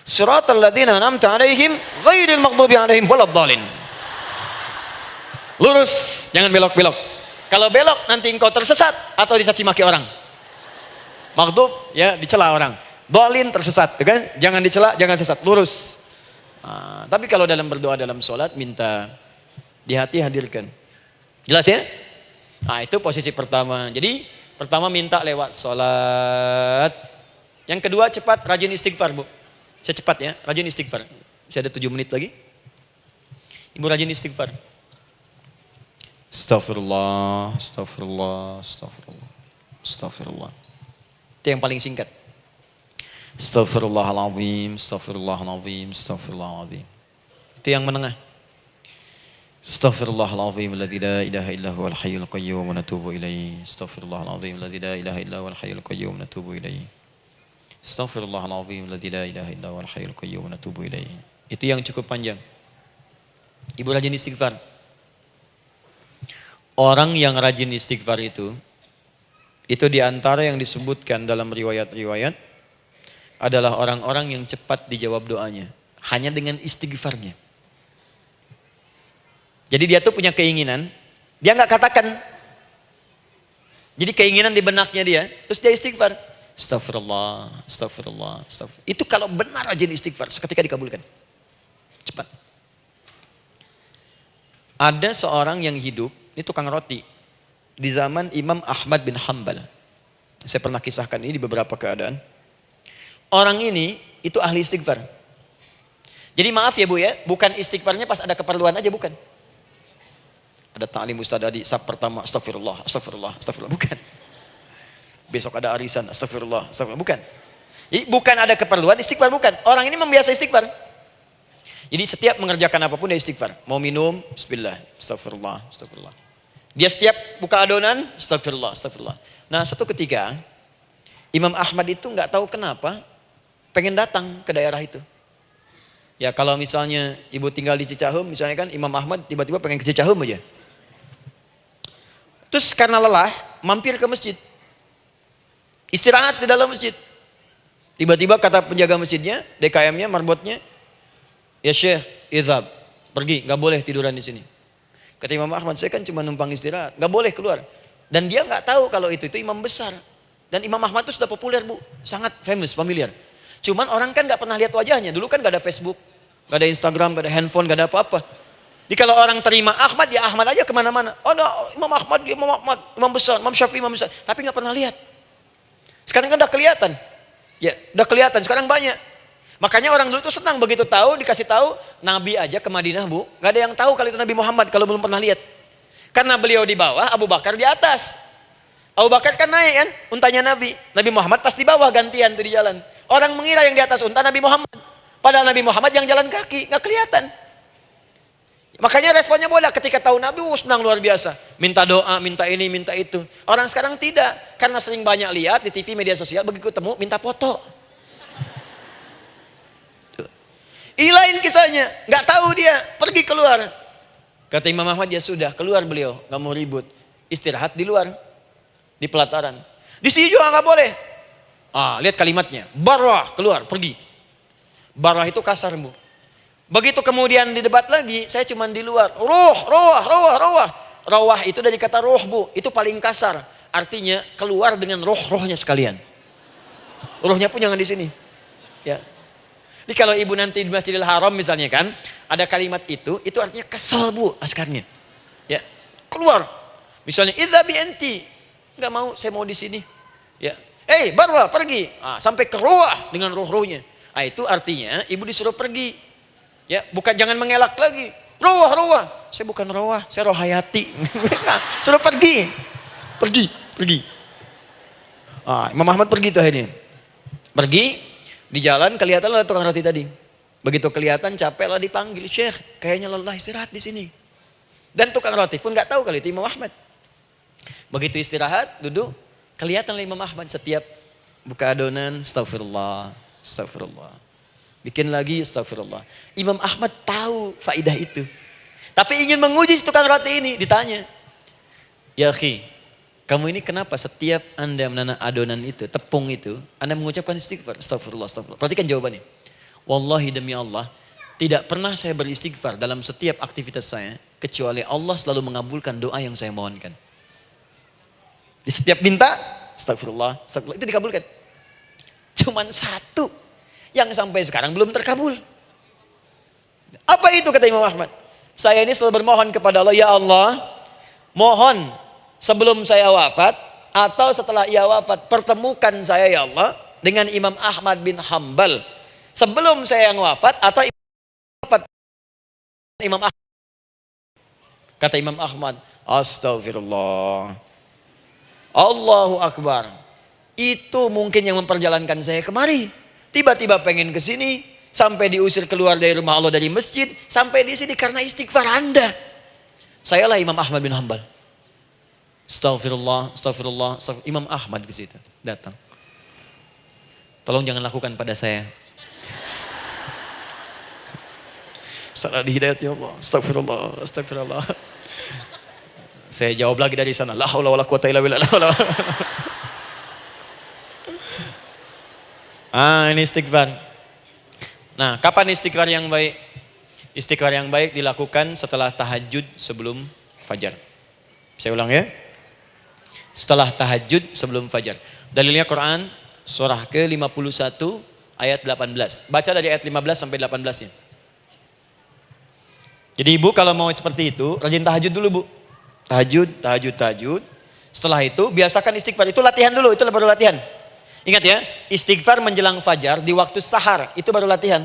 Siratal ladzina an'amta 'alaihim ghairil maghdubi 'alaihim waladdallin. Lurus, jangan belok-belok. Kalau belok nanti engkau tersesat atau dicaci maki orang. Maghdub ya dicela orang. Dhalin tersesat, kan? Jangan dicela, jangan sesat, lurus. Tapi kalau dalam berdoa dalam sholat minta di hati hadirkan. Jelas ya? Itu posisi pertama. Jadi pertama minta lewat sholat. Yang kedua cepat rajin istighfar, Bu. Saya cepat ya, rajin istighfar. Saya ada 7 menit lagi. Ibu rajin istighfar. Astagfirullah, astagfirullah, astagfirullah, astagfirullah. Itu yang paling singkat. Astagfirullahaladzim, astagfirullahaladzim, astagfirullahaladzim. Itu yang menengah. Astaghfirullahaladzim alladzi la ilaha illa huwal hayyul qayyum wa natubu ilaihi. Astaghfirullahaladzim alladzi la ilaha illa huwal hayyul qayyum wa natubu ilaihi. Astaghfirullahaladzim alladzi la ilaha illa huwal hayyul qayyum wa natubu ilaihi. Itu yang cukup panjang. Ibu rajin istighfar. Orang yang rajin istighfar itu diantara yang disebutkan dalam riwayat-riwayat adalah orang-orang yang cepat dijawab doanya. Hanya dengan istighfarnya. Jadi dia tuh punya keinginan, dia nggak katakan. Jadi keinginan di benaknya dia, terus dia istighfar. Astagfirullah, astagfirullah, astagfirullah. Itu kalau benar rajin istighfar, seketika dikabulkan. Cepat. Ada seorang yang hidup, ini tukang roti. Di zaman Imam Ahmad bin Hanbal. Saya pernah kisahkan ini di beberapa keadaan. Orang ini, itu ahli istighfar. Jadi maaf ya Bu ya, bukan istighfarnya pas ada keperluan aja, bukan. Ada ta'lim Ustaz Adi, sab pertama astagfirullah, astagfirullah, astagfirullah, bukan. Besok ada arisan, astagfirullah, astagfirullah, bukan. Jadi bukan ada keperluan, istighfar bukan. Orang ini membiasa istighfar. Jadi setiap mengerjakan apapun dia istighfar. Mau minum, bismillah, astagfirullah, astagfirullah. Dia setiap buka adonan, astagfirullah, astagfirullah. Nah satu ketika, Imam Ahmad itu nggak tahu kenapa, pengen datang ke daerah itu. Ya kalau misalnya ibu tinggal di Cicahem, misalnya kan Imam Ahmad tiba-tiba pengen ke Cicahem aja. Terus karena lelah, mampir ke masjid. Istirahat di dalam masjid. Tiba-tiba kata penjaga masjidnya, DKM-nya, marbotnya, ya Syekh, idhab, pergi, gak boleh tiduran di sini. Kata Imam Ahmad, saya kan cuma numpang istirahat, gak boleh keluar. Dan dia gak tahu kalau itu imam besar. Dan Imam Ahmad itu sudah populer Bu, sangat famous, familiar. Cuman orang kan gak pernah lihat wajahnya, dulu kan gak ada Facebook, gak ada Instagram, gak ada handphone, gak ada apa-apa. Jadi kalau orang terima Ahmad, ya Ahmad aja kemana-mana. Oh no, Imam Ahmad, Imam besar, Imam Syafi'i, Imam besar. Tapi nggak pernah lihat. Sekarang kan udah kelihatan. Ya, udah kelihatan. Sekarang banyak. Makanya orang dulu itu senang begitu tahu, dikasih tahu, Nabi aja ke Madinah Bu. Nggak ada yang tahu kalau itu Nabi Muhammad kalau belum pernah lihat. Karena beliau di bawah, Abu Bakar di atas. Abu Bakar kan naik kan, untanya Nabi. Nabi Muhammad pas di bawah gantian tuh di jalan. Orang mengira yang di atas unta Nabi Muhammad. Padahal Nabi Muhammad yang jalan kaki, nggak kelihatan. Makanya responnya bola ketika tahu Nabi, senang luar biasa. Minta doa, minta ini, minta itu. Orang sekarang tidak. Karena sering banyak lihat di TV, media sosial, begitu ketemu, minta foto. Ini lain kisahnya. Nggak tahu dia, pergi keluar. Kata Imam Ahmad, ya sudah, keluar beliau. Nggak mau ribut. Istirahat di luar. Di pelataran. Di sini juga nggak boleh. Lihat kalimatnya. Barwah, keluar, pergi. Barwah itu kasar Bu. Begitu kemudian didebat lagi, saya cuma di luar. Rawah itu dari kata roh Bu, itu paling kasar. Artinya keluar dengan rohnya sekalian. Rohnya pun jangan di sini. Ya. Jadi kalau ibu nanti di Masjidil Haram misalnya kan, ada kalimat itu artinya kesel Bu askarnya. Ya, keluar. Misalnya idzabi enti, nggak mau, saya mau di sini. Ya, barwa pergi. Sampai ke roh dengan rohnya. Itu artinya ibu disuruh pergi. Ya, bukan jangan mengelak lagi. Rawah. Saya bukan rawah, saya rohayati. Suruh pergi. Imam Ahmad pergi tuh akhirnya. Pergi, di jalan kelihatan ada tukang roti tadi. Begitu kelihatan capek lah dipanggil, Syekh, kayaknya lelah istirahat di sini. Dan tukang roti pun nggak tahu kalau itu Imam Ahmad. Begitu istirahat, duduk, kelihatan Imam Ahmad setiap buka adonan, astagfirullah. Bikin lagi, astagfirullah. Imam Ahmad tahu faidah itu. Tapi ingin menguji si tukang roti ini, ditanya. Ya akhi, kamu ini kenapa setiap Anda menanam adonan itu, tepung itu, Anda mengucapkan istighfar, astagfirullah. Perhatikan jawabannya. Wallahi demi Allah, tidak pernah saya beristighfar dalam setiap aktivitas saya, kecuali Allah selalu mengabulkan doa yang saya mohonkan. Di setiap minta, astagfirullah, itu dikabulkan. Cuman satu yang sampai sekarang belum terkabul. Apa itu kata Imam Ahmad? Saya ini selalu bermohon kepada Allah, ya Allah, mohon sebelum saya wafat atau setelah ia wafat, pertemukan saya ya Allah dengan Imam Ahmad bin Hanbal. Sebelum saya yang wafat atau wafat Imam Ahmad. Kata Imam Ahmad, astagfirullah, Allahu Akbar. Itu mungkin yang memperjalankan saya kemari. Tiba-tiba pengen ke sini, sampai diusir keluar dari rumah Allah dari masjid, sampai di sini karena istighfar Anda. Sayalah Imam Ahmad bin Hanbal. Astagfirullah, astagfirullah, astagfirullah. Imam Ahmad ke situ datang. Tolong jangan lakukan pada saya. Salah di hidayat ya Allah. Astagfirullah, astagfirullah. Saya jawab lagi dari sana. La haula wala quwata illa billah. Ini istighfar. Nah, kapan istighfar yang baik? Istighfar yang baik dilakukan setelah tahajud sebelum fajar. Saya ulang ya. Setelah tahajud sebelum fajar. Dalilnya Quran surah ke-51 ayat 18. Baca dari ayat 15 sampai 18-nya. Jadi ibu kalau mau seperti itu, rajin tahajud dulu bu. Tahajud. Setelah itu biasakan istighfar. Itu latihan dulu, itu baru latihan. Ingat ya, istighfar menjelang fajar di waktu sahar, itu baru latihan.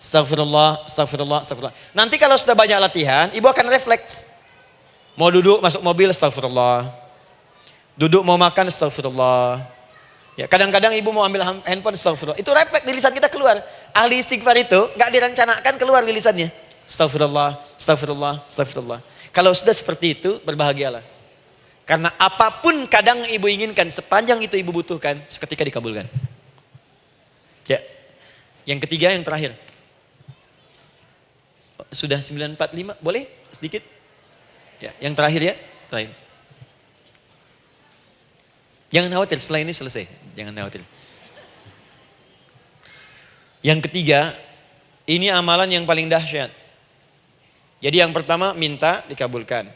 Astagfirullah, astagfirullah, astagfirullah. Nanti kalau sudah banyak latihan, ibu akan refleks. Mau duduk masuk mobil, astagfirullah. Duduk mau makan, astagfirullah. Ya, kadang-kadang ibu mau ambil handphone, astagfirullah. Itu refleks di lisan kita keluar. Ahli istighfar itu nggak direncanakan keluar di lisannya. Astagfirullah, astagfirullah, astagfirullah. Kalau sudah seperti itu, berbahagialah. Karena apapun kadang ibu inginkan, sepanjang itu ibu butuhkan, seketika dikabulkan. Ya. Yang ketiga, yang terakhir. Sudah 9:45, boleh sedikit? Ya, yang terakhir ya, terakhir. Jangan khawatir, setelah ini selesai. Jangan khawatir. Yang ketiga, ini amalan yang paling dahsyat. Jadi yang pertama minta dikabulkan.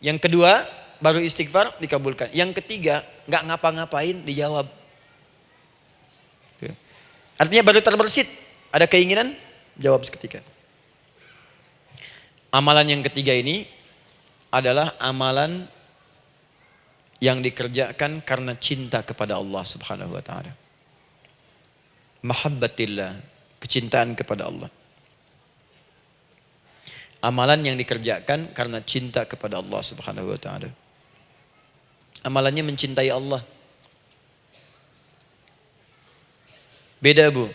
Yang kedua baru istighfar dikabulkan. Yang ketiga nggak ngapa-ngapain dijawab. Artinya baru terbersit, ada keinginan jawab seketika. Amalan yang ketiga ini adalah amalan yang dikerjakan karena cinta kepada Allah Subhanahu wa taala. Mahabbatillah, kecintaan kepada Allah. Amalan yang dikerjakan karena cinta kepada Allah Subhanahu wa taala. Amalannya mencintai Allah. Beda bu.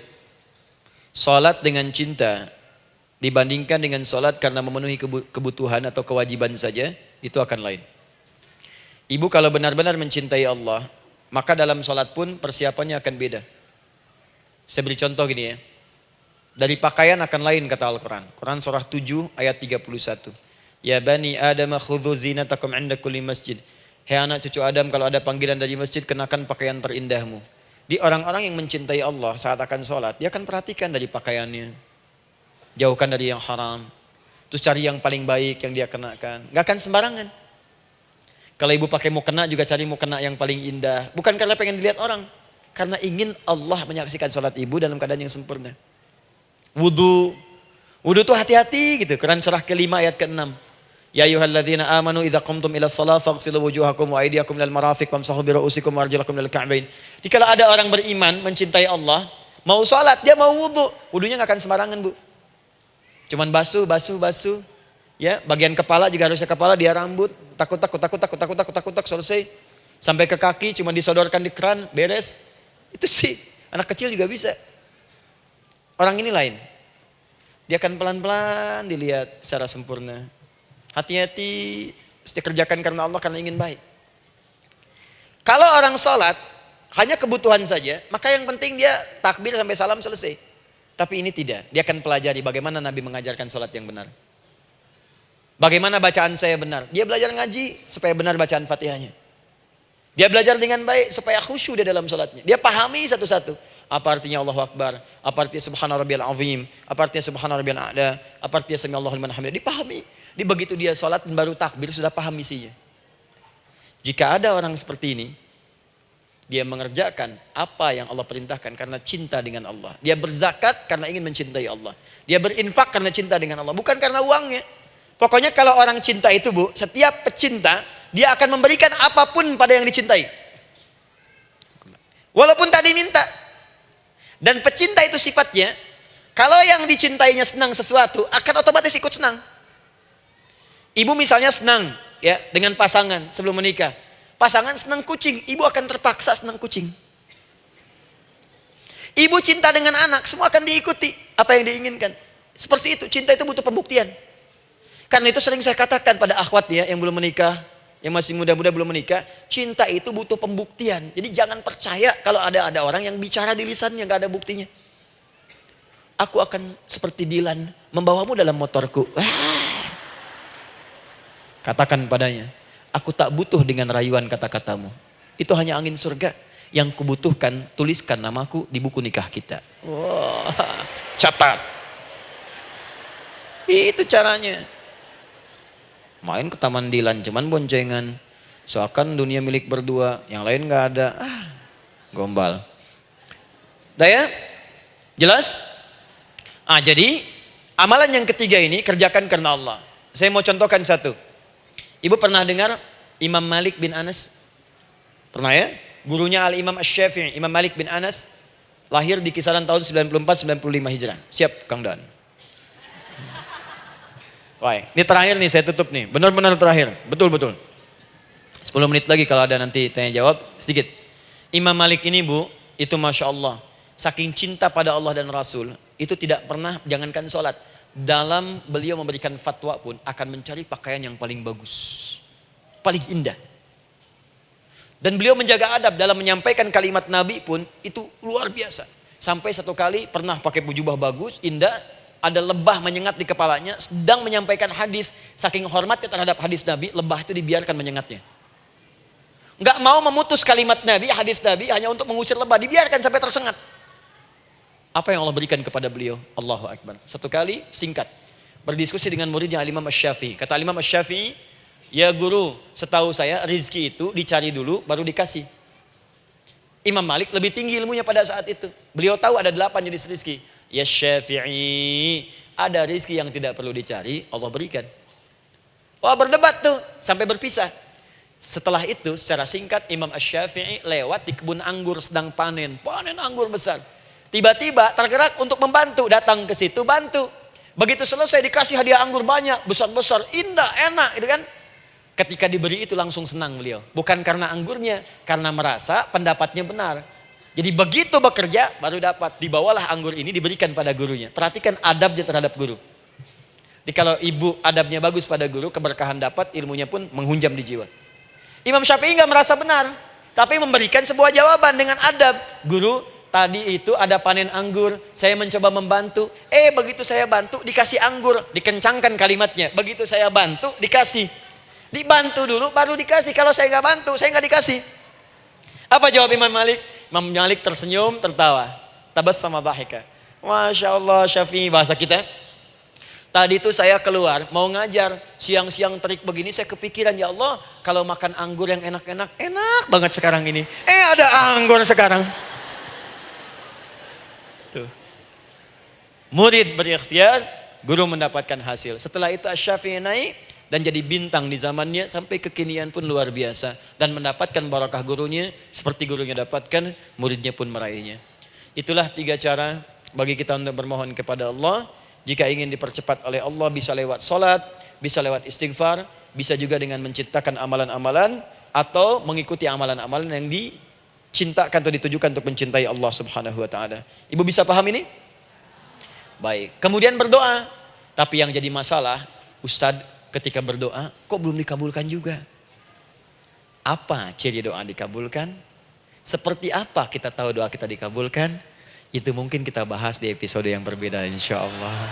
Salat dengan cinta dibandingkan dengan salat karena memenuhi kebutuhan atau kewajiban saja, itu akan lain. Ibu kalau benar-benar mencintai Allah, maka dalam salat pun persiapannya akan beda. Saya beri contoh gini ya. Dari pakaian akan lain kata Al-Quran. Quran surah 7 ayat 31. Ya bani Adam khudhu zinatakum inda kulli masjid. Hei anak cucu Adam, kalau ada panggilan dari masjid, kenakan pakaian terindahmu. Di orang-orang yang mencintai Allah saat akan sholat, dia akan perhatikan dari pakaiannya. Jauhkan dari yang haram. Terus cari yang paling baik yang dia kenakan. Gak akan sembarangan. Kalau ibu pakai mukena juga cari mukena yang paling indah. Bukan karena pengen dilihat orang. Karena ingin Allah menyaksikan sholat ibu dalam keadaan yang sempurna. Wudu tuh hati-hati gitu. Quran surah ke-5 ayat ke-6. Ya ayyuhalladzina amanu idza qumtum ila shalah faghsilu wujuhakum wa aydiyakum ilal marafiq wamsahu bi ru'usikum wa arjulakum ilal ka'bain. Jika ada orang beriman mencintai Allah, mau sholat dia mau wudu, wudunya enggak akan sembarangan, Bu. Cuman basuh. Ya, bagian kepala juga harusnya kepala, dia rambut, takut selesai. Sampai ke kaki cuma disodorkan di keran, beres. Itu sih anak kecil juga bisa. Orang ini lain. Dia akan pelan-pelan dilihat secara sempurna. Hati-hati, kerjakan karena Allah, karena ingin baik. Kalau orang sholat hanya kebutuhan saja, maka yang penting dia takbir sampai salam selesai. Tapi ini tidak, dia akan pelajari bagaimana Nabi mengajarkan sholat yang benar. Bagaimana bacaan saya benar. Dia belajar ngaji supaya benar bacaan Fatihahnya. Dia belajar dengan baik supaya khusyuk di dalam sholatnya. Dia pahami satu-satu. Apa artinya Allahu Akbar, apa artinya Subhana Rabbiyal Azim, apa artinya Subhana Rabbiyal A'la, apa artinya Sami Allahu liman hamidah. Dipahami. Di begitu dia sholat dan baru takbir sudah paham isinya. Jika ada orang seperti ini, dia mengerjakan apa yang Allah perintahkan karena cinta dengan Allah. Dia berzakat karena ingin mencintai Allah. Dia berinfak karena cinta dengan Allah, bukan karena uangnya. Pokoknya kalau orang cinta itu, Bu, setiap pecinta dia akan memberikan apapun pada yang dicintai. Walaupun tak diminta. Dan pecinta itu sifatnya, kalau yang dicintainya senang sesuatu, akan otomatis ikut senang. Ibu misalnya senang ya dengan pasangan sebelum menikah. Pasangan senang kucing, ibu akan terpaksa senang kucing. Ibu cinta dengan anak, semua akan diikuti apa yang diinginkan. Seperti itu, cinta itu butuh pembuktian. Karena itu sering saya katakan pada akhwat ya yang belum menikah, yang masih muda-muda belum menikah, cinta itu butuh pembuktian. Jadi jangan percaya kalau ada orang yang bicara di lisannya nggak ada buktinya. Aku akan seperti Dilan membawamu dalam motorku. Katakan padanya, aku tak butuh dengan rayuan kata-katamu. Itu hanya angin surga. Yang kubutuhkan, tuliskan namaku di buku nikah kita. Wah, catat. Itu caranya. Main ke Taman Dilan, cuman boncengan. Seakan dunia milik berdua, yang lain gak ada. Gombal. Udah ya? Jelas? Jadi amalan yang ketiga ini kerjakan karena Allah. Saya mau contohkan satu. Ibu pernah dengar Imam Malik bin Anas? Pernah ya? Gurunya Al-Imam Asy-Syafi'i, Imam Malik bin Anas, lahir di kisaran tahun 94-95 Hijrah. Siap Kang Don. Baik, ini terakhir nih saya tutup nih. Benar-benar terakhir. Betul-betul. 10 menit lagi kalau ada nanti tanya jawab sedikit. Imam Malik ini Bu, itu Masya Allah. Saking cinta pada Allah dan Rasul, itu tidak pernah, jangankan sholat. Dalam beliau memberikan fatwa pun akan mencari pakaian yang paling bagus. Paling indah. Dan beliau menjaga adab dalam menyampaikan kalimat Nabi pun itu luar biasa. Sampai satu kali pernah pakai jubah bagus, indah. Ada lebah menyengat di kepalanya, sedang menyampaikan hadis. Saking hormatnya terhadap hadis Nabi, lebah itu dibiarkan menyengatnya. Nggak mau memutus kalimat Nabi, hadis Nabi hanya untuk mengusir lebah, dibiarkan sampai tersengat. Apa yang Allah berikan kepada beliau? Allahu Akbar. Satu kali singkat, berdiskusi dengan muridnya Al-Imam Asy-Syafi'i. Kata Al-Imam Asy-Syafi'i, ya guru, setahu saya rizki itu dicari dulu baru dikasih. Imam Malik lebih tinggi ilmunya pada saat itu. Beliau tahu ada 8 jenis rizki. Ya Syafi'i, ada rizki yang tidak perlu dicari, Allah berikan. Wah, berdebat tuh sampai berpisah. Setelah itu secara singkat Imam Asy-Syafi'i lewat di kebun anggur sedang panen anggur besar. Tiba-tiba tergerak untuk membantu, datang ke situ bantu. Begitu selesai dikasih hadiah anggur banyak, besar-besar, indah, enak, gitu kan? Ketika diberi itu langsung senang beliau. Bukan karena anggurnya, karena merasa pendapatnya benar. Jadi begitu bekerja baru dapat. Dibawalah anggur ini diberikan pada gurunya. Perhatikan adabnya terhadap guru. Jadi kalau ibu adabnya bagus pada guru, keberkahan dapat, ilmunya pun menghunjam di jiwa. Imam Syafi'i nggak merasa benar, tapi memberikan sebuah jawaban dengan adab. Guru, tadi itu ada panen anggur, saya mencoba membantu. Begitu saya bantu dikasih anggur, dikencangkan kalimatnya. Begitu saya bantu dikasih. Dibantu dulu baru dikasih. Kalau saya nggak bantu, saya nggak dikasih. Apa jawab Imam Malik? Imam Malik tersenyum, tertawa. Tabassama dhahika. Masya Allah Syafi'i, bahasa kita. Tadi itu saya keluar mau ngajar, siang-siang terik begini saya kepikiran, ya Allah, kalau makan anggur yang enak-enak, enak banget sekarang ini. Ada anggur sekarang. Tuh. Murid berikhtiar, guru mendapatkan hasil. Setelah itu Asy-Syafi'i naik dan jadi bintang di zamannya, sampai kekinian pun luar biasa. Dan mendapatkan barakah gurunya, seperti gurunya dapatkan, muridnya pun meraihnya. Itulah 3 cara bagi kita untuk bermohon kepada Allah. Jika ingin dipercepat oleh Allah, bisa lewat sholat, bisa lewat istighfar, bisa juga dengan menciptakan amalan-amalan, atau mengikuti amalan-amalan yang dicintakan atau ditujukan untuk mencintai Allah Subhanahu wa Ta'ala. Ibu bisa paham ini? Baik. Kemudian berdoa. Tapi yang jadi masalah, Ustadz, ketika berdoa kok belum dikabulkan juga? Apa ciri doa dikabulkan? Seperti apa kita tahu doa kita dikabulkan? Itu mungkin kita bahas di episode yang berbeda insya Allah.